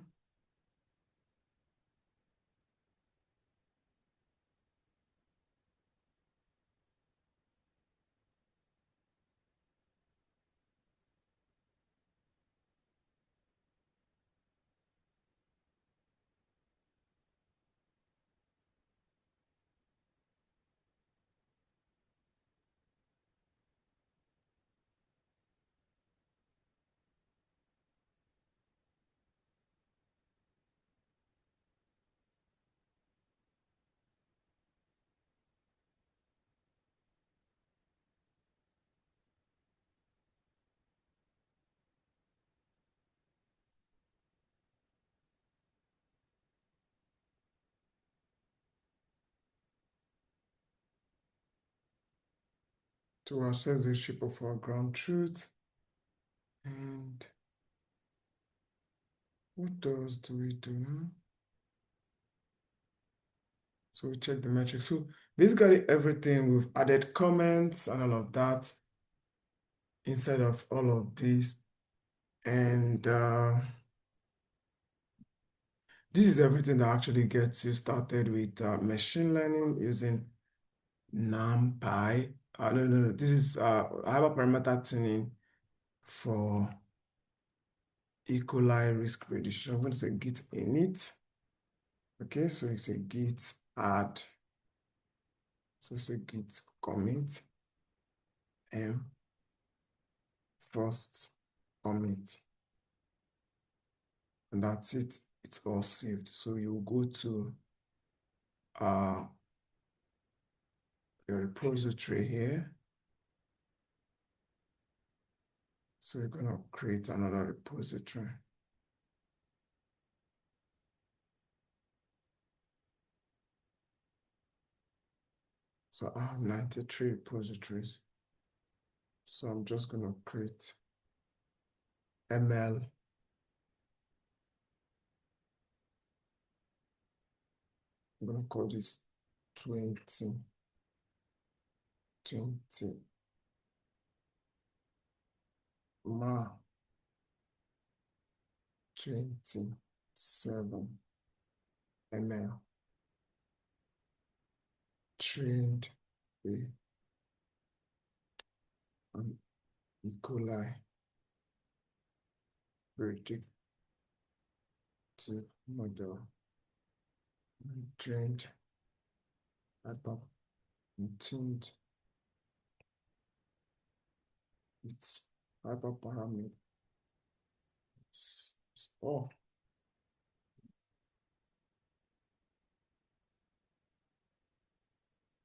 To assess the shape of our ground truth. And what else do we do? So we check the metrics. So basically everything, we've added comments and all of that inside of all of this. And this is everything that actually gets you started with machine learning using NumPy. No. This is hyperparameter tuning for E. coli risk prediction. I'm going to say git init. Okay, so it's a git add. So it's a git commit and first commit. And that's it. It's all saved. So you go to your repository here. So you're going to create another repository. So I have 93 repositories. So I'm just going to create ML. I'm going to call this 20 ma 27 ml trained with an E. coli predictive model and trained hyper tuned It's hyperparameter. Oh,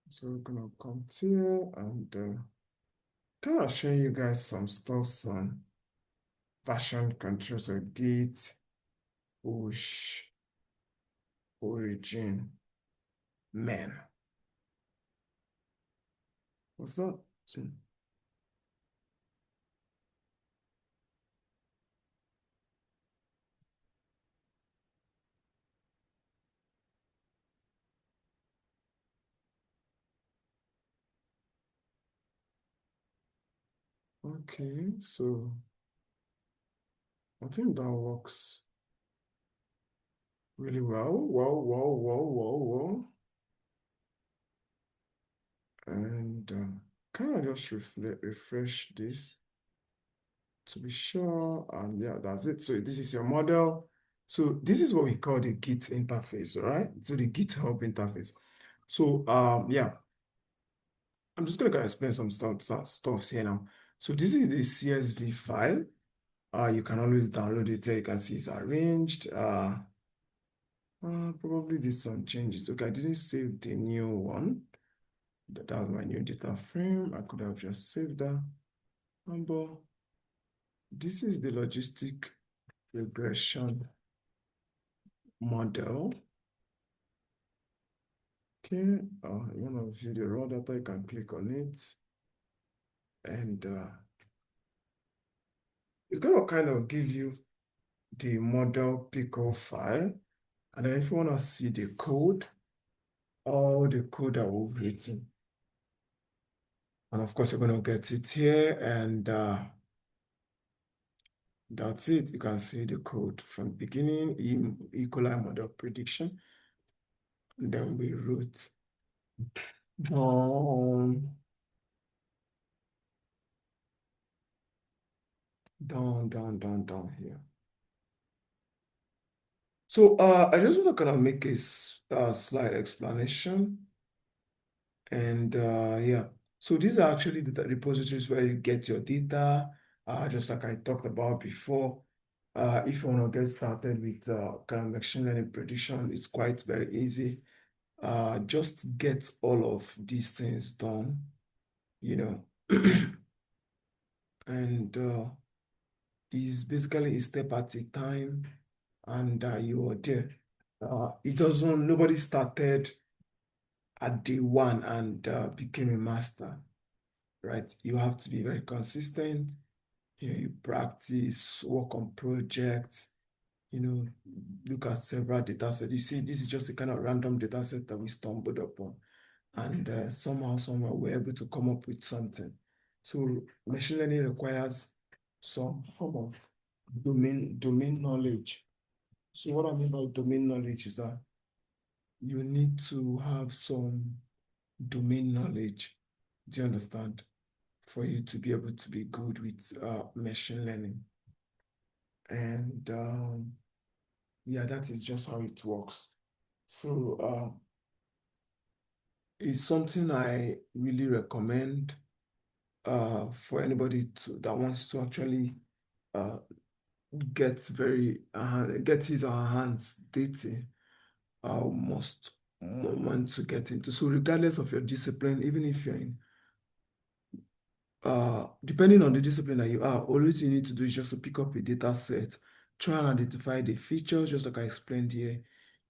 so we're gonna come here and kind of show you guys some stuff on version control. So git push origin man. What's that? Okay, so I think that works really well. Whoa. And can I just refresh this to be sure? And yeah, that's it. So this is your model. So this is what we call the Git interface, all right? So the GitHub interface. So yeah, I'm just gonna explain some stuff here now. So this is the CSV file. You can always download it here. You can see it's arranged. Probably did some changes. Okay, I didn't save the new one. That was my new data frame. I could have just saved that. But this is the logistic regression model. Okay, you want to view the raw data, you can click on it. And it's going to kind of give you the model pickle file. And then if you want to see the code, all the code that we've written. And of course, you're going to get it here. And that's it. You can see the code from beginning, E. coli model prediction. And then we wrote down, down here. So I just want to kind of make a slide explanation. And yeah, so these are actually the repositories where you get your data, just like I talked about before. If you want to get started with kind of machine learning prediction, it's quite very easy. Just get all of these things done, you know. And it's basically a step at a time, and you are there. Nobody started at day one and became a master, right? You have to be very consistent. You practice, work on projects, look at several data sets. You see, this is just a kind of random data set that we stumbled upon. And somehow, somewhere, we're able to come up with something. So machine learning requires some form of domain knowledge. So what I mean by domain knowledge is that you need to have some domain knowledge. Do you understand? For you to be able to be good with machine learning. And yeah, that is just how it works. So it's something I really recommend for anybody that wants to actually uh, get his or her hands dirty. Must want to get into. So regardless of your discipline, even if you're in depending on the discipline that you are, all you need to do is just to pick up a data set, try and identify the features, just like I explained here.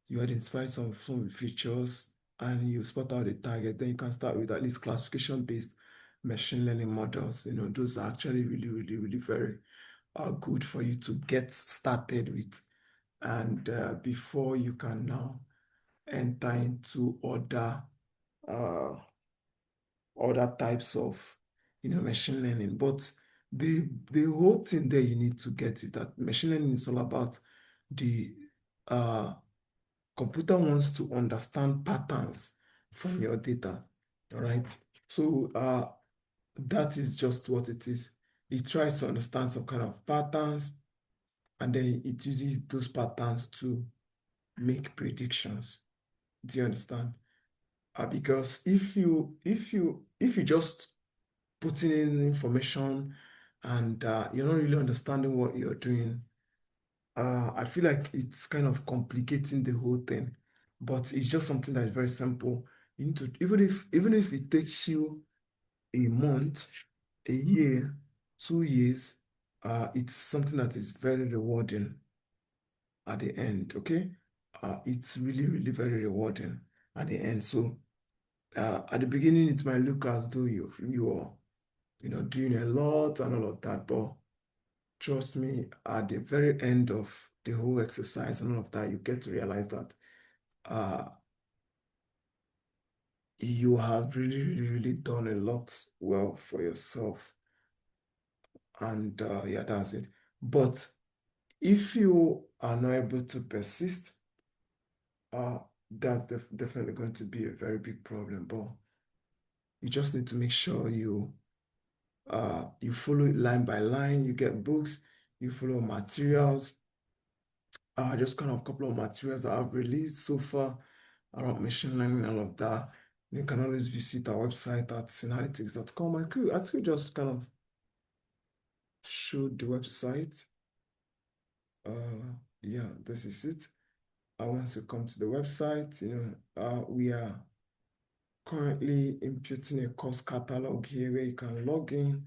You identify some features and you spot out the target. Then you can start with at least classification-based machine learning models. Those are actually really very good for you to get started with. And before you can now enter into uh, other types of machine learning. But the whole thing there you need to get is that machine learning is all about the uh, computer wants to understand patterns from your data. All right. So that is just what it is. It tries to understand some kind of patterns, and then it uses those patterns to make predictions. Do you understand? Because if you just putting in information and you're not really understanding what you're doing, I feel like it's kind of complicating the whole thing, but it's just something that is very simple. You need to, even if it takes you a month, a year, 2 years, it's something that is very rewarding at the end, okay? It's really, really very rewarding at the end. So at the beginning, it might look as though you're, doing a lot and all of that, but trust me, at the very end of the whole exercise and all of that, you get to realize that uh, you have really, really, really done a lot well for yourself. And yeah, that's it. But if you are not able to persist, uh, that's definitely going to be a very big problem. But you just need to make sure you follow it line by line. You get books, you follow materials. Just kind of a couple of materials that I've released so far around machine learning and all of that. You can always visit our website at synalytics.com. I could just kind of show the website. Yeah, this is it. Once you come to the website, we are currently imputing a course catalog here where you can log in,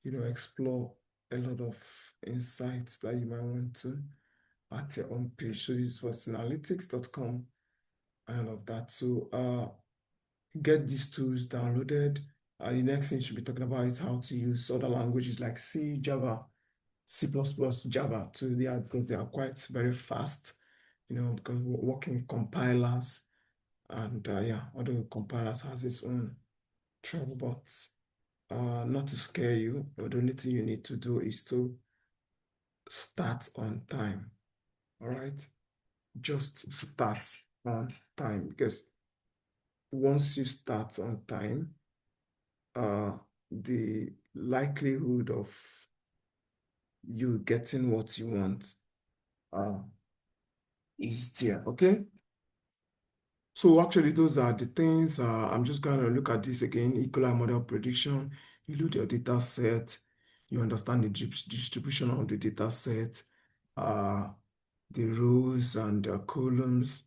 explore a lot of insights that you might want to at your own page. So this is for synalytics.com and all of that. So get these tools downloaded. The next thing you should be talking about is how to use other languages like C, Java, C++, Java too. Because they are quite very fast, because we're working with compilers. And yeah, although compilers has its own trouble, but not to scare you, but the only thing you need to do is to start on time. All right? Just start on time, because once you start on time, the likelihood of you getting what you want uh, is there. Okay? So actually, those are the things. I'm just going to look at this again. E. coli model prediction. You load your data set. You understand the distribution of the data set, uh, the rows and the columns.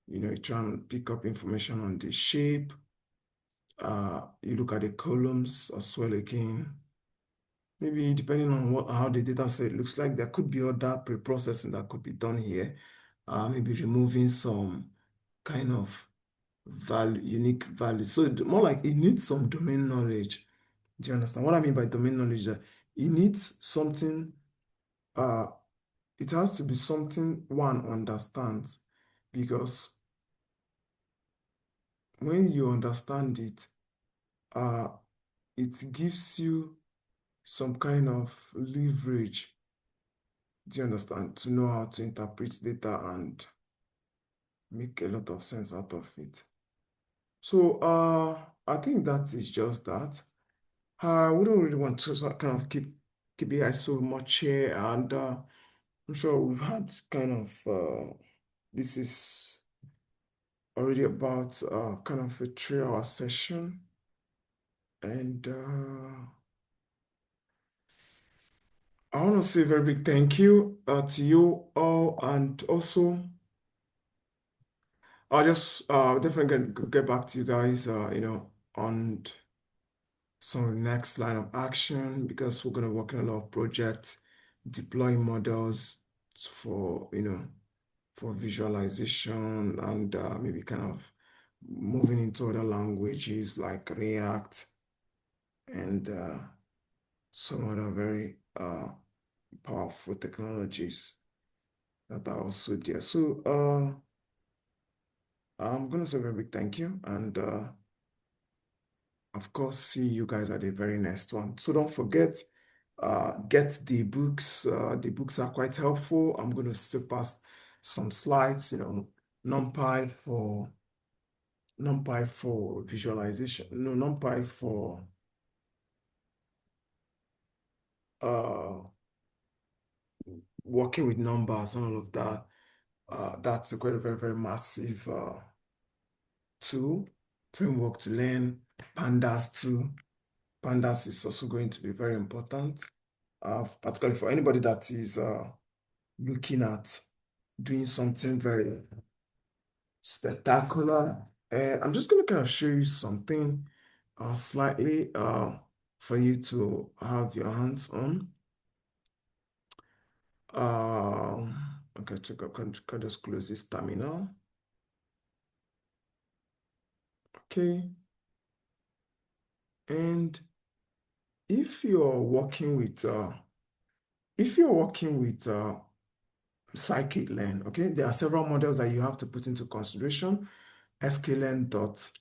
You try and pick up information on the shape. You look at the columns as well again. Maybe depending on how the data set looks like, there could be other pre-processing that could be done here. Maybe removing some kind of unique value. So more like it needs some domain knowledge. Do you understand what I mean by domain knowledge? That it needs something, uh, it has to be something one understands, because when you understand it, uh, it gives you some kind of leverage. Do you understand? To know how to interpret data and make a lot of sense out of it. So I think that is just that. We don't really want to kind of keep you guys so much here, and I'm sure we've had kind of this is already about kind of a 3 hour session, and I want to say a very big thank you to you all, and also I'll just definitely get back to you guys, on some next line of action, because we're going to work on a lot of projects, deploying models for, for visualization, and maybe kind of moving into other languages like React and some other very powerful technologies that are also there. So I'm going to say a very big thank you, and of course, see you guys at the very next one. So don't forget, get the books. The books are quite helpful. I'm going to still pass some slides, NumPy for NumPy for visualization. No, NumPy for uh, working with numbers and all of that. That's a very, very, very massive tool, framework to learn. Pandas too. Pandas is also going to be very important. particularly for anybody that is looking at doing something very spectacular. I'm just going to kind of show you something slightly for you to have your hands on. Okay, check out, can just close this terminal. Okay. And if you're working with scikit-learn, okay, there are several models that you have to put into consideration. sklearn dot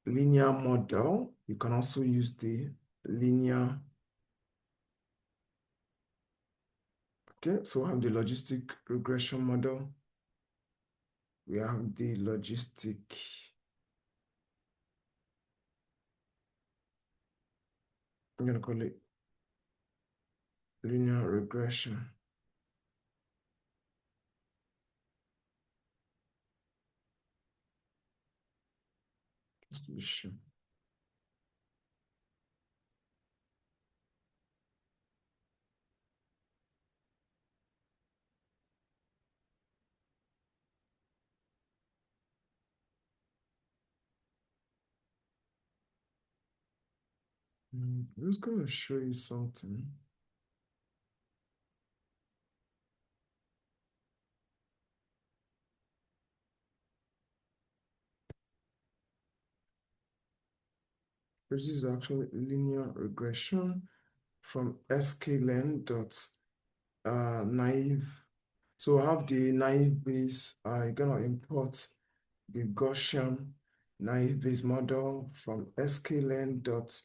linear model. You can also use the linear. Okay, so we have the logistic regression model. We have the logistic. I'm going to call it linear regression. Distribution. I'm just going to show you something. This is actually linear regression from sklearn dot naive. So I have the naive base. I'm gonna import the Gaussian naive base model from sklearn dot.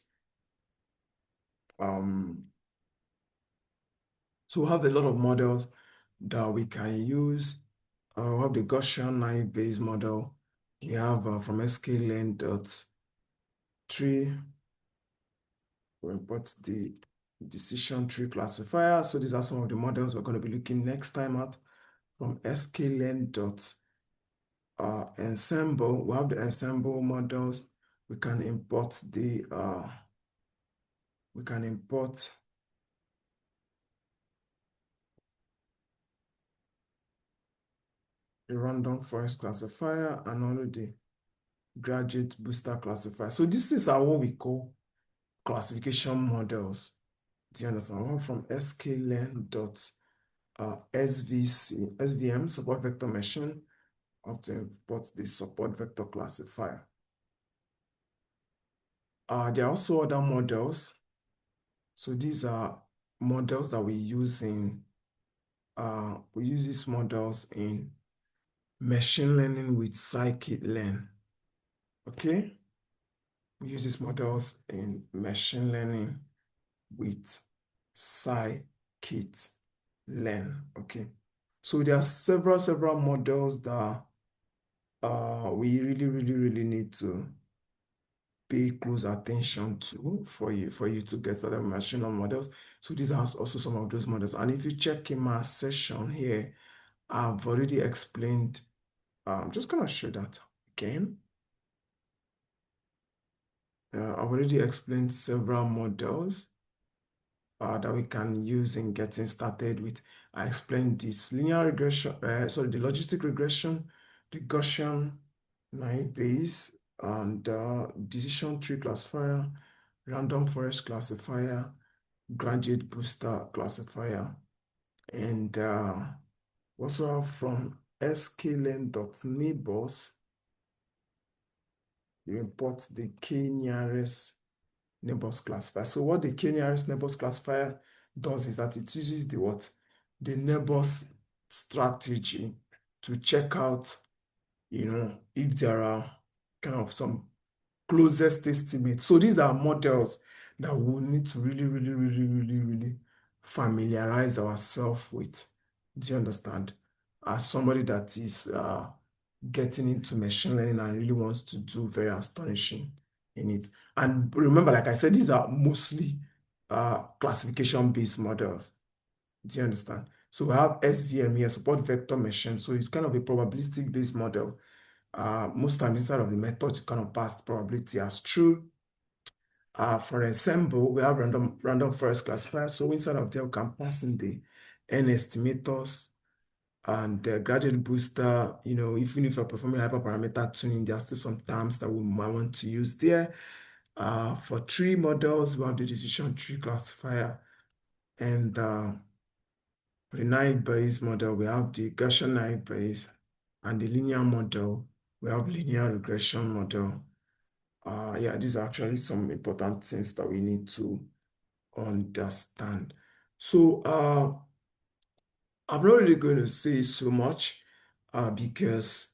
So we have a lot of models that we can use. We have the Gaussian naive base model. We have from sklearn dot tree. We import the decision tree classifier. So these are some of the models we're going to be looking next time at from sklearn dot ensemble. We have the ensemble models. We can import the random forest classifier and only the graduate booster classifier. So this is what we call classification models. Do you understand? One from sklearn dot SVM support vector machine up to import the support vector classifier. There are also other models. So these are models that we use these models in machine learning with scikit-learn. Okay? We use these models in machine learning with scikit-learn. Okay? So there are several models that we really need to pay close attention to for you to get certain machine learning models. So these are also some of those models. And if you check in my session here, I've already explained. I'm just gonna show that again. I've already explained several models that we can use in getting started with. I explained this linear regression, the logistic regression, the Gaussian naive Bayes, and decision tree classifier, random forest classifier, graduate booster classifier, and also from sklearn.neighbors, you import the k-nearest neighbors classifier. So what the k-nearest neighbors classifier does is that it uses the what? The neighbors strategy to check out, if there are kind of some closest estimates. So these are models that we need to really familiarize ourselves with. Do you understand? As somebody that is getting into machine learning and really wants to do very astonishing in it. And remember, like I said, these are mostly classification-based models. Do you understand? So we have SVM here, support vector machine. So it's kind of a probabilistic-based model. Most times inside of the method, you kind of pass probability as true. For ensemble, we have random forest classifier. So inside of there, we can pass in the N estimators and the gradient booster. Even if you're performing hyperparameter tuning, there are still some terms that we might want to use there. For tree models, we have the decision tree classifier. And for the naive Bayes model, we have the Gaussian naive Bayes. And the linear model, we have linear regression model. Yeah, these are actually some important things that we need to understand. So I'm not really going to say so much because,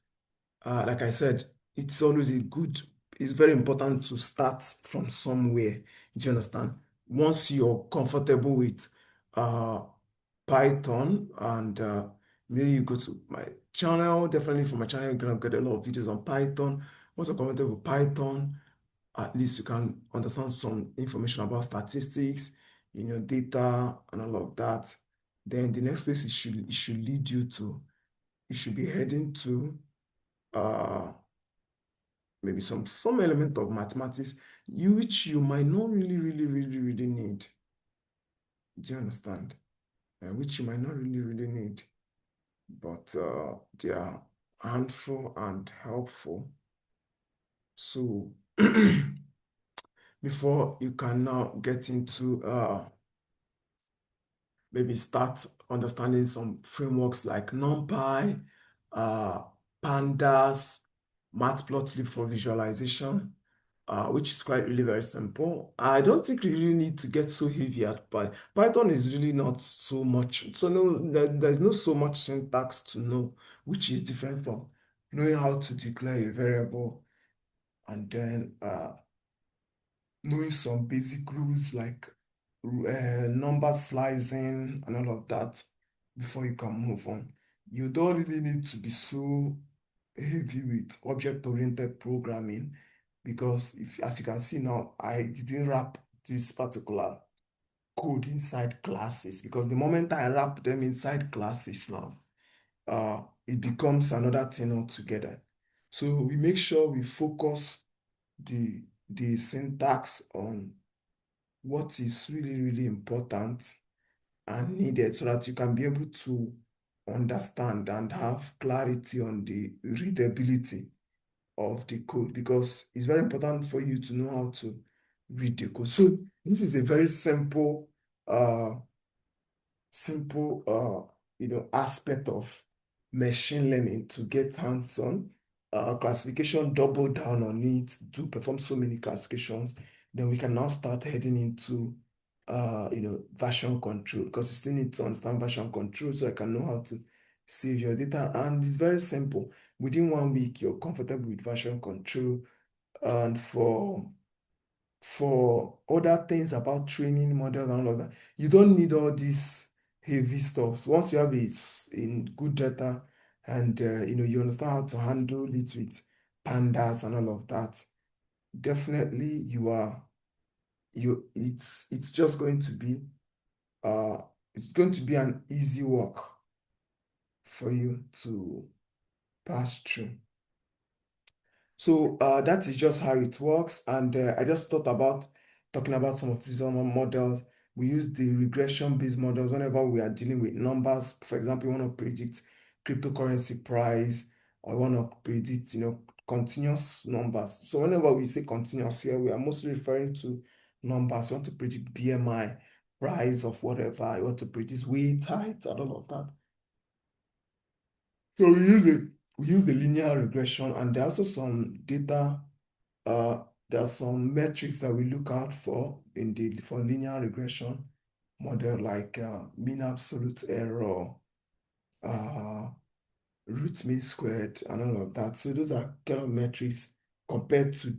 like I said, it's always it's very important to start from somewhere. Do you understand? Once you're comfortable with uh, Python and maybe you go to my channel, definitely for my channel, you're going to get a lot of videos on Python. Once you're comfortable with Python, at least you can understand some information about statistics, data and all of that. Then the next place it should lead you to, you should be heading to uh, maybe some element of mathematics, which you might not really need. Do you understand? Which you might not really need, but they are handful and helpful. So before you can now get into maybe start understanding some frameworks like NumPy, uh, Pandas, Matplotlib for visualization, which is quite really very simple. I don't think you really need to get so heavy at Python. Python is really not so much. So no, there's no so much syntax to know, which is different from knowing how to declare a variable and then knowing some basic rules like number slicing and all of that before you can move on. You don't really need to be so heavy with object-oriented programming because as you can see now, I didn't wrap this particular code inside classes because the moment I wrap them inside classes now, it becomes another thing altogether. So we make sure we focus the syntax on what is really important and needed so that you can be able to understand and have clarity on the readability of the code because it's very important for you to know how to read the code. So this is a very uh, simple aspect of machine learning to get hands-on. Classification, double down on it, do perform so many classifications, then we can now start heading into version control because you still need to understand version control so I can know how to save your data. And it's very simple. Within 1 week, you're comfortable with version control. And for other things about training models and all of that. You don't need all these heavy stuff. So once you have it in good data and you understand how to handle it with pandas and all of that, definitely it's just going to be uh it's going to be an easy work for you to pass through. So that is just how it works. And I just thought about talking about some of these other models. We use the regression-based models whenever we are dealing with numbers. For example, you want to predict cryptocurrency price, or you want to predict, continuous numbers. So whenever we say continuous here, we are mostly referring to numbers. You want to predict BMI, price of whatever. You want to predict weight, height, and all of that. So we use the linear regression, and there are also some data. There are some metrics that we look out for for linear regression model, like mean absolute error, uh, root mean squared, and all of that. So those are kind of metrics compared to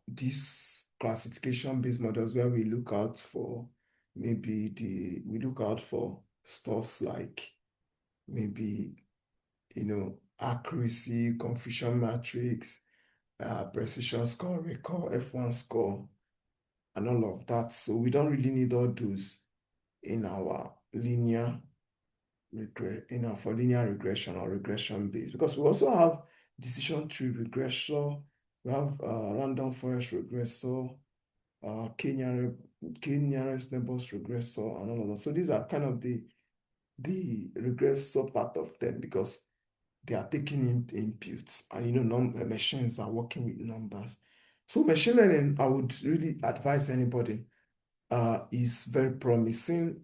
these classification-based models where we look out for we look out for stuffs like maybe accuracy, confusion matrix, precision score, recall, F1 score, and all of that. So we don't really need all those in our for linear regression or regression based because we also have decision tree regression We have random forest regressor, k-nearest neighbors regressor, and all of that. So these are kind of the regressor part of them because they are taking in inputs, and machines are working with numbers. So machine learning, I would really advise anybody, is very promising.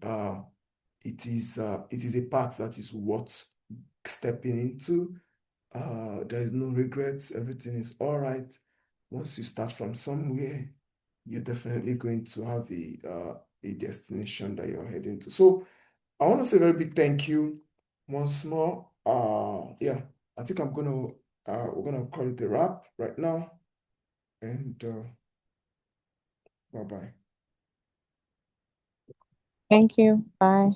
It is a path that is worth stepping into. There is no regrets. Everything is all right. Once you start from somewhere, you're definitely going to have a destination that you're heading to. So I want to say a very big thank you once more. Yeah, I think we're gonna call it a wrap right now. And bye bye. Thank you. Bye.